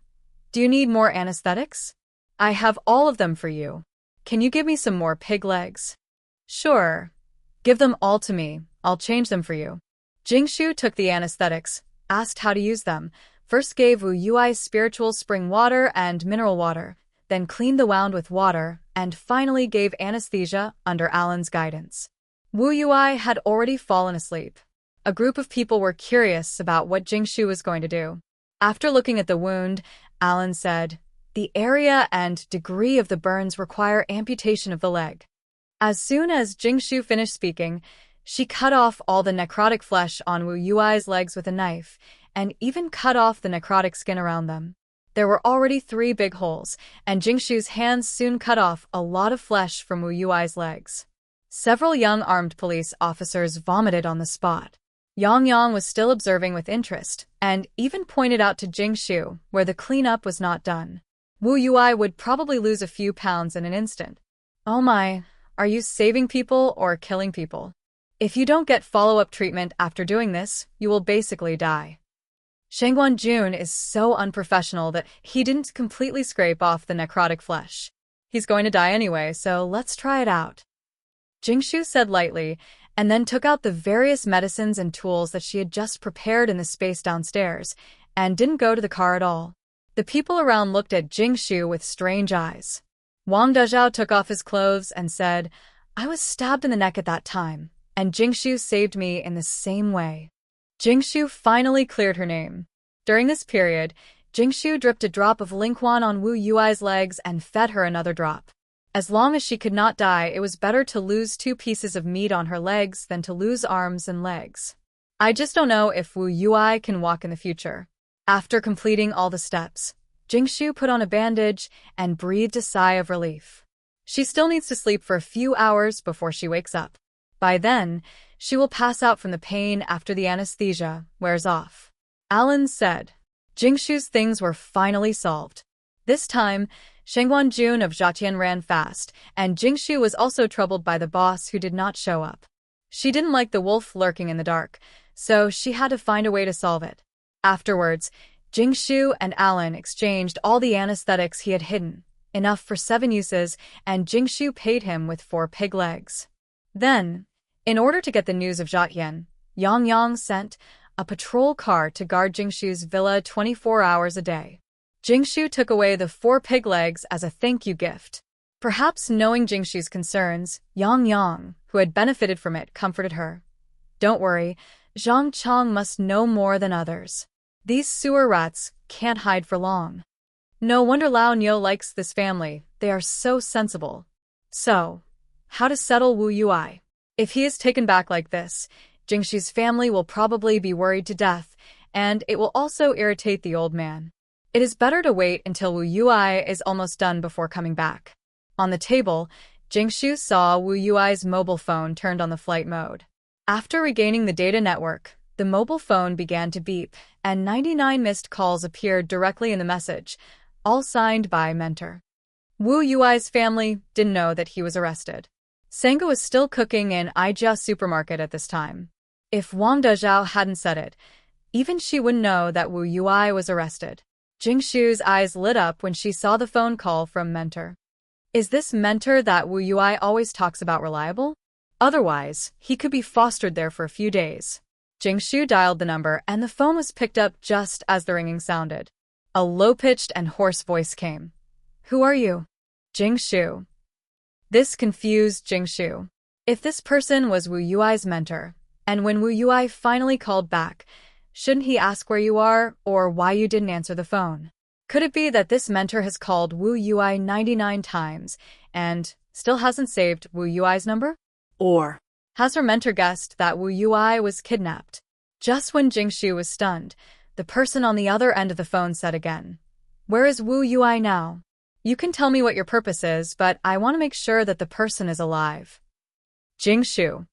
do you need more anesthetics? I have all of them for you. Can you give me some more pig legs? Sure. Give them all to me, I'll change them for you. Jingshu took the anesthetics, asked how to use them, first gave Wu Yui spiritual spring water and mineral water, then cleaned the wound with water, and finally gave anesthesia under Alan's guidance. Wu Yui had already fallen asleep. A group of people were curious about what Jingshu was going to do. After looking at the wound, Alan said, The area and degree of the burns require amputation of the leg. As soon as Jingshu finished speaking, she cut off all the necrotic flesh on Wu Yui's legs with a knife, and even cut off the necrotic skin around them. There were already 3 big holes, and Jingshu's hands soon cut off a lot of flesh from Wu Yuai's legs. Several young armed police officers vomited on the spot. Yang Yang was still observing with interest, and even pointed out to Jingshu where the cleanup was not done. Wu Yuai would probably lose a few pounds in an instant. Oh my, are you saving people or killing people? If you don't get follow-up treatment after doing this, you will basically die. Shangguan Jun is so unprofessional that he didn't completely scrape off the necrotic flesh. He's going to die anyway, so let's try it out. Jingshu said lightly, and then took out the various medicines and tools that she had just prepared in the space downstairs, and didn't go to the car at all. The people around looked at Jingshu with strange eyes. Wang Dezhao took off his clothes and said, I was stabbed in the neck at that time, and Jingshu saved me in the same way. Jingshu finally cleared her name. During this period, Jingshu dripped a drop of Lingquan on Wu Yuai's legs and fed her another drop. As long as she could not die, it was better to lose 2 pieces of meat on her legs than to lose arms and legs. I just don't know if Wu Yuai can walk in the future. After completing all the steps, Jingshu put on a bandage and breathed a sigh of relief. She still needs to sleep for a few hours before she wakes up. By then, she will pass out from the pain after the anesthesia wears off. Alan said. Jingshu's things were finally solved. This time, Shangguan Jun of Zhatian ran fast, and Jingshu was also troubled by the boss who did not show up. She didn't like the wolf lurking in the dark, so she had to find a way to solve it. Afterwards, Jingshu and Alan exchanged all the anesthetics he had hidden, enough for 7 uses, and Jingshu paid him with 4 pig legs. Then, in order to get the news of Zhatian, Yang Yang sent a patrol car to guard Jingshu's villa 24 hours a day. Jingshu took away the 4 pig legs as a thank you gift. Perhaps knowing Jingshu's concerns, Yang Yang, who had benefited from it, comforted her. Don't worry, Zhang Chong must know more than others. These sewer rats can't hide for long. No wonder Lao Niu likes this family, they are so sensible. So, how to settle Wu Yuai? If he is taken back like this, Jingshu's family will probably be worried to death, and it will also irritate the old man. It is better to wait until Wu Yuai is almost done before coming back. On the table, Jingshu saw Wu Yuai's mobile phone turned on the flight mode. After regaining the data network, the mobile phone began to beep, and 99 missed calls appeared directly in the message, all signed by Mentor. Wu Yuai's family didn't know that he was arrested. Sangha was still cooking in Aijia supermarket at this time. If Wang Dezhao hadn't said it, even she wouldn't know that Wu Yuai was arrested. Jingshu's eyes lit up when she saw the phone call from Mentor. Is this Mentor that Wu Yuai always talks about reliable? Otherwise, he could be fostered there for a few days. Jingshu dialed the number, and the phone was picked up just as the ringing sounded. A low-pitched and hoarse voice came. Who are you? Jingshu. This confused Jingshu. If this person was Wu Yuai's mentor, and when Wu Yuai finally called back, shouldn't he ask where you are or why you didn't answer the phone? Could it be that this mentor has called Wu Yuai 99 times and still hasn't saved Wu Yuai's number? Or has her mentor guessed that Wu Yuai was kidnapped? Just when Jingshu was stunned, the person on the other end of the phone said again, Where is Wu Yuai now? You can tell me what your purpose is, but I want to make sure that the person is alive. Jingshu.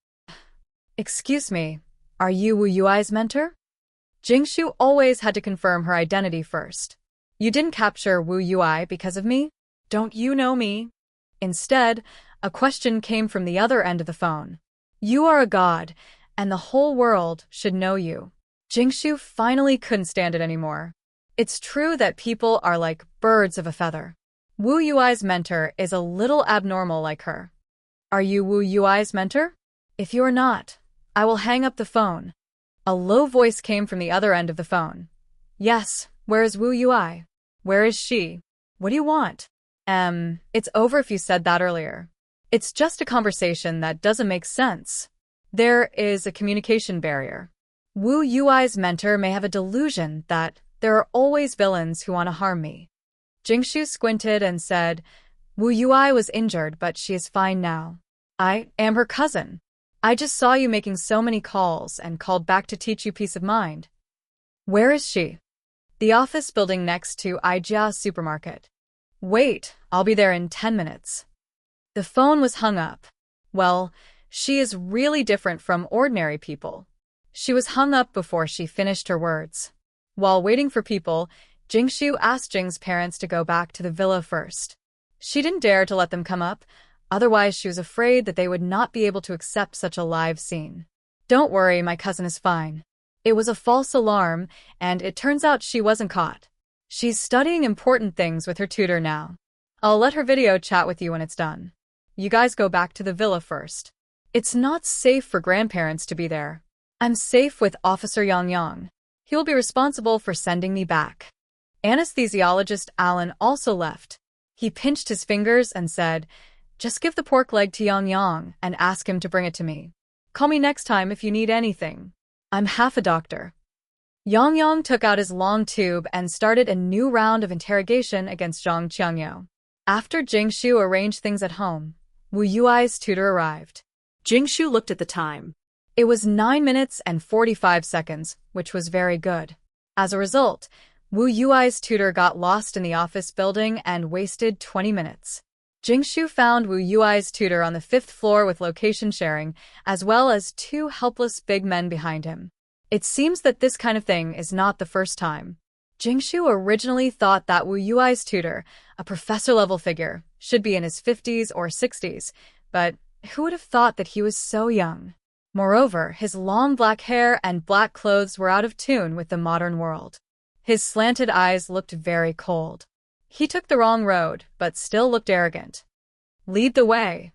Excuse me, are you Wu Yuai's mentor? Jingshu always had to confirm her identity first. You didn't capture Wu Yuai because of me? Don't you know me? Instead, a question came from the other end of the phone. You are a god, and the whole world should know you. Jingshu finally couldn't stand it anymore. It's true that people are like birds of a feather. Wu Yuai's mentor is a little abnormal like her. Are you Wu Yuai's mentor? If you are not, I will hang up the phone. A low voice came from the other end of the phone. Yes, where is Wu Yuai? Where is she? What do you want? It's over if you said that earlier. It's just a conversation that doesn't make sense. There is a communication barrier. Wu Yuai's mentor may have a delusion that there are always villains who want to harm me. Jingshu squinted and said, Wu Yuai was injured, but she is fine now. I am her cousin. I just saw you making so many calls and called back to teach you peace of mind. Where is she? The office building next to Ijia supermarket. Wait, I'll be there in 10 minutes. The phone was hung up. Well, she is really different from ordinary people. She was hung up before she finished her words. While waiting for people, Jingshu asked Jing's parents to go back to the villa first. She didn't dare to let them come up, otherwise she was afraid that they would not be able to accept such a live scene. Don't worry, my cousin is fine. It was a false alarm, and it turns out she wasn't caught. She's studying important things with her tutor now. I'll let her video chat with you when it's done. You guys go back to the villa first. It's not safe for grandparents to be there. I'm safe with Officer Yang Yang. He will be responsible for sending me back. Anesthesiologist Alan also left. He pinched his fingers and said, "Just give the pork leg to Yang Yang and ask him to bring it to me. Call me next time if you need anything. I'm half a doctor." Yang Yang took out his long tube and started a new round of interrogation against Zhang Qiangyou. After Jingshu arranged things at home, Wu Yuai's tutor arrived. Jingshu looked at the time. It was 9 minutes and 45 seconds, which was very good. As a result, Wu Yuai's tutor got lost in the office building and wasted 20 minutes. Jingshu found Wu Yuai's tutor on the 5th floor with location sharing, as well as 2 helpless big men behind him. It seems that this kind of thing is not the first time. Jingshu originally thought that Wu Yuai's tutor, a professor-level figure, should be in his 50s or 60s, but who would have thought that he was so young? Moreover, his long black hair and black clothes were out of tune with the modern world. His slanted eyes looked very cold. He took the wrong road, but still looked arrogant. Lead the way.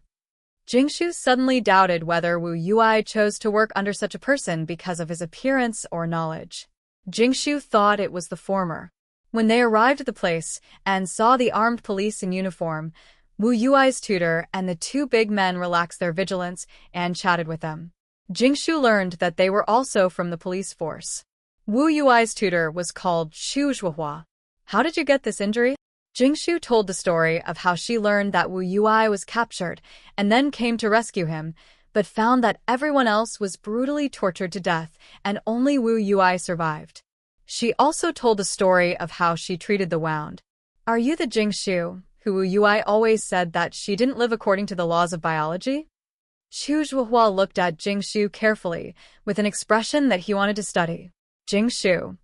Jingshu suddenly doubted whether Wu Yuai chose to work under such a person because of his appearance or knowledge. Jingshu thought it was the former. When they arrived at the place and saw the armed police in uniform, Wu Yuai's tutor and the 2 big men relaxed their vigilance and chatted with them. Jingshu learned that they were also from the police force. Wu Yuai's tutor was called Xu Zhuohua. How did you get this injury? Jingshu told the story of how she learned that Wu Yuai was captured and then came to rescue him, but found that everyone else was brutally tortured to death and only Wu Yuai survived. She also told the story of how she treated the wound. Are you the Jingshu who Wu Yuai always said that she didn't live according to the laws of biology? Xu Zhuohua looked at Jingshu carefully, with an expression that he wanted to study. Jingshu.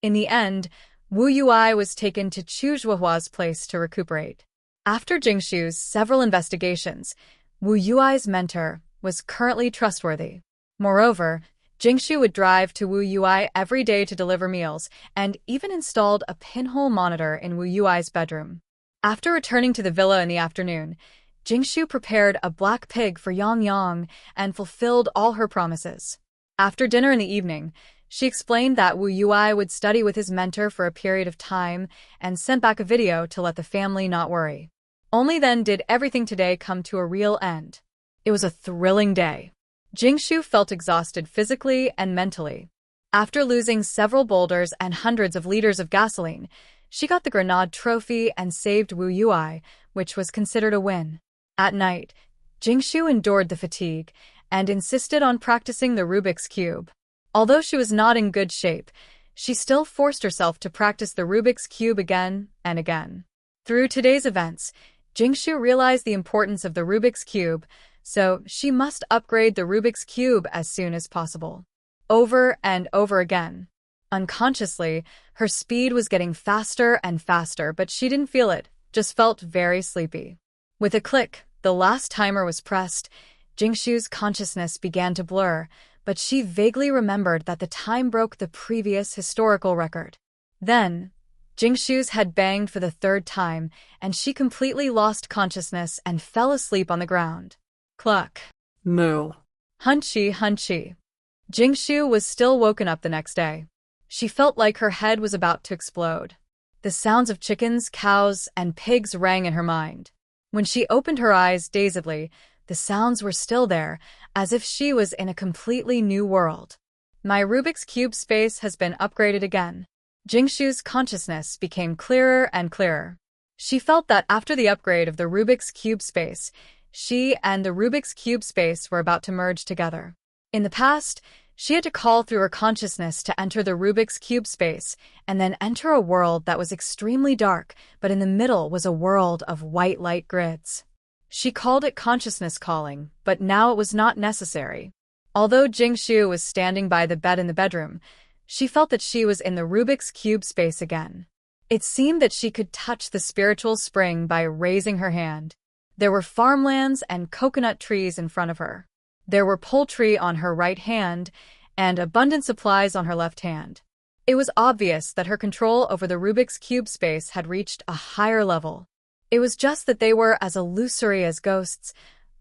In the end, Wu Yuai was taken to Xu Zhuohua's place to recuperate. After Jingshu's several investigations, Wu Yuai's mentor was currently trustworthy. Moreover, Jingshu would drive to Wu Yuai every day to deliver meals and even installed a pinhole monitor in Wu Yuai's bedroom. After returning to the villa in the afternoon, Jingshu prepared a black pig for Yang Yang and fulfilled all her promises. After dinner in the evening, she explained that Wu Yuai would study with his mentor for a period of time and sent back a video to let the family not worry. Only then did everything today come to a real end. It was a thrilling day. Jingshu felt exhausted physically and mentally. After losing several boulders and hundreds of liters of gasoline, she got the Grenade trophy and saved Wu Yuai, which was considered a win. At night, Jingshu endured the fatigue and insisted on practicing the Rubik's Cube. Although she was not in good shape, she still forced herself to practice the Rubik's Cube again and again. Through today's events, Jingshu realized the importance of the Rubik's Cube, so she must upgrade the Rubik's Cube as soon as possible. Over and over again. Unconsciously, her speed was getting faster and faster, but she didn't feel it, just felt very sleepy. With a click, the last timer was pressed. Jingshu's consciousness began to blur, but she vaguely remembered that the time broke the previous historical record. Then, Jingshu's head banged for the 3rd time, and she completely lost consciousness and fell asleep on the ground. Cluck. Moo. Hunchy, hunchy. Jingshu was still woken up the next day. She felt like her head was about to explode. The sounds of chickens, cows, and pigs rang in her mind. When she opened her eyes dazedly, the sounds were still there, as if she was in a completely new world. My Rubik's Cube space has been upgraded again. Jingshu's consciousness became clearer and clearer. She felt that after the upgrade of the Rubik's Cube space, she and the Rubik's Cube space were about to merge together. In the past, She had to call through her consciousness to enter the Rubik's Cube space, and then enter a world that was extremely dark, but in the middle was a world of white light grids. She called it consciousness calling, but now it was not necessary. Although Jingshu was standing by the bed in the bedroom, she felt that she was in the Rubik's Cube space again. It seemed that she could touch the spiritual spring by raising her hand. There were farmlands and coconut trees in front of her. There were poultry on her right hand and abundant supplies on her left hand. It was obvious that her control over the Rubik's Cube space had reached a higher level. It was just that they were as illusory as ghosts,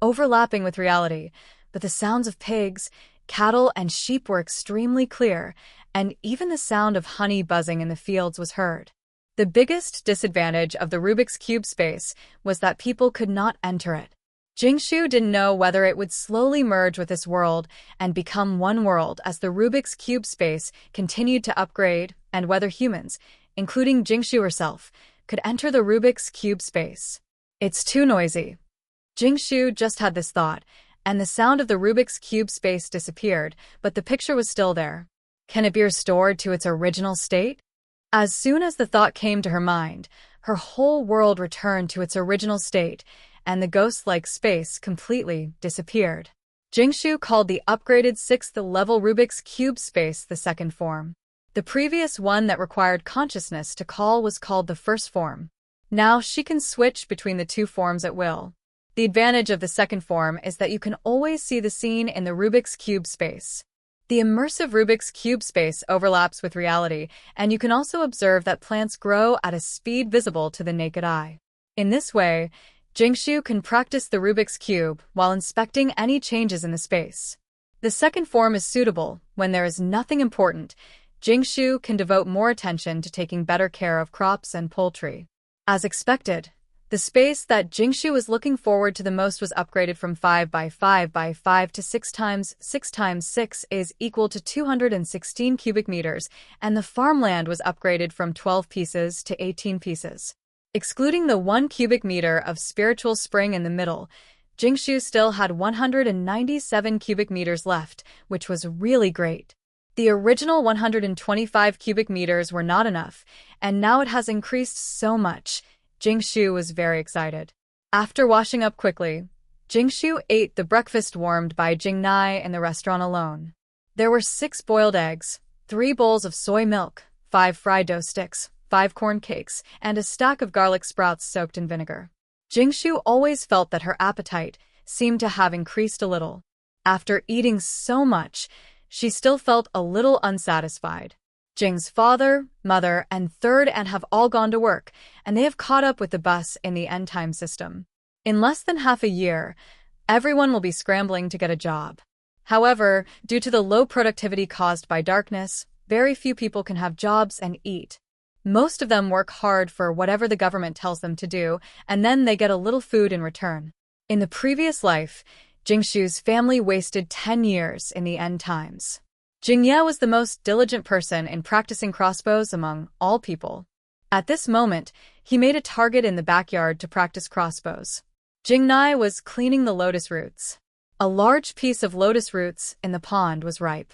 overlapping with reality, but the sounds of pigs, cattle, and sheep were extremely clear, and even the sound of honey buzzing in the fields was heard. The biggest disadvantage of the Rubik's Cube space was that people could not enter it. Jingshu didn't know whether it would slowly merge with this world and become one world as the Rubik's Cube space continued to upgrade, and whether humans, including Jingshu herself, could enter the Rubik's Cube space. It's too noisy. Jingshu just had this thought, and the sound of the Rubik's Cube space disappeared, but the picture was still there. Can it be restored to its original state? As soon as the thought came to her mind, her whole world returned to its original state, and the ghost-like space completely disappeared. Jingshu called the upgraded 6th-level Rubik's Cube space the second form. The previous one that required consciousness to call was called the first form. Now she can switch between the two forms at will. The advantage of the second form is that you can always see the scene in the Rubik's Cube space. The immersive Rubik's Cube space overlaps with reality, and you can also observe that plants grow at a speed visible to the naked eye. In this way, Jingshu can practice the Rubik's Cube while inspecting any changes in the space. The second form is suitable when there is nothing important. Jingshu can devote more attention to taking better care of crops and poultry. As expected, the space that Jingshu was looking forward to the most was upgraded from 5 by 5 by 5 to 6 times 6 times 6 is equal to 216 cubic meters, and the farmland was upgraded from 12 pieces to 18 pieces. Excluding the 1 cubic meter of spiritual spring in the middle, Jingshu still had 197 cubic meters left, which was really great. The original 125 cubic meters were not enough, and now it has increased so much. Jingshu was very excited. After washing up quickly, Jingshu ate the breakfast warmed by Jingnai in the restaurant alone. There were 6 boiled eggs, 3 bowls of soy milk, 5 fried dough sticks, 5 corn cakes, and a stack of garlic sprouts soaked in vinegar. Jingshu always felt that her appetite seemed to have increased a little. After eating so much, she still felt a little unsatisfied. Jing's father, mother, and third aunt have all gone to work, and they have caught up with the bus in the end time system. In less than half a year, everyone will be scrambling to get a job. However, due to the low productivity caused by darkness, very few people can have jobs and eat. Most of them work hard for whatever the government tells them to do, and then they get a little food in return. In the previous life, Jingshu's family wasted 10 years in the end times. Jingye was the most diligent person in practicing crossbows among all people. At this moment, he made a target in the backyard to practice crossbows. Jingnai was cleaning the lotus roots. A large piece of lotus roots in the pond was ripe.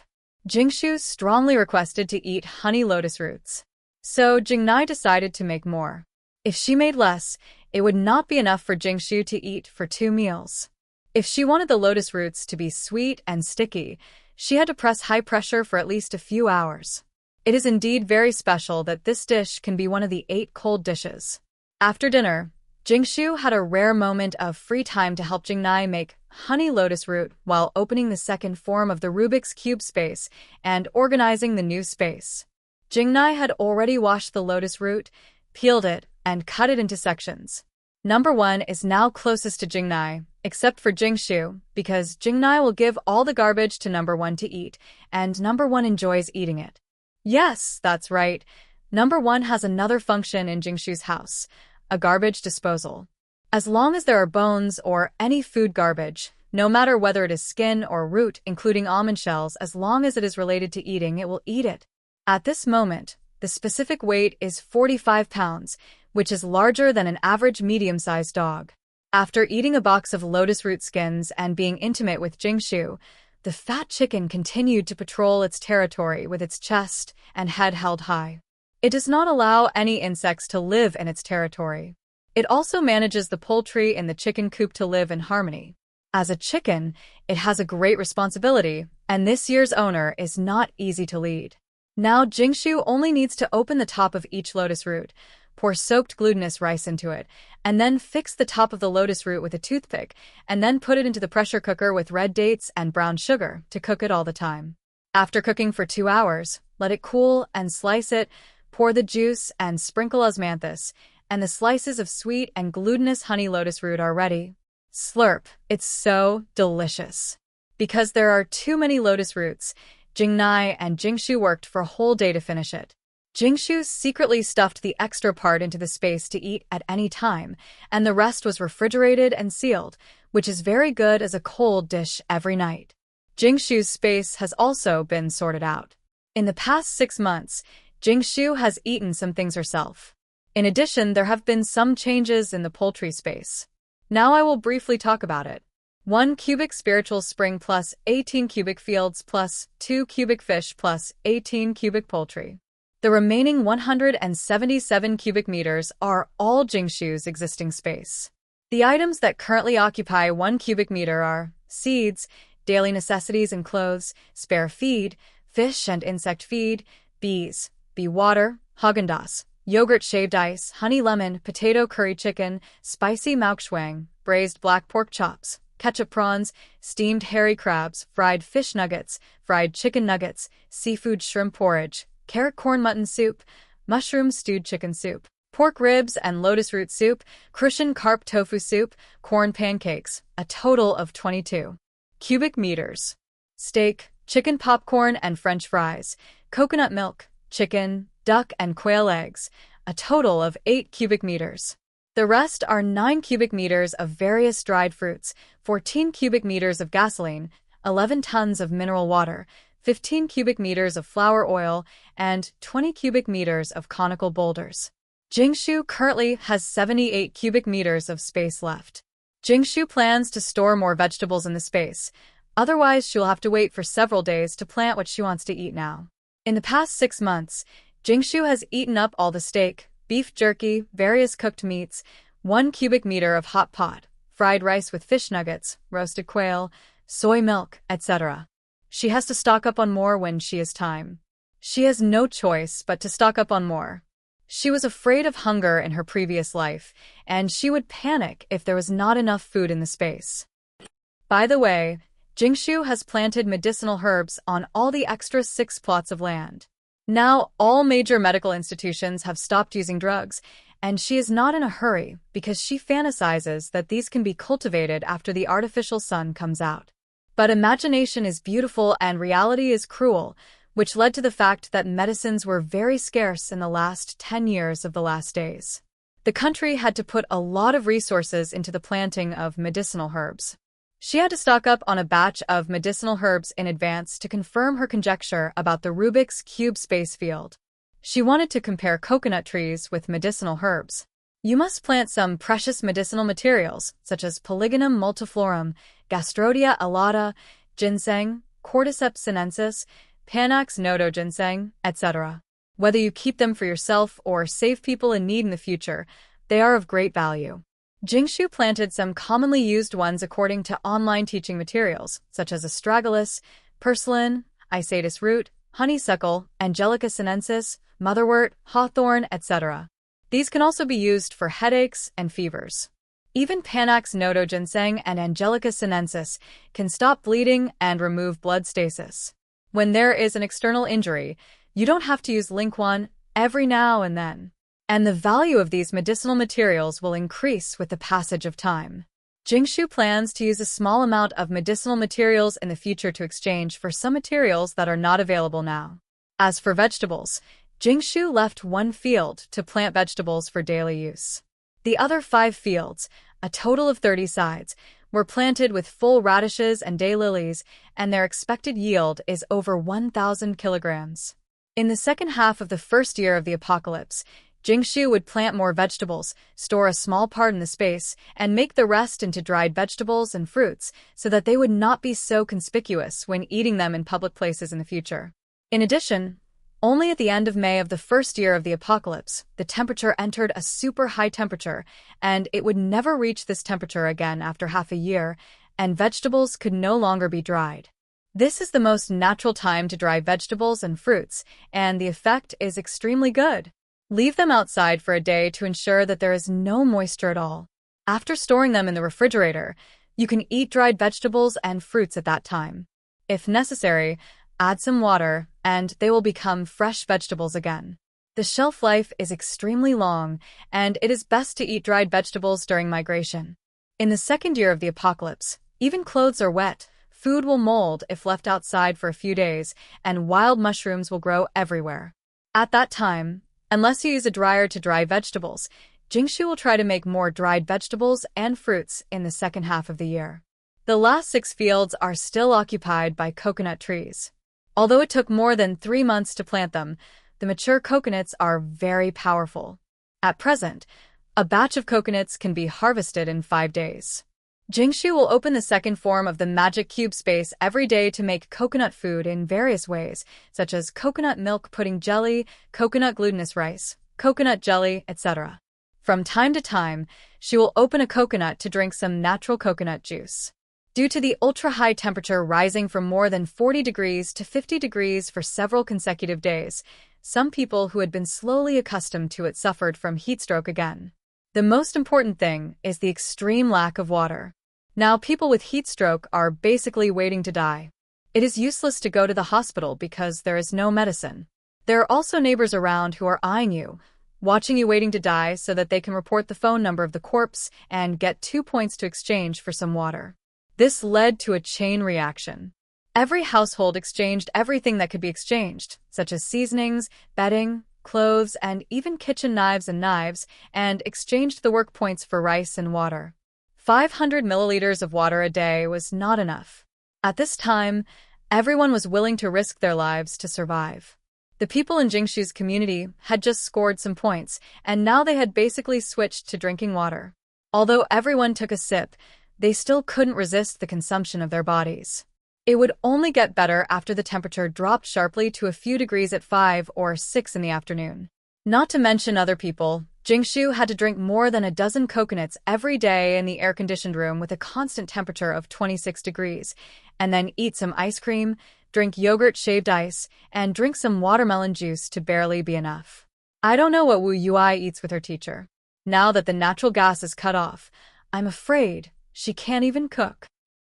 Jingshu strongly requested to eat honey lotus roots. So Jingnai decided to make more. If she made less, it would not be enough for Jingshu to eat for 2 meals. If she wanted the lotus roots to be sweet and sticky, she had to press high pressure for at least a few hours. It is indeed very special that this dish can be one of the 8 cold dishes. After dinner, Jingshu had a rare moment of free time to help Jingnai make honey lotus root while opening the second form of the Rubik's Cube space and organizing the new space. Jingnai had already washed the lotus root, peeled it, and cut it into sections. Number 1 is now closest to Jingnai, except for Jingshu, because Jingnai will give all the garbage to Number 1 to eat, and Number 1 enjoys eating it. Yes, that's right. Number 1 has another function in Jingshu's house, a garbage disposal. As long as there are bones or any food garbage, no matter whether it is skin or root, including almond shells, as long as it is related to eating, it will eat it. At this moment, the specific weight is 45 pounds, which is larger than an average medium-sized dog. After eating a box of lotus root skins and being intimate with Jingshu, the fat chicken continued to patrol its territory with its chest and head held high. It does not allow any insects to live in its territory. It also manages the poultry in the chicken coop to live in harmony. As a chicken, it has a great responsibility, and this year's owner is not easy to lead. Now Jingshu only needs to open the top of each lotus root, pour soaked glutinous rice into it, and then fix the top of the lotus root with a toothpick, and then put it into the pressure cooker with red dates and brown sugar to cook it all the time. After cooking for 2 hours, let it cool and slice it, pour the juice and sprinkle osmanthus, and the slices of sweet and glutinous honey lotus root are ready. Slurp, it's so delicious. Because there are too many lotus roots, Jingnai and Jingshu worked for a whole day to finish it. Jingshu secretly stuffed the extra part into the space to eat at any time, and the rest was refrigerated and sealed, which is very good as a cold dish every night. Jingshu's space has also been sorted out. In the past 6 months, Jingshu has eaten some things herself. In addition, there have been some changes in the poultry space. Now I will briefly talk about it. 1 cubic spiritual spring plus 18 cubic fields plus 2 cubic fish plus 18 cubic poultry. The remaining 177 cubic meters are all Jingshu's existing space. The items that currently occupy 1 cubic meter are seeds, daily necessities and clothes, spare feed, fish and insect feed, bees, bee water, Haagen-Dazs, yogurt shaved ice, honey lemon, potato curry chicken, spicy maokshuang, braised black pork chops, ketchup prawns, steamed hairy crabs, fried fish nuggets, fried chicken nuggets, seafood shrimp porridge, carrot corn mutton soup, mushroom stewed chicken soup, pork ribs and lotus root soup, Crucian carp tofu soup, corn pancakes, a total of 22 cubic meters. Steak, chicken popcorn and French fries, coconut milk, chicken, duck and quail eggs, a total of 8 cubic meters. The rest are 9 cubic meters of various dried fruits, 14 cubic meters of gasoline, 11 tons of mineral water, 15 cubic meters of flour oil, and 20 cubic meters of conical boulders. Jingshu currently has 78 cubic meters of space left. Jingshu plans to store more vegetables in the space, otherwise she'll have to wait for several days to plant what she wants to eat now. In the past 6 months, Jingshu has eaten up all the steak, beef jerky, various cooked meats, 1 cubic meter of hot pot, fried rice with fish nuggets, roasted quail, soy milk, etc. She has to stock up on more when she has time. She has no choice but to stock up on more. She was afraid of hunger in her previous life, and she would panic if there was not enough food in the space. By the way, Jingshu has planted medicinal herbs on all the extra 6 plots of land. Now, all major medical institutions have stopped using drugs, and she is not in a hurry because she fantasizes that these can be cultivated after the artificial sun comes out. But imagination is beautiful and reality is cruel, which led to the fact that medicines were very scarce in the last 10 years of the last days. The country had to put a lot of resources into the planting of medicinal herbs. She had to stock up on a batch of medicinal herbs in advance to confirm her conjecture about the Rubik's Cube space field. She wanted to compare coconut trees with medicinal herbs. You must plant some precious medicinal materials, such as Polygonum multiflorum, Gastrodia alata, ginseng, Cordyceps sinensis, Panax nodo ginseng, etc. Whether you keep them for yourself or save people in need in the future, they are of great value. Jingshu planted some commonly used ones according to online teaching materials, such as astragalus, purslane, isatis root, honeysuckle, Angelica sinensis, motherwort, hawthorn, etc. These can also be used for headaches and fevers. Even Panax nodo ginseng and Angelica sinensis can stop bleeding and remove blood stasis. When there is an external injury, you don't have to use Linquan every now and then. And the value of these medicinal materials will increase with the passage of time. Jingshu plans to use a small amount of medicinal materials in the future to exchange for some materials that are not available now. As for vegetables, Jingshu left 1 field to plant vegetables for daily use. The other 5 fields, a total of 30 sides, were planted with full radishes and daylilies, and their expected yield is over 1,000 kilograms. In the second half of the first year of the apocalypse, Jingshu would plant more vegetables, store a small part in the space, and make the rest into dried vegetables and fruits so that they would not be so conspicuous when eating them in public places in the future. In addition, only at the end of May of the first year of the apocalypse, the temperature entered a super high temperature, and it would never reach this temperature again after half a year, and vegetables could no longer be dried. This is the most natural time to dry vegetables and fruits, and the effect is extremely good. Leave them outside for a day to ensure that there is no moisture at all. After storing them in the refrigerator, you can eat dried vegetables and fruits at that time. If necessary, add some water, and they will become fresh vegetables again. The shelf life is extremely long, and it is best to eat dried vegetables during migration. In the second year of the apocalypse, even clothes are wet, food will mold if left outside for a few days, and wild mushrooms will grow everywhere. At that time, unless you use a dryer to dry vegetables, Jingshu will try to make more dried vegetables and fruits in the second half of the year. The last 6 fields are still occupied by coconut trees. Although it took more than 3 months to plant them, the mature coconuts are very powerful. At present, a batch of coconuts can be harvested in 5 days. Jingshu will open the second form of the magic cube space every day to make coconut food in various ways, such as coconut milk pudding jelly, coconut glutinous rice, coconut jelly, etc. From time to time, she will open a coconut to drink some natural coconut juice. Due to the ultra-high temperature rising from more than 40 degrees to 50 degrees for several consecutive days, some people who had been slowly accustomed to it suffered from heatstroke again. The most important thing is the extreme lack of water. Now people with heatstroke are basically waiting to die. It is useless to go to the hospital because there is no medicine. There are also neighbors around who are eyeing you, watching you waiting to die so that they can report the phone number of the corpse and get 2 points to exchange for some water. This led to a chain reaction. Every household exchanged everything that could be exchanged, such as seasonings, bedding, clothes, and even kitchen knives and exchanged the work points for rice and water. 500 milliliters of water a day was not enough. At this time, everyone was willing to risk their lives to survive. The people in Jingshu's community had just scored some points, and now they had basically switched to drinking water. Although everyone took a sip, they still couldn't resist the consumption of their bodies. It would only get better after the temperature dropped sharply to a few degrees at 5 or 6 in the afternoon. Not to mention other people, Jingshu had to drink more than a dozen coconuts every day in the air-conditioned room with a constant temperature of 26 degrees, and then eat some ice cream, drink yogurt shaved ice, and drink some watermelon juice to barely be enough. I don't know what Wu Yui eats with her teacher. Now that the natural gas is cut off, I'm afraid she can't even cook.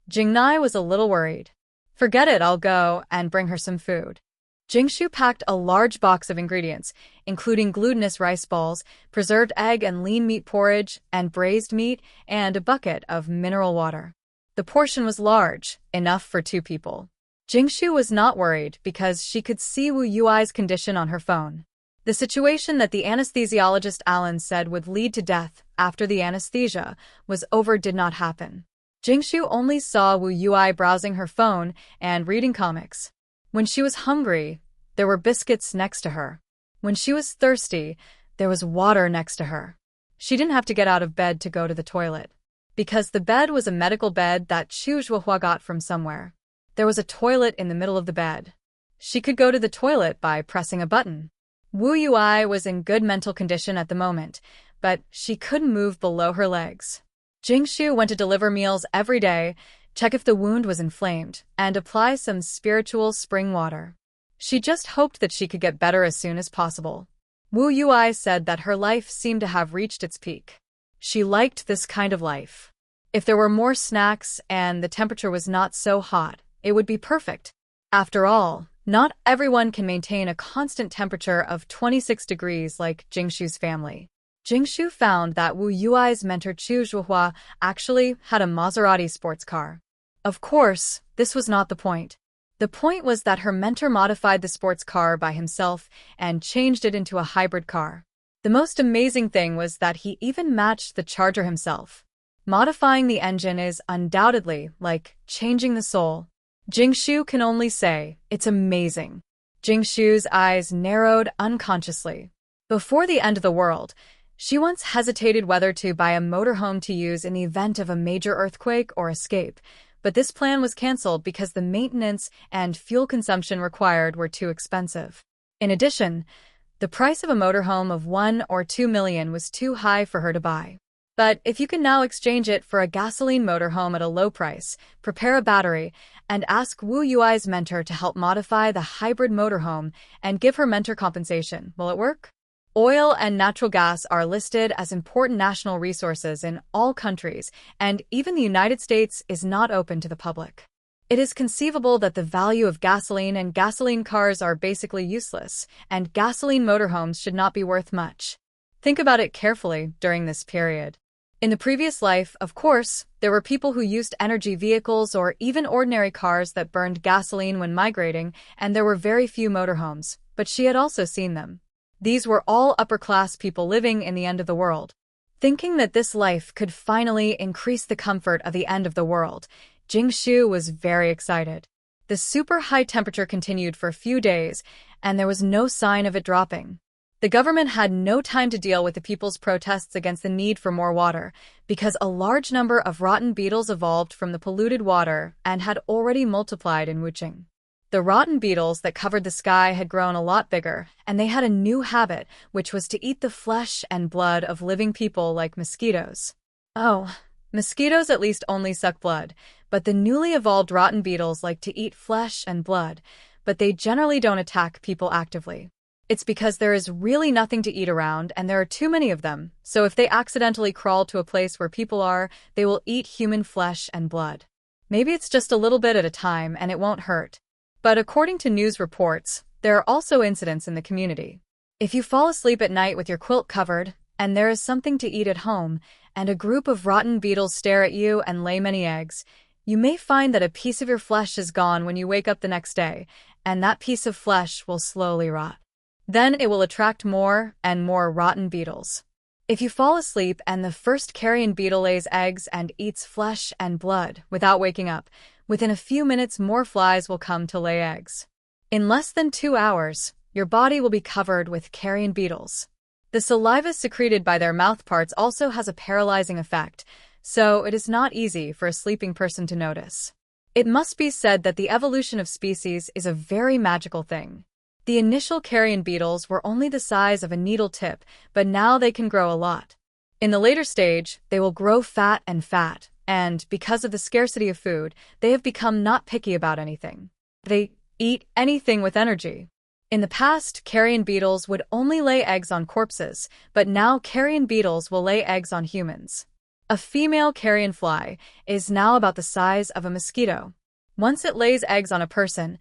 Jingnai was a little worried. Forget it, I'll go and bring her some food. Jingshu packed a large box of ingredients, including glutinous rice balls, preserved egg and lean meat porridge, and braised meat, and a bucket of mineral water. The portion was large, enough for 2 people. Jingshu was not worried because she could see Wu Yui's condition on her phone. The situation that the anesthesiologist Alan said would lead to death after the anesthesia was over did not happen. Jingshu only saw Wu Yui browsing her phone and reading comics. When she was hungry, there were biscuits next to her. When she was thirsty, there was water next to her. She didn't have to get out of bed to go to the toilet, because the bed was a medical bed that Chu Zhuohua got from somewhere. There was a toilet in the middle of the bed. She could go to the toilet by pressing a button. Wu Yui was in good mental condition at the moment, but she couldn't move below her legs. Jingshu went to deliver meals every day, check if the wound was inflamed, and apply some spiritual spring water. She just hoped that she could get better as soon as possible. Wu Yui said that her life seemed to have reached its peak. She liked this kind of life. If there were more snacks and the temperature was not so hot, it would be perfect. After all, not everyone can maintain a constant temperature of 26 degrees like Jingshu's family. Jingshu found that Wu Yui's mentor Chu Zhuohua actually had a Maserati sports car. Of course, this was not the point. The point was that her mentor modified the sports car by himself and changed it into a hybrid car. The most amazing thing was that he even matched the charger himself. Modifying the engine is undoubtedly like changing the soul. Jingshu can only say, it's amazing. Jingshu's eyes narrowed unconsciously. Before the end of the world, she once hesitated whether to buy a motorhome to use in the event of a major earthquake or escape, but this plan was canceled because the maintenance and fuel consumption required were too expensive. In addition, the price of a motorhome of $1 or $2 million was too high for her to buy. But if you can now exchange it for a gasoline motorhome at a low price, prepare a battery, and ask Wu Yui's mentor to help modify the hybrid motorhome and give her mentor compensation, will it work? Oil and natural gas are listed as important national resources in all countries, and even the United States is not open to the public. It is conceivable that the value of gasoline and gasoline cars are basically useless, and gasoline motorhomes should not be worth much. Think about it carefully during this period. In the previous life, of course, there were people who used energy vehicles or even ordinary cars that burned gasoline when migrating, and there were very few motorhomes, but she had also seen them. These were all upper-class people living in the end of the world. Thinking that this life could finally increase the comfort of the end of the world, Jingshu was very excited. The super high temperature continued for a few days, and there was no sign of it dropping. The government had no time to deal with the people's protests against the need for more water, because a large number of rotten beetles evolved from the polluted water and had already multiplied in Wuching. The rotten beetles that covered the sky had grown a lot bigger, and they had a new habit, which was to eat the flesh and blood of living people like mosquitoes. Oh, mosquitoes at least only suck blood, but the newly evolved rotten beetles like to eat flesh and blood, but they generally don't attack people actively. It's because there is really nothing to eat around and there are too many of them, so if they accidentally crawl to a place where people are, they will eat human flesh and blood. Maybe it's just a little bit at a time and it won't hurt. But according to news reports, there are also incidents in the community. If you fall asleep at night with your quilt covered, and there is something to eat at home, and a group of rotten beetles stare at you and lay many eggs, you may find that a piece of your flesh is gone when you wake up the next day, and that piece of flesh will slowly rot. Then it will attract more and more rotten beetles. If you fall asleep and the first carrion beetle lays eggs and eats flesh and blood without waking up, within a few minutes more flies will come to lay eggs. In less than 2 hours, your body will be covered with carrion beetles. The saliva secreted by their mouthparts also has a paralyzing effect, so it is not easy for a sleeping person to notice. It must be said that the evolution of species is a very magical thing. The initial carrion beetles were only the size of a needle tip, but now they can grow a lot. In the later stage, they will grow fat, and because of the scarcity of food, they have become not picky about anything. They eat anything with energy. In the past, carrion beetles would only lay eggs on corpses, but now carrion beetles will lay eggs on humans. A female carrion fly is now about the size of a mosquito. Once it lays eggs on a person,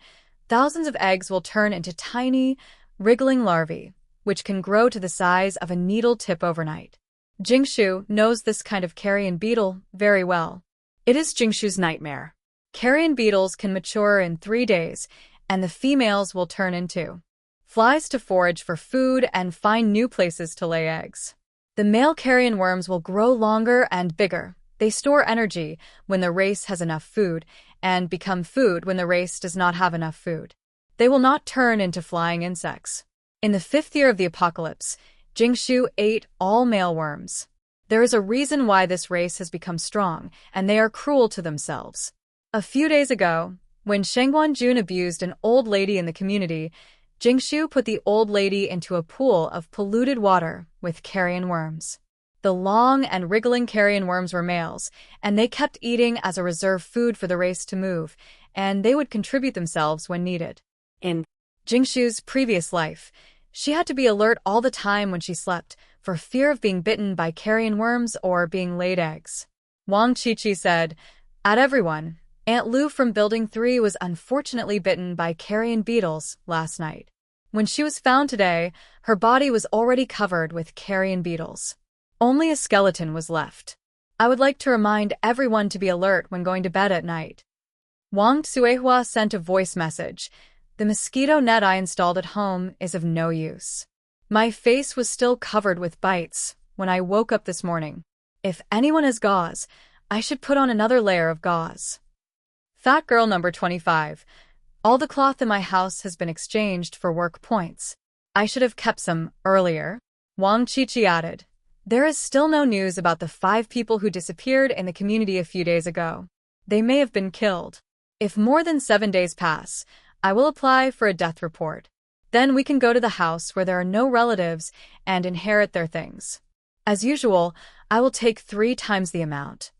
thousands of eggs will turn into tiny, wriggling larvae, which can grow to the size of a needle tip overnight. Jingshu knows this kind of carrion beetle very well. It is Jingshu's nightmare. Carrion beetles can mature in 3 days, and the females will turn into flies to forage for food and find new places to lay eggs. The male carrion worms will grow longer and bigger. They store energy when the race has enough food, and become food when the race does not have enough food. They will not turn into flying insects. In the 5th year of the apocalypse, Jingshu ate all male worms. There is a reason why this race has become strong, and they are cruel to themselves. A few days ago, when Shengguanjun abused an old lady in the community, Jingshu put the old lady into a pool of polluted water with carrion worms. The long and wriggling carrion worms were males, and they kept eating as a reserve food for the race to move, and they would contribute themselves when needed. In Jingshu's previous life, she had to be alert all the time when she slept, for fear of being bitten by carrion worms or being laid eggs. Wang Qiqi said, "At everyone, Aunt Lu from Building 3 was unfortunately bitten by carrion beetles last night. When she was found today, her body was already covered with carrion beetles. Only a skeleton was left. I would like to remind everyone to be alert when going to bed at night." Wang Tsuehua sent a voice message. "The mosquito net I installed at home is of no use. My face was still covered with bites when I woke up this morning. If anyone has gauze, I should put on another layer of gauze." Fat girl number 25. All the cloth in my house has been exchanged for work points. I should have kept some earlier. Wang Qiqi added. There is still no news about the 5 people who disappeared in the community a few days ago. They may have been killed. If more than 7 days pass, I will apply for a death report. Then we can go to the house where there are no relatives and inherit their things. As usual, I will take 3 times the amount.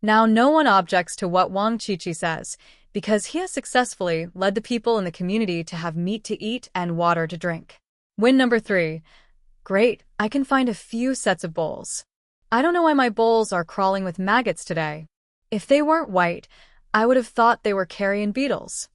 Now no one objects to what Wang Qiqi says, because he has successfully led the people in the community to have meat to eat and water to drink. Win number 3. Great, I can find a few sets of bowls. I don't know why my bowls are crawling with maggots today. If they weren't white, I would have thought they were carrion beetles.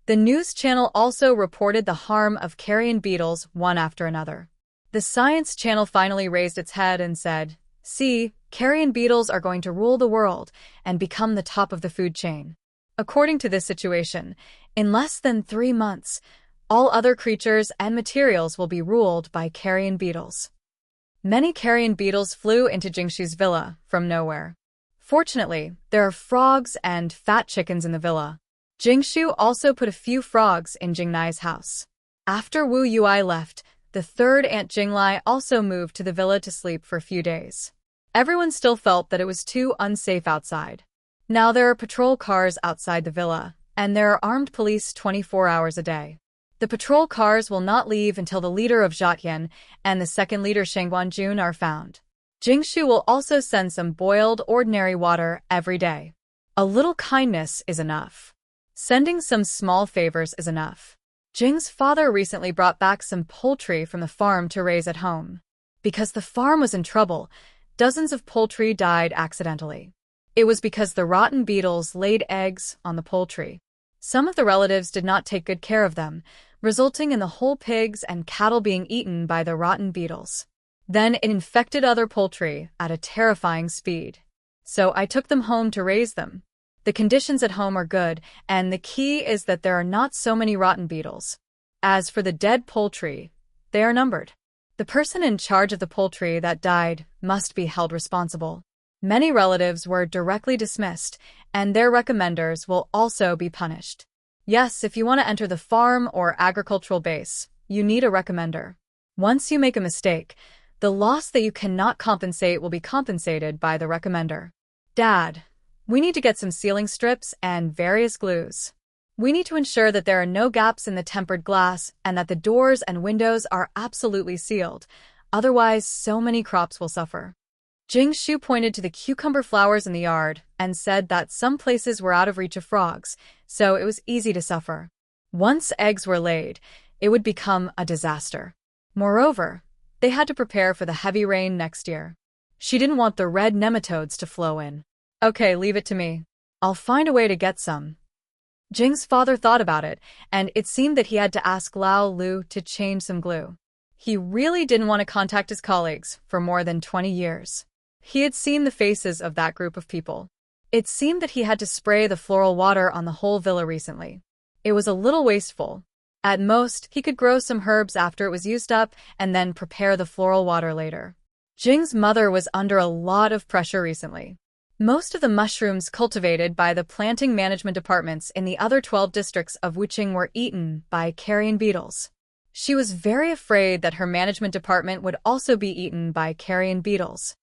The news channel also reported the harm of carrion beetles one after another. The Science Channel finally raised its head and said, "See, carrion beetles are going to rule the world and become the top of the food chain." According to this situation, in less than 3 months, all other creatures and materials will be ruled by carrion beetles. Many carrion beetles flew into Jingshu's villa from nowhere. Fortunately, there are frogs and fat chickens in the villa. Jingshu also put a few frogs in Jingnai's house. After Wu Yui left, the third aunt Jinglai also moved to the villa to sleep for a few days. Everyone still felt that it was too unsafe outside. Now there are patrol cars outside the villa, and there are armed police 24 hours a day. The patrol cars will not leave until the leader of Zhatian and the second leader Shang Guanjun are found. Jingshu will also send some boiled ordinary water every day. A little kindness is enough. Sending some small favors is enough. Jing's father recently brought back some poultry from the farm to raise at home. Because the farm was in trouble, dozens of poultry died accidentally. It was because the rotten beetles laid eggs on the poultry. Some of the relatives did not take good care of them, resulting in the whole pigs and cattle being eaten by the rotten beetles. Then it infected other poultry at a terrifying speed. So I took them home to raise them. The conditions at home are good, and the key is that there are not so many rotten beetles. As for the dead poultry, they are numbered. The person in charge of the poultry that died must be held responsible. Many relatives were directly dismissed, and their recommenders will also be punished. Yes, if you want to enter the farm or agricultural base, you need a recommender. Once you make a mistake, the loss that you cannot compensate will be compensated by the recommender. Dad, we need to get some sealing strips and various glues. We need to ensure that there are no gaps in the tempered glass and that the doors and windows are absolutely sealed. Otherwise, so many crops will suffer. Jingshu pointed to the cucumber flowers in the yard and said that some places were out of reach of frogs, so it was easy to suffer. Once eggs were laid, it would become a disaster. Moreover, they had to prepare for the heavy rain next year. She didn't want the red nematodes to flow in. Okay, leave it to me. I'll find a way to get some. Jing's father thought about it, and it seemed that he had to ask Lao Lu to change some glue. He really didn't want to contact his colleagues for more than 20 years. He had seen the faces of that group of people. It seemed that he had to spray the floral water on the whole villa recently. It was a little wasteful. At most, he could grow some herbs after it was used up and then prepare the floral water later. Jing's mother was under a lot of pressure recently. Most of the mushrooms cultivated by the planting management departments in the other 12 districts of Wuqing were eaten by carrion beetles. She was very afraid that her management department would also be eaten by carrion beetles.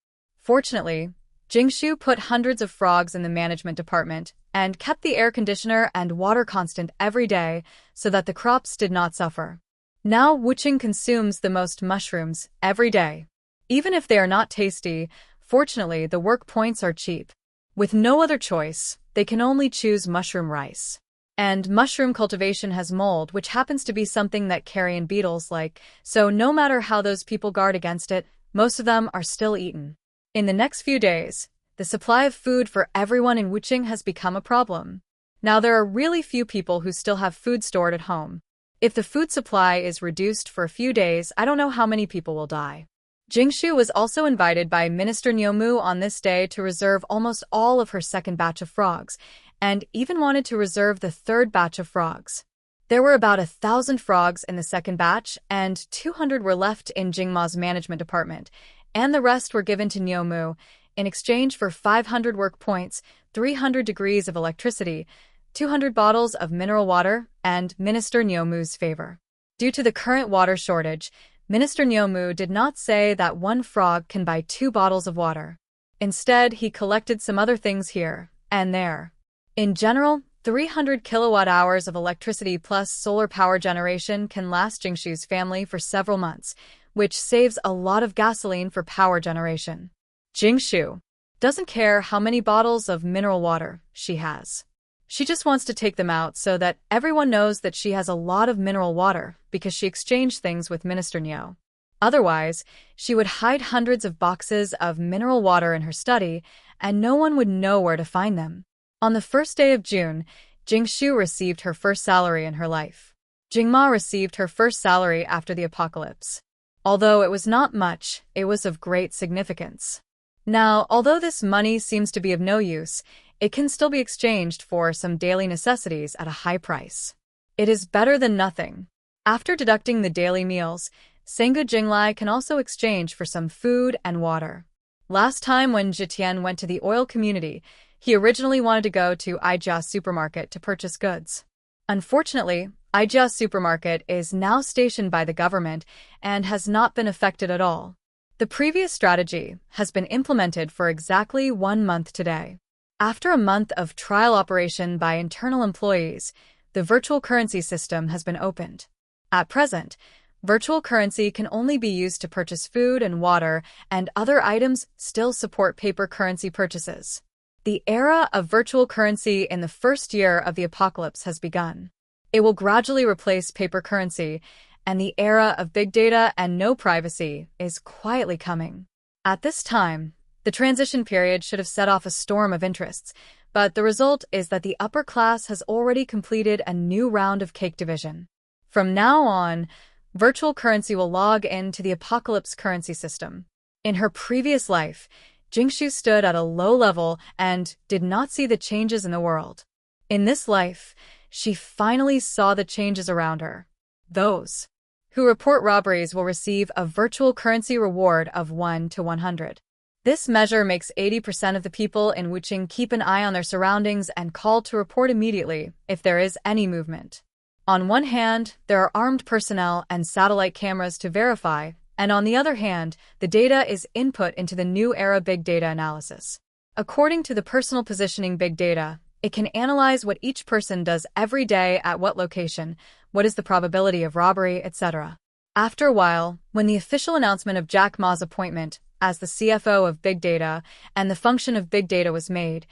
Fortunately, Jingshu put hundreds of frogs in the management department and kept the air conditioner and water constant every day so that the crops did not suffer. Now Wuqing consumes the most mushrooms every day. Even if they are not tasty, fortunately, the work points are cheap. With no other choice, they can only choose mushroom rice. And mushroom cultivation has mold, which happens to be something that carrion beetles like, so no matter how those people guard against it, most of them are still eaten. In the next few days, the supply of food for everyone in Wuqing has become a problem. Now there are really few people who still have food stored at home. If the food supply is reduced for a few days, I don't know how many people will die. Jingshu was also invited by Minister Nyomu on this day to reserve almost all of her second batch of frogs, and even wanted to reserve the third batch of frogs. There were about 1,000 frogs in the second batch, and 200 were left in Jingma's management department, and the rest were given to Nyomu in exchange for 500 work points, 300 degrees of electricity, 200 bottles of mineral water, and Minister Nyomu's favor. Due to the current water shortage, Minister Nyomu did not say that one frog can buy 2 bottles of water. Instead, he collected some other things here and there. In general, 300 kilowatt-hours of electricity plus solar power generation can last Jingshu's family for several months, which saves a lot of gasoline for power generation. Jingshu doesn't care how many bottles of mineral water she has. She just wants to take them out so that everyone knows that she has a lot of mineral water because she exchanged things with Minister Nyo. Otherwise, she would hide hundreds of boxes of mineral water in her study, and no one would know where to find them. On the first day of June, Jingshu received her first salary in her life. Jingma received her first salary after the apocalypse. Although it was not much, it was of great significance. Now, although this money seems to be of no use, it can still be exchanged for some daily necessities at a high price. It is better than nothing. After deducting the daily meals, Sengu Jinglai can also exchange for some food and water. Last time when Jitian went to the oil community, he originally wanted to go to Ijia supermarket to purchase goods. Unfortunately, Ijia supermarket is now stationed by the government and has not been affected at all. The previous strategy has been implemented for exactly 1 month today. After a month of trial operation by internal employees, the virtual currency system has been opened. At present, virtual currency can only be used to purchase food and water, and other items still support paper currency purchases. The era of virtual currency in the first year of the apocalypse has begun. It will gradually replace paper currency, and the era of big data and no privacy is quietly coming. At this time, the transition period should have set off a storm of interests, but the result is that the upper class has already completed a new round of cake division. From now on, virtual currency will log into the apocalypse currency system. In her previous life, Jingshu stood at a low level and did not see the changes in the world. In this life, she finally saw the changes around her. Those who report robberies will receive a virtual currency reward of 1 to 100. This measure makes 80% of the people in Wuching keep an eye on their surroundings and call to report immediately if there is any movement. On one hand, there are armed personnel and satellite cameras to verify, and on the other hand, the data is input into the new era big data analysis. According to the personal positioning big data, it can analyze what each person does every day at what location, what is the probability of robbery, etc. After a while, when the official announcement of Jack Ma's appointment as the CFO of Big Data and the function of Big Data was made,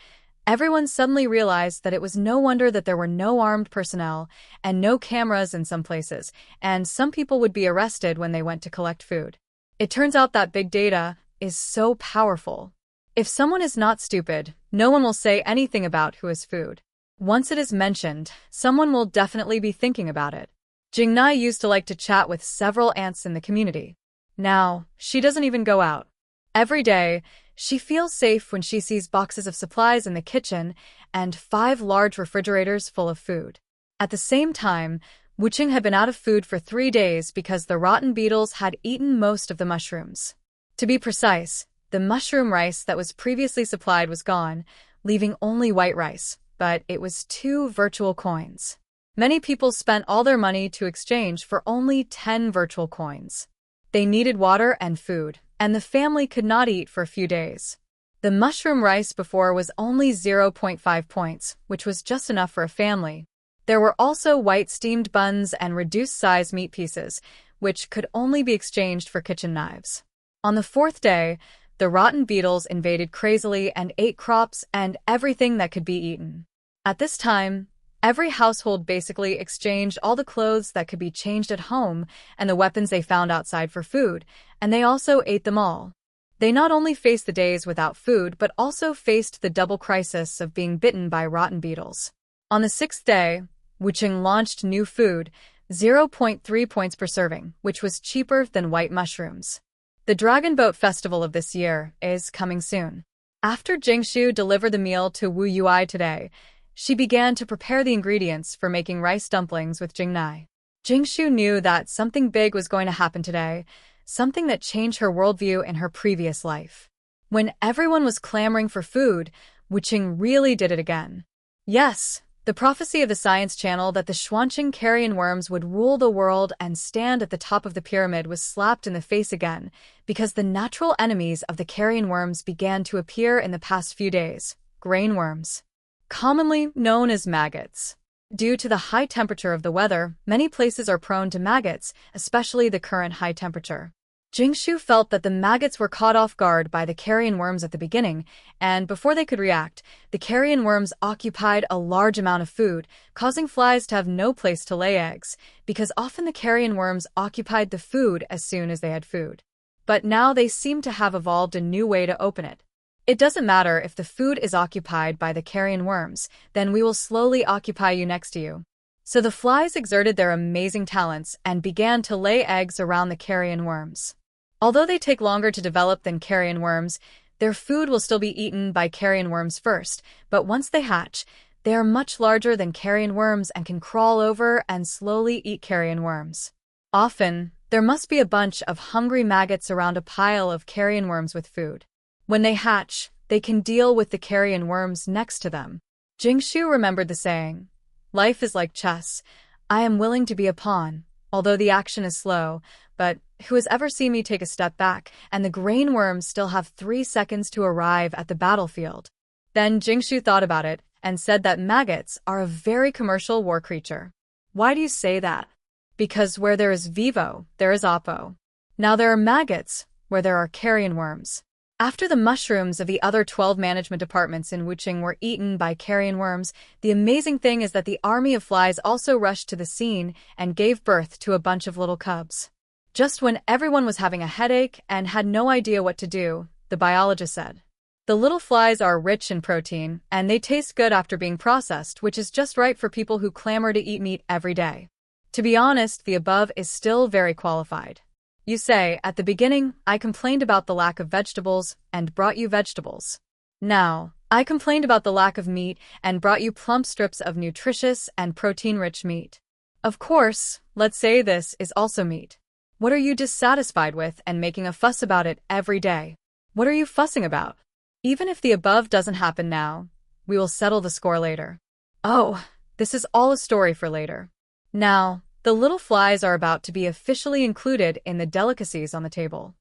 everyone suddenly realized that it was no wonder that there were no armed personnel and no cameras in some places, and some people would be arrested when they went to collect food. It turns out that Big Data is so powerful. If someone is not stupid, no one will say anything about who has food. Once it is mentioned, someone will definitely be thinking about it. Jingnai used to like to chat with several aunts in the community. Now, she doesn't even go out. Every day, she feels safe when she sees boxes of supplies in the kitchen and 5 large refrigerators full of food. At the same time, Wuching had been out of food for 3 days because the rotten beetles had eaten most of the mushrooms. To be precise, the mushroom rice that was previously supplied was gone, leaving only white rice, but it was 2 virtual coins. Many people spent all their money to exchange for only 10 virtual coins. They needed water and food, and the family could not eat for a few days. The mushroom rice before was only 0.5 points, which was just enough for a family. There were also white steamed buns and reduced-size meat pieces, which could only be exchanged for kitchen knives. On the 4th day, the rotten beetles invaded crazily and ate crops and everything that could be eaten. At this time, every household basically exchanged all the clothes that could be changed at home and the weapons they found outside for food, and they also ate them all. They not only faced the days without food but also faced the double crisis of being bitten by rotten beetles. On the 6th day, Wuching launched new food, 0.3 points per serving, which was cheaper than white mushrooms. The Dragon Boat Festival of this year is coming soon. After Jingshu delivered the meal to Wu Yui today, she began to prepare the ingredients for making rice dumplings with Jingnai. Jingshu knew that something big was going to happen today, something that changed her worldview in her previous life. When everyone was clamoring for food, Wuching really did it again. Yes, The prophecy of the Science Channel that the Schwanching carrion worms would rule the world and stand at the top of the pyramid was slapped in the face again, because the natural enemies of the carrion worms began to appear in the past few days: grain worms, commonly known as maggots. Due to the high temperature of the weather, many places are prone to maggots, especially the current high temperature. Jingshu felt that the maggots were caught off guard by the carrion worms at the beginning, and before they could react, the carrion worms occupied a large amount of food, causing flies to have no place to lay eggs, because often the carrion worms occupied the food as soon as they had food. But now they seem to have evolved a new way to open it. It doesn't matter if the food is occupied by the carrion worms, then we will slowly occupy you next to you. So the flies exerted their amazing talents and began to lay eggs around the carrion worms. Although they take longer to develop than carrion worms, their food will still be eaten by carrion worms first, but once they hatch, they are much larger than carrion worms and can crawl over and slowly eat carrion worms. Often, there must be a bunch of hungry maggots around a pile of carrion worms with food. When they hatch, they can deal with the carrion worms next to them. Jingshu remembered the saying, "Life is like chess. I am willing to be a pawn, although the action is slow, but who has ever seen me take a step back and the grain worms still have 3 seconds to arrive at the battlefield?" Then Jingshu thought about it and said that maggots are a very commercial war creature. Why do you say that? Because where there is vivo, there is oppo. Now there are maggots where there are carrion worms. After the mushrooms of the other 12 management departments in Wuching were eaten by carrion worms, the amazing thing is that the army of flies also rushed to the scene and gave birth to a bunch of little cubs. Just when everyone was having a headache and had no idea what to do, the biologist said, "The little flies are rich in protein, and they taste good after being processed, which is just right for people who clamor to eat meat every day." To be honest, the above is still very qualified. You say, "At the beginning, I complained about the lack of vegetables and brought you vegetables. Now, I complained about the lack of meat and brought you plump strips of nutritious and protein-rich meat. Of course, let's say this is also meat. What are you dissatisfied with and making a fuss about it every day? What are you fussing about? Even if the above doesn't happen now, we will settle the score later." Oh, this is all a story for later. Now, the little flies are about to be officially included in the delicacies on the table.